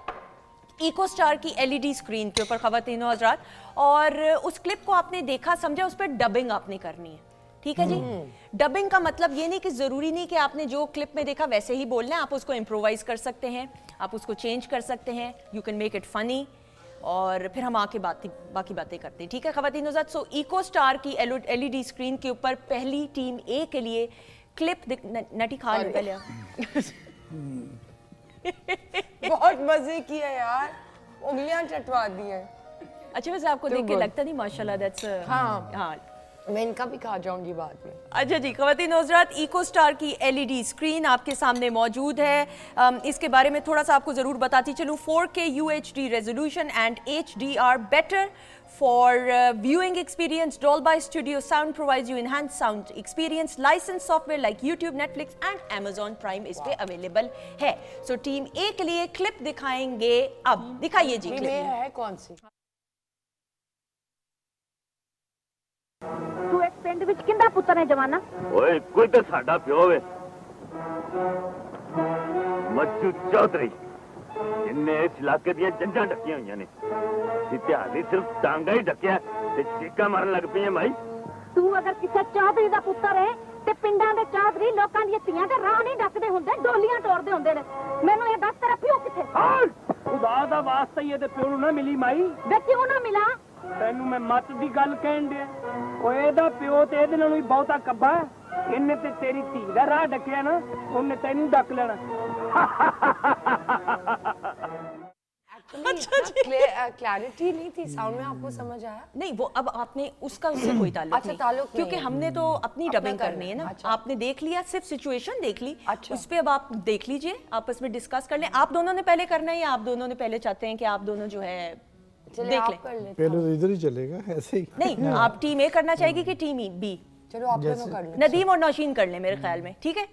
Speaker 1: इको स्टार की LED स्क्रीन के ऊपर, ख़वातीनो हज़रात, और उस क्लिप को आपने देखा, समझा, उस पर डबिंग आपने करनी है। ठीक है जी। डबिंग का मतलब ये नहीं कि जरूरी नहीं कि आपने जो क्लिप में देखा वैसे ही बोलना है, आप उसको इम्प्रोवाइज कर सकते हैं, आप उसको चेंज कर सकते हैं, you can make it funny, और फिर हम आके बाकी बातें करते हैं, ठीक है खवातीन हज़रात। सो इको स्टार की LED स्क्रीन के ऊपर पहली टीम ए के लिए क्लिप नटी खा लो पहले।
Speaker 4: बहुत मजे किया यार, उंगलियां चटवा दी हैं।
Speaker 1: अच्छा वैसे आपको देख के लगता नहीं माशाल्लाह दैट्स हाँ
Speaker 4: मैं इनका भी खा जाऊंगी बाद में।
Speaker 1: अच्छा जी खवातीन हज़रात, इको स्टार की LED स्क्रीन आपके सामने मौजूद है। इसके बारे में थोड़ा सा आपको ज़रूर बताती चलूँ। 4K UHD resolution and HDR better for viewing experience. Dolby Studio Sound provides you enhanced sound experience. Licensed software like YouTube, Netflix and Amazon Prime इस पे अवेलेबल है। सो टीम ए के लिए क्लिप दिखाएंगे अब। दिखाइए जी
Speaker 4: टीम
Speaker 1: क्लिप।
Speaker 4: ए है कौन सी?
Speaker 8: ਤੂੰ ਇੱਕ ਪਿੰਡ ਵਿੱਚ ਕਿੰਦਾ ਪੁੱਤਰ ਹੈ ਜਵਾਨਾ
Speaker 9: ਓਏ ਕੋਈ ਤਾਂ ਸਾਡਾ ਪਿਓ ਵੇ ਮੱਜੂ ਚੌਧਰੀ ਜਿੰਨੇ ਇਸ ਇਲਾਕੇ ਦੀਆਂ ਜੰਜਾਂ ਡੱਕੀਆਂ ਹੋਈਆਂ ਨੇ ਇਤਿਹਾਸ ਸਿਰਫ ਟਾਂਗਾ ਹੀ ਡੱਕਿਆ ਤੇ ਚੀਕਾਂ ਮਾਰਨ ਲੱਗ ਪਈਆਂ ਭਾਈ।
Speaker 8: ਤੂੰ ਅਗਰ ਕਿਸੇ ਚੌਧਰੀ ਦਾ ਪੁੱਤਰ ਹੈ ਤੇ ਪਿੰਡਾਂ ਦੇ ਚੌਧਰੀ ਲੋਕਾਂ ਦੀਆਂ ਧੀਆਂ ਦੇ ਰਾਹ ਨਹੀਂ ਡੱਕਦੇ ਹੁੰਦੇ, ਡੋਲੀਆਂ ਤੋੜਦੇ ਹੁੰਦੇ ਨੇ। ਮੈਨੂੰ ਇਹ ਦੱਸ ਤੇਰਾ ਪਿਓ ਕਿੱਥੇ?
Speaker 10: ਖੁਦਾ ਦਾ ਵਾਸਤਾ ਹੀ ਇਹਦੇ ਪਿਓ ਨੂੰ ਨਾ ਮਿਲੀ ਮਾਈ।
Speaker 8: ਵੇ ਕਿਉਂ ਨਾ ਮਿਲਾ?
Speaker 10: ਤੈਨੂੰ ਮੈਂ ਮੱਤ ਦੀ ਗੱਲ ਕਹਿਣ ਡਿਆ। ਓਏ ਇਹਦਾ ਪਿਓ ਤੇ ਇਹਦੇ ਨਾਲੋਂ ਵੀ ਬਹੁਤਾ ਕੱਬਾ। ਇਹਨੇ ਤੇ ਤੇਰੀ ਧੀ ਦਾ ਰਾਹ ਡੱਕਿਆ ਨਾ, ਉਹਨੇ ਤੈਨੂੰ ਡੱਕ ਲੈਣਾ।
Speaker 4: क्लैरिटी नहीं थी साउंड में, आपको समझ आया?
Speaker 1: नहीं वो अब आपने उसका उससे कोई ताल्लुक
Speaker 4: अच्छा,
Speaker 1: नहीं,
Speaker 4: ताल्लुक नहीं
Speaker 1: क्योंकि
Speaker 4: है।
Speaker 1: हमने तो अपनी
Speaker 4: अपना
Speaker 1: डबिंग
Speaker 4: करना
Speaker 1: करनी है
Speaker 4: है,
Speaker 1: ना।
Speaker 4: अच्छा।
Speaker 1: आपने देख लिया, सिर्फ सिचुएशन देख ली,
Speaker 4: अच्छा।
Speaker 1: उस पे अब आप देख लीजिए, आपस में डिस्कस कर लें। आप दोनों ने पहले करना है या आप दोनों ने पहले चाहते हैं कि आप दोनों जो है
Speaker 4: चलिए
Speaker 1: देख
Speaker 4: आप
Speaker 1: लें?
Speaker 4: कर लेते
Speaker 3: पहले तो इधर ही चलेगा ऐसे ही।
Speaker 1: नहीं आप टीम ए करना चाहेगी कि टीम बी?
Speaker 4: चलो आप दोनों कर लें।
Speaker 1: नदीम और नौशीन कर लें मेरे ख्याल में, ठीक है।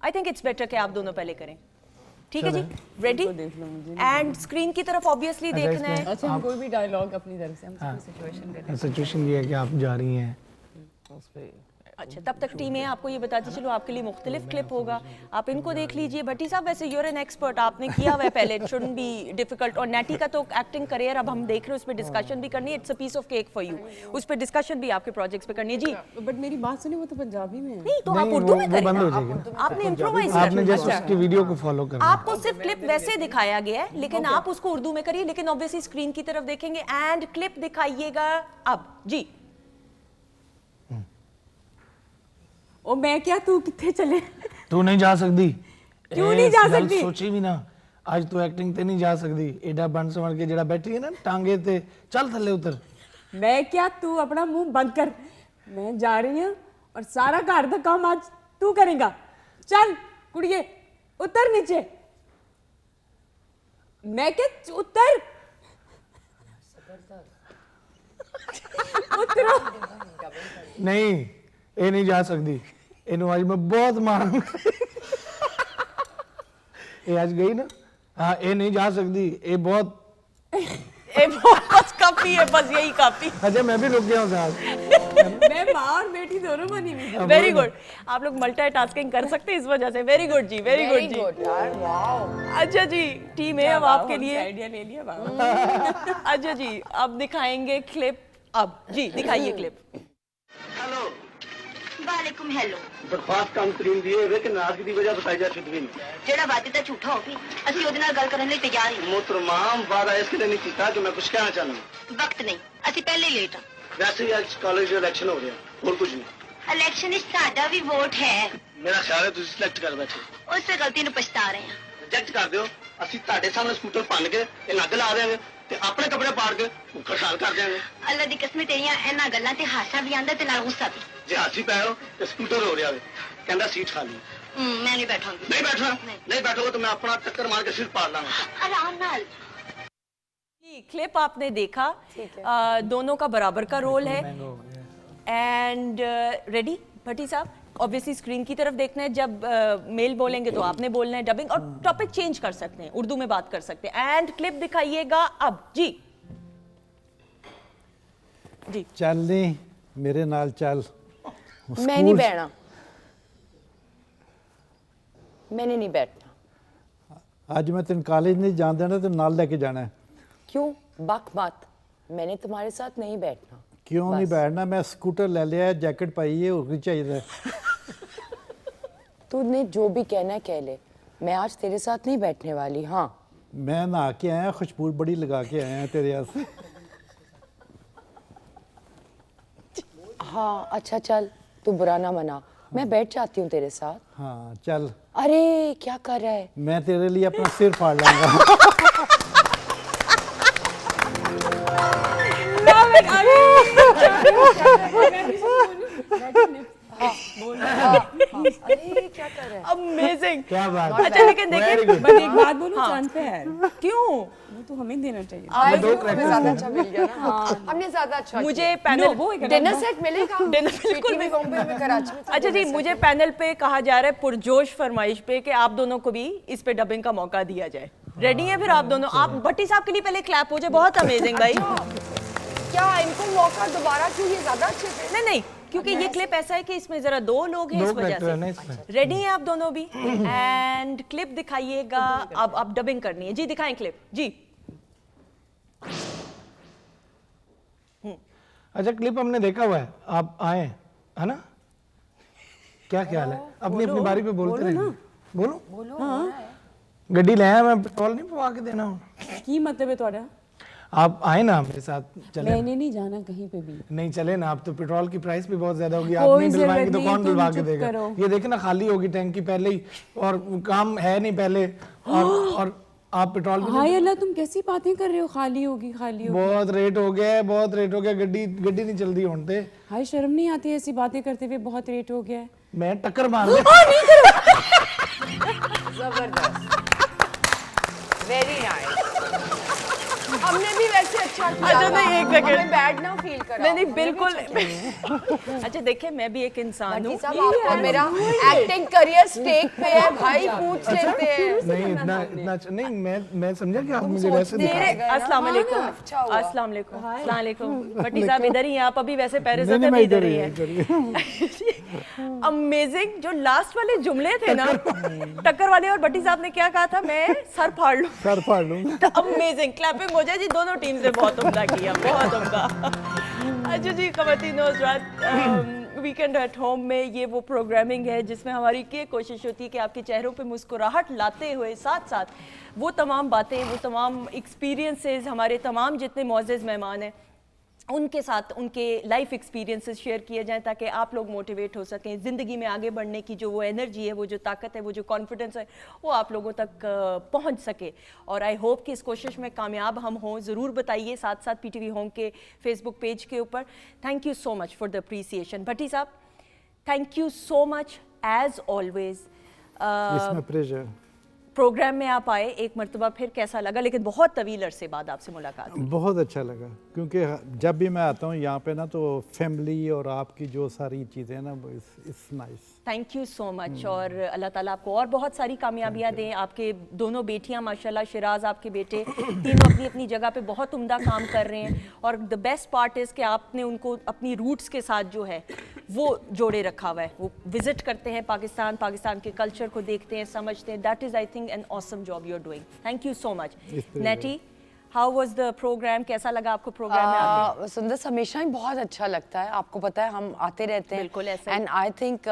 Speaker 1: आई थिंक इट्स बेटर कि आप दोनों पहले करें, ठीक है जी। रेडी? एंड स्क्रीन की तरफ ऑब्वियसली देखना है।
Speaker 5: अच्छा हम कोई भी डायलॉग अपनी तरफ से हम सिचुएशन करें।
Speaker 6: सिचुएशन ये है कि आप जा रही हैं,
Speaker 1: अच्छा तब तक टीम है, आपको ये बताती चलो आपके लिए मुख्तलिफ क्लिप होगा, आप इनको देख लीजिए। भट्टी साहब वैसे यूर एन एक्सपर्ट, आपने किया हुआ है पहले, इट शुडंट बी डिफिकल्ट। और नैटी का तो एक्टिंग करियर अब हम देख रहे हैं, उस पर डिस्कशन भी करनी है, it's a piece of cake for you, उस पर डिस्कशन भी आपके प्रोजेक्ट्स पे करनी है जी।
Speaker 5: बट मेरी बात सुनिए, वो तो पंजाबी में है।
Speaker 1: नहीं तो आप
Speaker 6: नहीं,
Speaker 1: उर्दू में
Speaker 6: वो बंद हो
Speaker 1: करें,
Speaker 6: जाएगी।
Speaker 1: आपने इम्प्रोवाइज
Speaker 6: आपने जस्ट उसकी वीडियो को फॉलो करना है।
Speaker 1: आपको सिर्फ क्लिप वैसे दिखाया गया है, लेकिन आप उसको उर्दू में करिए, लेकिन ऑब्वियसली स्क्रीन की तरफ देखेंगे एंड क्लिप दिखाइएगा अब जी।
Speaker 5: ओ मैं क्या, तू कितने चले?
Speaker 6: तू नहीं जा सकती।
Speaker 5: क्यों नहीं जा
Speaker 6: इस गल
Speaker 5: सकती?
Speaker 6: सोची भी ना, आज तू एक्टिंग ते नहीं जा सकती। एडा बन समझ के जड़ा बैठी है ना टांगे ते, चल थल्ले उतर।
Speaker 5: मैं क्या, तू अपना मुंह बंद कर। मैं जा रही हूँ और सारा घर का काम आज तू करेगा। चल कुड़िए उतर नीचे। मैं क्या, उतर उतरो।
Speaker 6: नहीं ये नहीं जा सकती, इन्हों आज मैं बहुत मार ये आज गई ना, हाँ ये नहीं जा सकती, ये बहुत
Speaker 1: काफी है, बस यही काफी।
Speaker 6: अच्छा मैं भी रुक गया हूँ साथ।
Speaker 5: मैं माँ और बेटी दोनों बनी हुई।
Speaker 1: वेरी गुड, आप लोग मल्टीटास्किंग कर सकते हैं इस वजह से। वेरी गुड जी, वेरी गुड जी।
Speaker 4: यार वाओ।
Speaker 1: अच्छा जी टीम है अब आपके लिए।
Speaker 5: आइडिया ले लिया बाबा।
Speaker 1: अच्छा जी अब दिखाएंगे क्लिप, अब जी दिखाइए क्लिप।
Speaker 9: हेलो
Speaker 11: वालेकुम हेलो
Speaker 9: दरख्वास्त काम करीम दिए हुए कि नाराजगी की वजह बताई जा चुकी नहीं।
Speaker 11: ਜਿਹੜਾ ਵਾਅਦੇ ਦਾ ਝੂਠਾ ਹੋਵੇ ਅਸੀਂ ਉਹਦੇ ਨਾਲ ਗੱਲ ਕਰਨ ਲਈ ਤਿਆਰ ਹਾਂ।
Speaker 9: मोहतरमाम वादा इसके लिए नहीं किया कि मैं कुछ कहना चाहूँ।
Speaker 11: ਵਕਤ ਨਹੀਂ ਅਸੀਂ ਪਹਿਲੇ ਲੇਟ ਹਾਂ।
Speaker 9: वैसे ही आज कॉलेज इलेक्शन हो रहा है और कुछ नहीं।
Speaker 11: ਇਲੈਕਸ਼ਨ ਵਿੱਚ ਸਾਡਾ ਵੀ ਵੋਟ ਹੈ।
Speaker 9: मेरा ख्याल है तुम सिलेक्ट कर बैठे
Speaker 11: ਉਸੇ ਗਲਤੀ ਨੂੰ ਪਛਤਾ ਰਹੇ ਹਾਂ।
Speaker 9: रिजेक्ट कर दो। ਅਸੀਂ ਤੁਹਾਡੇ ਸਾਹਮਣੇ ਸਕੂਟਰ ਭੰਨ ਕੇ ਇਹ ਲੱਗ ਲਾ ਦੇਵਾਂਗੇ ਤੇ ਆਪਣੇ ਕੱਪੜੇ ਪਾੜ ਕੇ ਭੁੱਖਾ ਸਾਲ ਕਰ ਦੇਵਾਂਗੇ।
Speaker 11: ਅੱਲਾ ਦੀ ਕਸਮ ਤੇਰੀਆਂ ਇਹਨਾਂ ਗੱਲਾਂ ਤੇ ਹਾਸਾ ਵੀ ਆਂਦਾ ਤੇ ਨਾਲ ਗੁੱਸਾ ਵੀ।
Speaker 9: ਜੇ ਹਾਸੀ ਪੈ ਹੋ ਤੇ ਸਕੂਟਰ ਹੋ ਰਿਹਾ ਵੇ ਕਹਿੰਦਾ ਸੀਟ ਖਾਲੀ।
Speaker 11: ਮੈਂ ਨਹੀਂ ਬੈਠਾਂਗੀ।
Speaker 9: नहीं बैठना नहीं बैठोगे तो मैं अपना टक्कर मार के सिर पाड़ लाऊंगा।
Speaker 11: ਆਰਾਮ ਨਾਲ।
Speaker 1: क्लिप आपने देखा, दोनों का बराबर का रोल है। एंड रेडी भट्टी साहब, ऑब्वियसली स्क्रीन की तरफ देखना है, जब मेल बोलेंगे तो आपने बोलना है डबिंग, और टॉपिक चेंज कर सकते हैं, उर्दू में बात कर सकते हैं। एंड क्लिप दिखाइएगा अब जी। जी
Speaker 3: चल नहीं मेरे नाल चल।
Speaker 4: मैं नहीं बैठना, मैंने नहीं बैठना।
Speaker 3: आज मैं तेन कॉलेज नहीं जान देना, तो नाल लेके जाना है।
Speaker 4: क्यों? बक मत, मैंने तुम्हारे साथ नहीं बैठना।
Speaker 3: क्यों नहीं बैठना, मैं स्कूटर ले लिया है, जैकेट पाई है, और चाहिए।
Speaker 4: तूने जो भी कहना है कह ले, मैं आज तेरे साथ नहीं बैठने वाली। हाँ
Speaker 3: मैं नहा के आया, खुशबू बड़ी लगा के आया हैं तेरे यहाँ से।
Speaker 4: हाँ अच्छा चल, तू बुरा ना मना, मैं बैठ जाती हूँ तेरे साथ।
Speaker 3: हाँ चल।
Speaker 4: अरे क्या कर रहा है?
Speaker 3: मैं तेरे लिए अपना सिर फाड़ लूंगा।
Speaker 4: अरे क्या कर रहा है?
Speaker 1: अमेजिंग।
Speaker 3: क्या बात।
Speaker 1: अच्छा लेकिन देखिए,
Speaker 5: बट एक बात बोलूं, चांद पे है,
Speaker 1: क्यों
Speaker 5: वो तो हमें देना चाहिए।
Speaker 4: आज हमें ज्यादा अच्छा मिल गया ना। हमने ज्यादा अच्छा
Speaker 1: मुझे पैनल
Speaker 4: डिनर सेट मिलेगा।
Speaker 1: डिनर बिल्कुल
Speaker 4: भी बॉम्बे में, कराची में।
Speaker 1: अच्छा जी, मुझे पैनल पे कहा जा रहा है पुरजोश फरमाइश पे कि आप दोनों को भी इस पे डबिंग का मौका दिया जाए। रेडी है फिर आप दोनों? आप भट्टी साहब के लिए पहले क्लैप हो जाए। बहुत अमेजिंग भाई।
Speaker 4: क्या इनको मौका दोबारा क्यों? ये ज्यादा अच्छे थे।
Speaker 1: नहीं क्योंकि ये क्लिप ऐसा है कि इसमें जरा 2 लोग हैं, इस वजह से। रेडी हैं आप दोनों भी? एंड क्लिप दिखाइएगा। अब आप डबिंग करनी है जी, दिखाएं क्लिप जी।
Speaker 6: अच्छा क्लिप हमने देखा हुआ है, आप आए है ना? क्या ख्याल है? अपनी अपनी बारी पे बोलते रहिए। बोलो। हाँ। गड्डी ले आया, मैं पेट्रोल नहीं पवा के देना हूँ।
Speaker 5: की मतलब है तुम्हारा?
Speaker 6: आप आए ना मेरे साथ, चले।
Speaker 5: मैंने नहीं जाना कहीं पे भी।
Speaker 6: नहीं चले ना, आप तो पेट्रोल की प्राइस भी बहुत ज्यादा होगी, आप नहीं दिलवाएंगे तो कौन दिलवा के देगा? ये देखे ना, खाली होगी टैंकी पहले ही, और काम है नहीं पहले, और आप पेट्रोल भी
Speaker 5: हाय अल्लाह, तुम कैसी बातें कर रहे हो? खाली होगी।
Speaker 6: बहुत रेट हो गया है, बहुत रेट हो गया, गड्डी नहीं चल रही होते।
Speaker 5: हाय शर्म नहीं आती ऐसी बातें करते हुए? बहुत रेट हो गया है।
Speaker 6: मैं टक्कर मार
Speaker 4: जबरदस्त, वेरी नाइस। हमने भी वैसे अच्छा किया।
Speaker 1: अच्छा नहीं, एक सेकंड,
Speaker 4: बैड ना फील करा।
Speaker 1: नहीं बिल्कुल। अच्छा देखिए, मैं भी एक इंसान हूँ।
Speaker 4: आपका मेरा एक्टिंग करियर स्टेक पे है भाई, पूछ लेते हैं।
Speaker 6: नहीं इतना नहीं, मैं समझा कि आप मुझे वैसे दिखा रहे हैं।
Speaker 1: अस्सलाम वालेकुम। अस्सलाम वालेकुम। अस्सलाम वालेकुम। भट्टी साहब इधर ही हैं, आप अभी वैसे पेरिस में इधर ही हैं। अमेजिंग। जो लास्ट वाले जुमले थे ना, टक्कर वाले और भट्टी साहब ने क्या कहा था? मैं सर फाड़ लूं। अमेजिंग। क्लैपिंग हो जाए जी दोनों टीम से। बहुत उम्दा किया, बहुत उम्दा। अच्छा जी ख़वातीन और हज़रात, वीकेंड एट होम में ये वो प्रोग्रामिंग है जिसमें हमारी ये कोशिश होती है कि आपके चेहरों पे मुस्कुराहट लाते हुए साथ साथ वो तमाम बातें, वो तमाम एक्सपीरियंसेस, हमारे तमाम जितने मौजूद मेहमान हैं उनके साथ उनके लाइफ एक्सपीरियंसेस शेयर किए जाएं, ताकि आप लोग मोटिवेट हो सकें। ज़िंदगी में आगे बढ़ने की जो वो एनर्जी है, वो जो ताकत है, वो जो कॉन्फिडेंस है, वो आप लोगों तक पहुंच सके। और आई होप कि इस कोशिश में कामयाब हम हों। ज़रूर बताइए साथ साथ PTV होम के फेसबुक पेज के ऊपर। Thank you so much for the appreciation. Bhatti साहब, thank you so much as always. Programme में आप आए, एक मरतबा फिर कैसा लगा? लेकिन बहुत तवील अरसे बाद आपसे मुलाकात हुई।
Speaker 3: बहुत अच्छा लगा, क्योंकि जब भी मैं आता हूँ यहाँ पे ना, तो फैमिली और आपकी जो सारी चीज़ें ना, वो it's nice.
Speaker 1: Thank you so much. और अल्लाह ताला आपको और बहुत सारी कामयाबियाँ दें। आपके दोनों बेटियाँ माशाल्लाह, शिराज आपके बेटे, तीनों अपनी अपनी जगह पे बहुत उम्दा काम कर रहे हैं। और द बेस्ट पार्ट इज़ कि आपने उनको अपनी रूट्स के साथ जो है वो जोड़े रखा हुआ है। वो विजिट करते हैं पाकिस्तान के कल्चर को देखते हैं, समझते हैं। That is I think an awesome job you are doing. Thank you so much. Netty, how was the programme? कैसा लगा आपको प्रोग्राम में आके?
Speaker 4: सुंदर, हमेशा ही बहुत अच्छा लगता है। आपको पता है हम आते रहते हैं।
Speaker 1: बिल्कुल ऐसा।
Speaker 4: एंड आई थिंक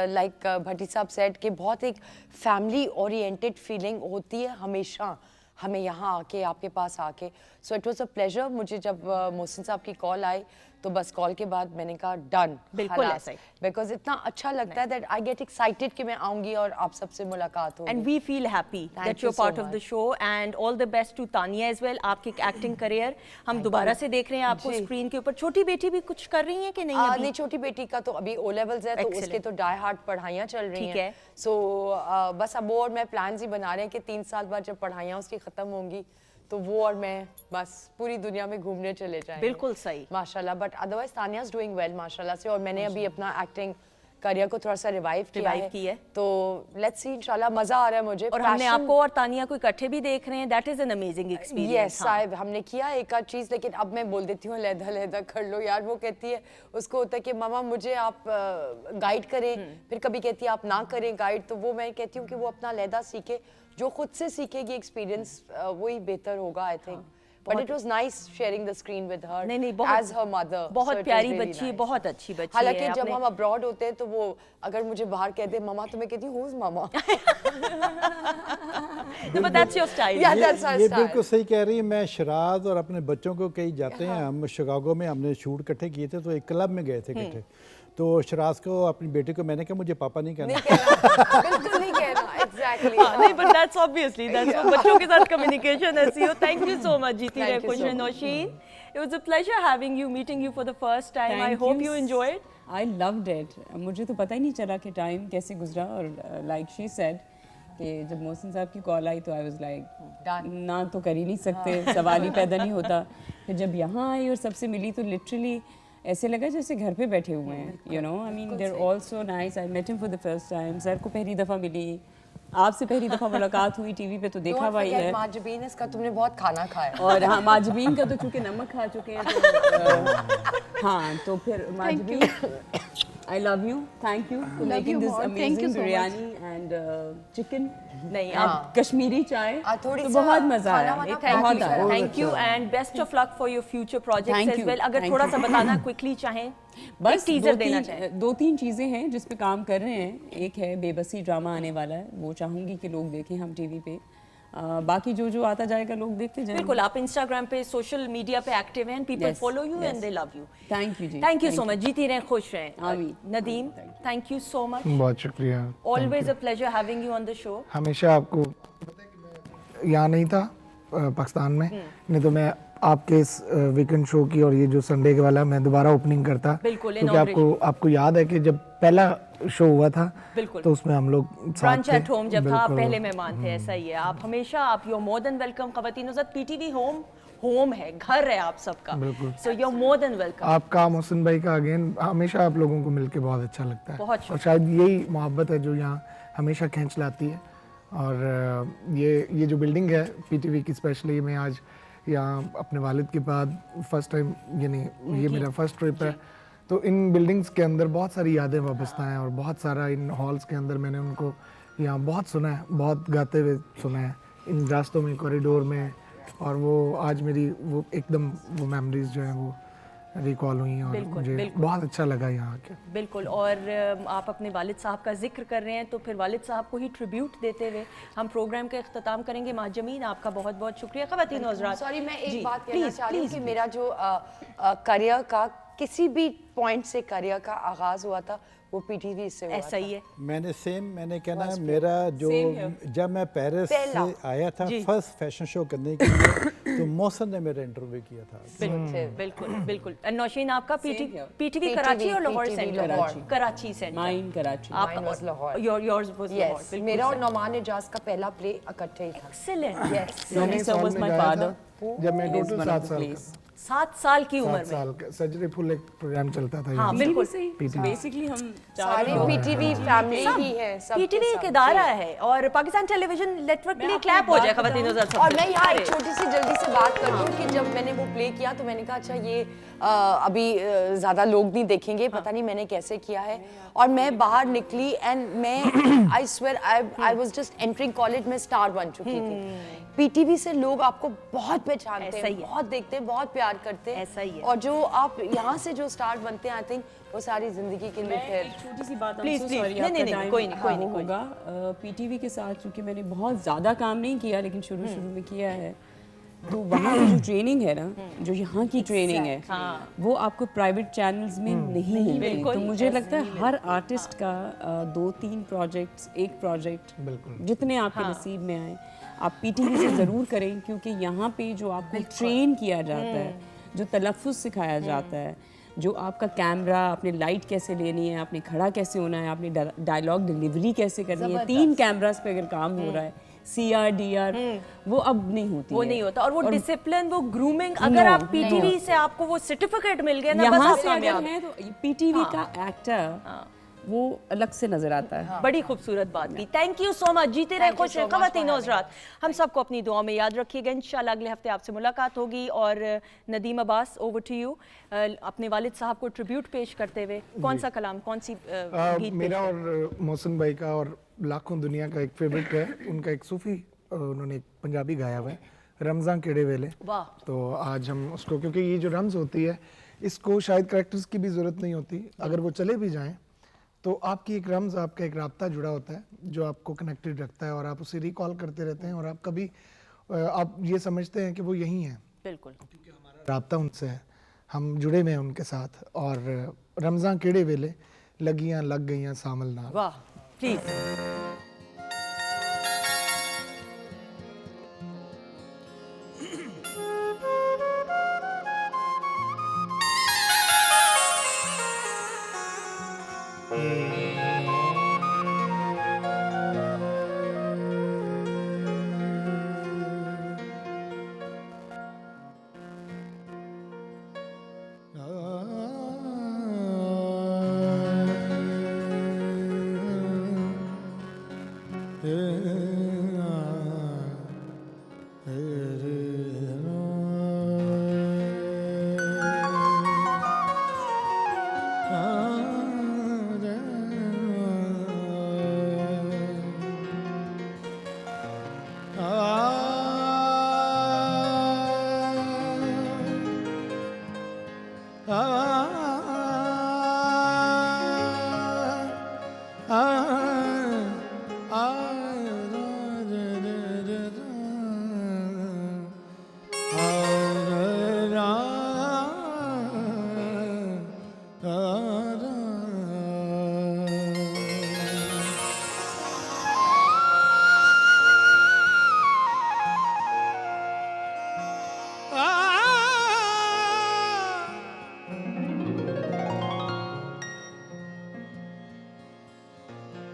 Speaker 4: लाइक भट्टी साहब सेड कि बहुत एक फैमिली ओरिएंटेड फीलिंग होती है हमेशा हमें यहाँ आके, आपके पास आके। So it was a pleasure. मुझे जब मोहसिन साहब की कॉल आई तो बस कॉल के बाद मैंने कहा डन।
Speaker 1: बिल्कुल ऐसा ही।
Speaker 4: बिकॉज इतना अच्छा लगता है दैट आई गेट एक्साइटेड कि मैं आऊंगी और आप सबसे मुलाकात होगी।
Speaker 1: And we feel happy that you are part of the show. And all the best to Tania as well. आपकी एक्टिंग करियर हम दोबारा से देख रहे हैं आपको स्क्रीन के ऊपर। छोटी बेटी भी कुछ कर रही है कि नहीं?
Speaker 4: नहीं, छोटी बेटी का तो अभी O levels है, तो उसके तो डाई हार्ड पढ़ाइयाँ चल रही हैं। सो बस अब वो और मैं प्लान्स ही बना रहे हैं कि 3 साल बाद जब पढ़ाइयाँ उसकी खत्म होंगी तो वो और मैं बस पूरी दुनिया में घूमने चले जाएंगे।
Speaker 1: बिल्कुल सही,
Speaker 4: माशाल्लाह। But otherwise Tania is doing well माशाल्लाह से। और मैंने अभी अपना एक्टिंग करियर को थोड़ा सा रिवाइव किया है। तो लेट्स सी, इंशाल्लाह मजा आ रहा है मुझे।
Speaker 1: और हमने आपको और तानिया को इकट्ठे भी देख रहे हैं। That is an amazing experience.
Speaker 4: Yes साहब, हमने किया एक आध चीज, लेकिन अब मैं बोल देती हूँ लहदा कर लो यार। वो कहती है, उसको होता है कि मामा मुझे आप गाइड करें, फिर कभी कहती है आप ना करें गाइड। तो वो मैं कहती हूँ कि वो अपना लहदा सीखे, जो खुद से सीखेगी एक्सपीरियंस वही बेहतर होगा I think. but it was nice sharing the screen with her
Speaker 1: नहीं, बहुत-
Speaker 4: as her mother.
Speaker 1: बहुत
Speaker 4: So it was
Speaker 1: प्यारी
Speaker 4: really
Speaker 1: बच्ची है,
Speaker 4: nice.
Speaker 1: बहुत अच्छी बच्ची है।
Speaker 4: हालांकि जब
Speaker 1: आपने-
Speaker 4: हम अब्रॉड होते हैं तो वो अगर मुझे बाहर कहते ममा तो मैं कहती हूँ who's mama?
Speaker 1: No, but that's your style.
Speaker 4: Yeah, that's our
Speaker 3: ये
Speaker 4: style.
Speaker 3: बिल्कुल सही कह रही है। मैं शराज और अपने बच्चों को कहीं जाते हैं, हम शिकागो में हमने शूट इकट्ठे किए थे, तो एक क्लब में गए थे इकट्ठे। तो शराज को अपनी बेटी को मैंने कहा मुझे पापा नहीं कहना।
Speaker 4: बिल्कुल नहीं कहना, exactly.
Speaker 1: हाँ, नहीं, but that's obviously that's बच्चों के साथ communication ऐसी हो। Thank you so much, जीती
Speaker 4: Thank
Speaker 1: रहे
Speaker 4: you
Speaker 1: खुश
Speaker 4: so
Speaker 1: रहें, Nausheen. It was a pleasure having you, meeting you for the first time. I
Speaker 5: Thank
Speaker 1: hope
Speaker 5: you.
Speaker 1: you enjoyed.
Speaker 5: I loved it. मुझे तो पता ही नहीं चला कि टाइम कैसे गुजरा और like she said कि जब मोहसिन साहब की कॉल आई तो I was like ना तो कर ही नहीं सकते, सवाल ही पैदा नहीं होता। फिर जब यहाँ आई और सबसे मिली तो लिटरली ऐसे लगा जैसे घर पे बैठे हुए हैं, you know. I mean they're all so nice. I met him for the first time. Sir को पहली दफ़ा मिली, आपसे पहली दफ़ा मुलाकात हुई टीवी पे तो देखा
Speaker 4: Don't
Speaker 5: भाई
Speaker 4: forget
Speaker 5: है।
Speaker 4: माजबीन, इसका तुमने बहुत खाना खाया।
Speaker 5: और हाँ, माजबीन का तो चूंकि नमक खा चुके हैं तो हाँ, तो फिर Mahjabeen I love you, thank you for making this amazing biryani and chicken
Speaker 1: नहीं,
Speaker 5: and कश्मीरी चाय,
Speaker 4: थोड़ी
Speaker 5: तो
Speaker 4: सा
Speaker 5: बहुत मजा
Speaker 4: खाना
Speaker 5: आया,
Speaker 4: वाना
Speaker 5: बहुत आया।
Speaker 1: Thank you and best of luck for your future projects
Speaker 5: Thank
Speaker 1: as
Speaker 5: you,
Speaker 1: well. अगर
Speaker 5: thank
Speaker 1: थोड़ा
Speaker 5: you.
Speaker 1: सा बताना quickly चाहें,
Speaker 5: बस
Speaker 1: एक teaser देना चाहें।
Speaker 5: दो तीन चीज़ें हैं जिस पे काम कर रहे हैं। एक है बेबसी ड्रामा आने वाला है, वो चाहूँगी कि लोग देखें हम टीवी पे। बाकी जो जो आता जाएगा लोग देखते जाएंगे।
Speaker 1: बिल्कुल, आप Instagram पे, social media पे active हैं, people
Speaker 5: Yes,
Speaker 1: follow you
Speaker 5: yes.
Speaker 1: and they love you.
Speaker 5: Thank you ji.
Speaker 1: Thank you so much. जीती रहें, खुश रहें।
Speaker 5: आमीन।
Speaker 1: Nadeem, thank you so much.
Speaker 6: बहुत शुक्रिया।
Speaker 1: Always a pleasure having you on the show.
Speaker 6: हमेशा आपको यहाँ नहीं था पाकिस्तान में, नहीं तो मैं आपके इस वीकेंड शो की और ये जो संडे के वाला मैं दोबारा ओपनिंग करता,
Speaker 1: बिल्कुल,
Speaker 6: क्योंकि आपको याद है कि जब पहला शो हुआ था
Speaker 1: बिल्कुल।
Speaker 6: तो उसमें हम लोग साथ
Speaker 1: ब्रांच
Speaker 6: थे।
Speaker 1: एट होम जब था, आप
Speaker 6: बिल्कुल।
Speaker 1: पहले मेहमान थे, ऐसा ही है। आप हमेशा आप you're more than welcome। ख़वातीन ज़द PTV होम है, घर है आप सबका।
Speaker 6: बिल्कुल।
Speaker 1: So you're more than welcome।
Speaker 6: आपका मोहसिन भाई का अगेन हमेशा आप लोगों को मिलके बहुत अच्छा लगता है,
Speaker 1: बहुत
Speaker 6: और शायद यही मोहब्बत है जो यहाँ हमेशा खींच लाती है। और ये जो बिल्डिंग है PTV की, स्पेशली मैं आज यहाँ अपने वालिद के बाद फर्स्ट टाइम, यानी ये मेरा फर्स्ट ट्रिप है, तो इन बिल्डिंग्स के अंदर बहुत सारी यादें वाबस्ता हैं और बहुत सारा इन हॉल्स के अंदर मैंने उनको यहाँ बहुत सुना है, बहुत गाते हुए सुना है इन रास्तों में, कॉरिडोर में, और वो आज मेरी वो एकदम वो मेमोरीज जो हैं वो रिकॉल हुई और
Speaker 1: बिल्कुल,
Speaker 6: मुझे
Speaker 1: बिल्कुल।
Speaker 6: बहुत अच्छा लगा यहाँ आके।
Speaker 1: बिल्कुल। और आप अपने वालिद साहब का जिक्र कर रहे हैं तो फिर वालिद साहब को ही ट्रिब्यूट देते हुए हम प्रोग्राम का इख्तिताम करेंगे। माजमीन, आपका बहुत बहुत शुक्रिया। ख़वातीन हज़रात,
Speaker 4: सॉरी, मैं
Speaker 1: जी,
Speaker 4: एक बात कहना
Speaker 1: please,
Speaker 4: चाह रही हूँ
Speaker 1: please,
Speaker 4: कि
Speaker 1: please।
Speaker 4: मेरा जो करियर का किसी भी पॉइंट से करियर का आगाज हुआ था वो PTV से हुआ
Speaker 1: ऐसा ही है।
Speaker 3: मैंने कहना है मेरा जो जब मैं पेरिस से आया था फर्स्ट फैशन शो करने के लिए तो मोहसिन ने मेरा इंटरव्यू किया था।
Speaker 1: बिल्कुल बिल्कुल। नौशीन, आपका
Speaker 5: here.
Speaker 1: PTV कराची और Lahore
Speaker 4: PTV
Speaker 1: centre?
Speaker 5: Karachi.
Speaker 1: Karachi centre.
Speaker 5: Mine Karachi.
Speaker 4: Mine was Lahore.
Speaker 1: yours was Lahore.
Speaker 4: Yes,
Speaker 1: बिल्कुल
Speaker 4: मेरा और
Speaker 1: सही।
Speaker 4: नौमान एजाज का पहला प्ले इकट्ठे ही था।
Speaker 1: Excellent।
Speaker 4: Yes.
Speaker 6: मैंने
Speaker 5: sir was
Speaker 6: साल में
Speaker 5: my
Speaker 6: गाया
Speaker 5: father.
Speaker 6: था, जब मैं
Speaker 5: He is
Speaker 6: total
Speaker 5: one of
Speaker 6: 7
Speaker 5: the
Speaker 6: साल
Speaker 5: plays.
Speaker 6: का
Speaker 1: 7 साल की उम्र
Speaker 6: 7
Speaker 1: में।
Speaker 6: साल का सजरे फुल एक प्रोग्राम चलता था
Speaker 1: हाँ,
Speaker 6: यहाँ।
Speaker 1: बिल्कुल
Speaker 5: सही।
Speaker 6: PTV।
Speaker 5: बेसिकली हम
Speaker 4: सारे PTV फैमिली ही है, सब
Speaker 1: PTV एक इदारा है और पाकिस्तान टेलीविजन नेटवर्क के लिए
Speaker 5: आपको
Speaker 1: क्लैप
Speaker 5: एक
Speaker 1: हो
Speaker 5: बात
Speaker 1: जाए ख़वातीन हज़रात सबसे।
Speaker 4: और मैं यहाँ एक छोटी सी जल्दी से बात कर दूँ कि जब मैंने वो प्ले किया तो मैंने कहा अच्छा ये अभी ज़्यादा लोग नहीं देखेंगे, पता नहीं मैंने कैसे किया है, और मैं बाहर निकली एंड मैं I swear I was just entering college में स्टार बन चुकी थी। PTV से लोग आपको बहुत पहचानते
Speaker 1: ऐसा
Speaker 4: हैं,
Speaker 1: ही है।
Speaker 4: बहुत देखते हैं, बहुत प्यार करते हैं,
Speaker 1: ऐसा ही है।
Speaker 4: और जो आप यहाँ से जो स्टार बनते हैं आई थिंक वो सारी जिंदगी के लिए फिर
Speaker 5: छोटी सी बात
Speaker 1: Please, please. नहीं, कोई नहीं,
Speaker 5: होगा। PTV के साथ चूंकि मैंने बहुत ज़्यादा काम नहीं किया लेकिन शुरू में किया है, तो वहाँ की जो ट्रेनिंग है ना, जो यहाँ की ट्रेनिंग है वो आपको प्राइवेट चैनल्स में नहीं मिलती। तो मुझे लगता है हर आर्टिस्ट का 2-3 प्रोजेक्ट्स, एक प्रोजेक्ट जितने आपके नसीब में आए आप PTV से ज़रूर करें, क्योंकि यहाँ पे जो आपको ट्रेन किया जाता है, जो तलफ़्फ़ुज़ सिखाया जाता है, जो आपका कैमरा, आपने लाइट कैसे लेनी है, आपने खड़ा कैसे होना है, आपने डायलॉग डिलीवरी कैसे करनी है, 3 कैमरास पे अगर काम हो रहा है, CR DR वो अब नहीं होती
Speaker 1: वो
Speaker 5: है।
Speaker 1: नहीं होता। और वो डिसिप्लिन, वो ग्रूमिंग, अगर आप PTV से आपको वो सर्टिफिकेट मिल गया ना, बस
Speaker 5: यहाँ
Speaker 1: आप
Speaker 5: से अगर
Speaker 1: कामयाब।
Speaker 5: है तो PTV का एक्टर वो अलग से नजर आता है।
Speaker 1: बड़ी खूबसूरत बात की। Thank you so much. जीते रहे, खुश रहे ख़वातीन हज़रात। हम सबको अपनी दुआ में याद रखिएगा। इंशाल्लाह अगले हफ्ते आपसे मुलाकात होगी। और Nadeem Abbas, over to you. अपने वालिद साहब को ट्रिब्यूट पेश करते हुए कौन सा कलाम, कौन सी गीत?
Speaker 6: मेरा और मोहसिन भाई का और लाखों दुनिया का एक फेवरेट है, उनका एक सूफी उन्होंने एक पंजाबी गाया हुआ है, रमज़ान केड़े वेले।
Speaker 1: वाह।
Speaker 6: तो आज हम उसको, क्योंकि ये जो रम्ज़ होती है इसको शायद करेक्टर्स की भी ज़रूरत नहीं होती, अगर वो चले भी जाएं तो आपकी एक रम्ज़, आपका एक राब्ता जुड़ा होता है जो आपको कनेक्टेड रखता है और आप उसे रिकॉल करते रहते हैं और आप कभी आप ये समझते हैं कि वो यहीं हैं।
Speaker 1: बिल्कुल,
Speaker 6: क्योंकि हमारा राब्ता उनसे है, हम जुड़े हुए हैं उनके साथ। और रमज़ान केड़े वेले लगियां लग गईयां सामल नाल।
Speaker 1: वाह, प्लीज।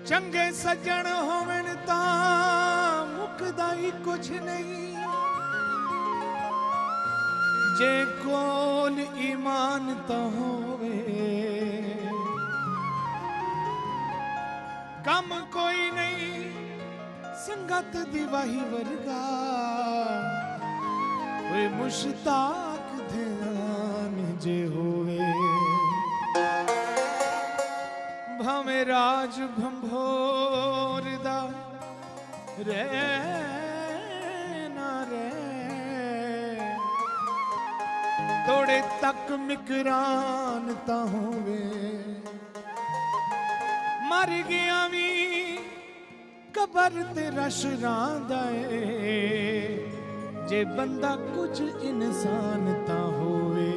Speaker 12: चंगे सज्जन होवन तां मुकदा ही कुछ नहीं, जे कोल ईमान तां होवे कम कोई नहीं, संगत दी वाही वर्गा वे मुश्ताक ध्यान जे होवे, भाਵੇਂ राज भंभोर दा रे ना रे, थोड़े तक मिकरान ता होवे, मर गया भी कबर ते रश रांदा ए, जे बंदा कुछ इंसान ता होवे।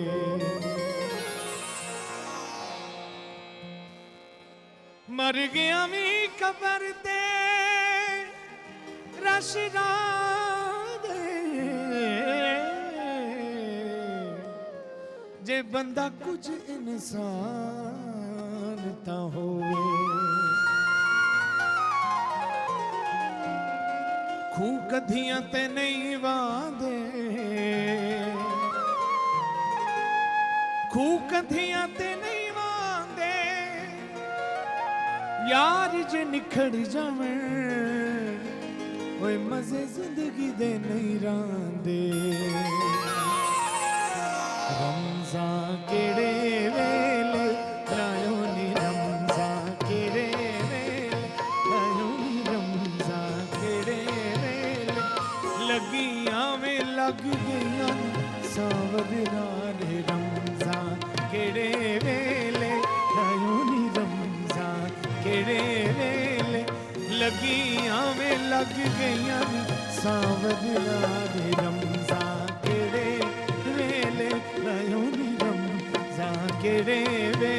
Speaker 12: मर गया मी कबर ते रश दे, जे बंदा कुछ इंसान ता होवे। खूह कधियां ते नहीं वांदे, खूह कधियां ते नहीं यार जे निखड़ जावे, ओए मजे जिंदगी दे नहीं रांदे। रमज़ान केड़े वेले लायो नी, रमज़ान केड़े वेले लायो नी, रमज़ान केड़े वेले लगियां में लग गईयां सावधाना रे, रमज़ान केड़े वेले लायो नी, केड़े वेले लगियां में लग गईयां सावधाना रे, रमज़ान केड़े वेले लायो नी, रमज़ान केड़े वेले।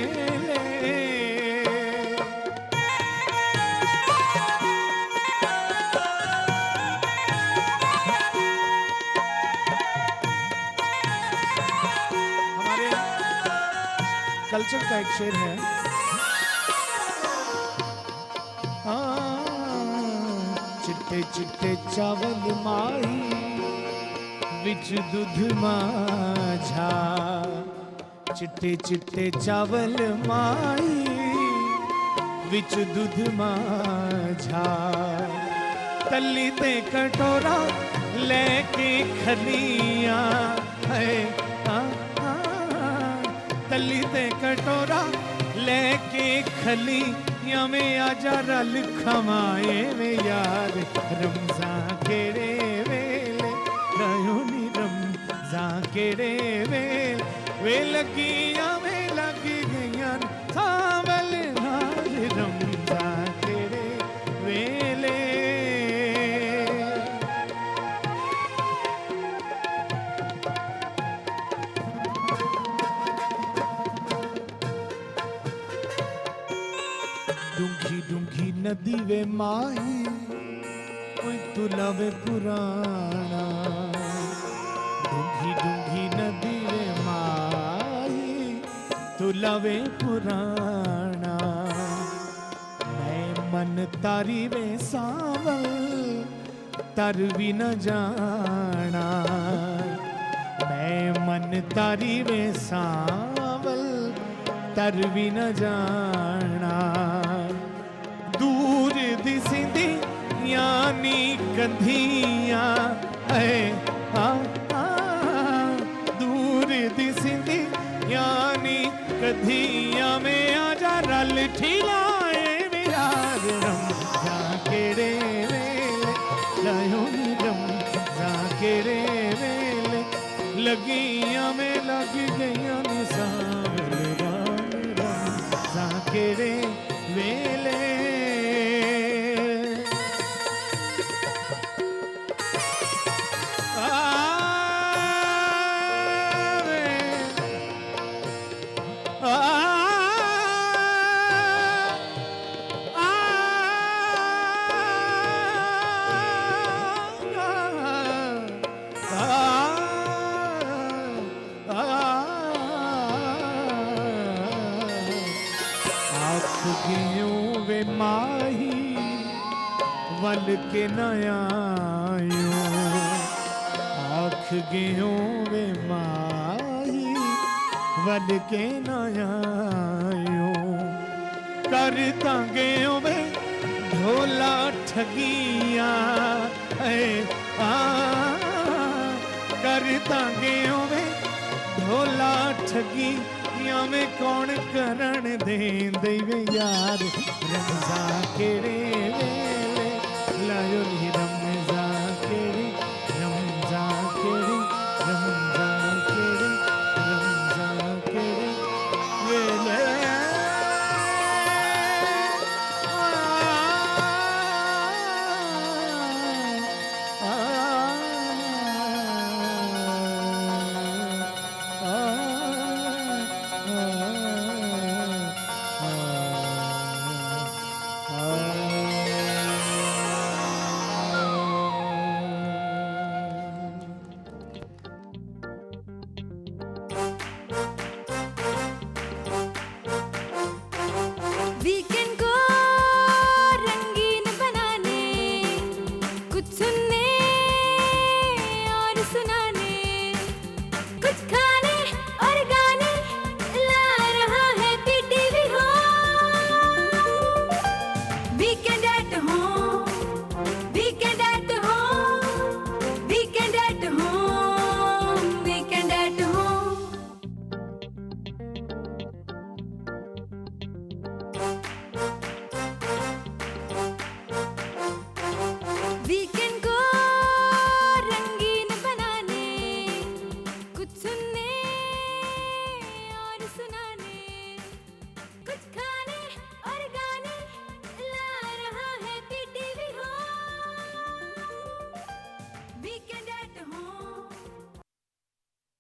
Speaker 12: हमारे कल्चर का एक शेर है, चिट्टे चिट्टे चावल माही विच दूध माझा, चिट्टे चिट्टे चावल माही विच दूध माझा, तली ते कटोरा लेके खलियां है, तली ते कटोरा लेके खलियां में आजा रल खमाए में यार, रमज़ान केड़े वेले केड़े वेल वे लगियां वे लग गईयां सावल नाज रमजान केड़े वेले डूंघी डूंघी नदी वे माही कोई तुलावे पुराना डूंघी डूंघी नदी वे माही तुलावे पुराना मैं मन तारी वे सावल तर भी न जाना मैं मन तारी वे सावल तर भी न जाना दूर दिसदी यानी कंधियां दूर दिसदी यानी कंधियां में आजा रल ठिलाए यार रमजा केड़े वेले लायो रमजा केड़े वेले लगियां में लग गईयां सावल रमजा केड़े वेले माही वल के नयायो आँख गयो वे माही वल के नयायो कर गयो वे ढोला ठगिया कर गयो वे ढोला ठगी में कौन करण दे वे यार रमजा केड़े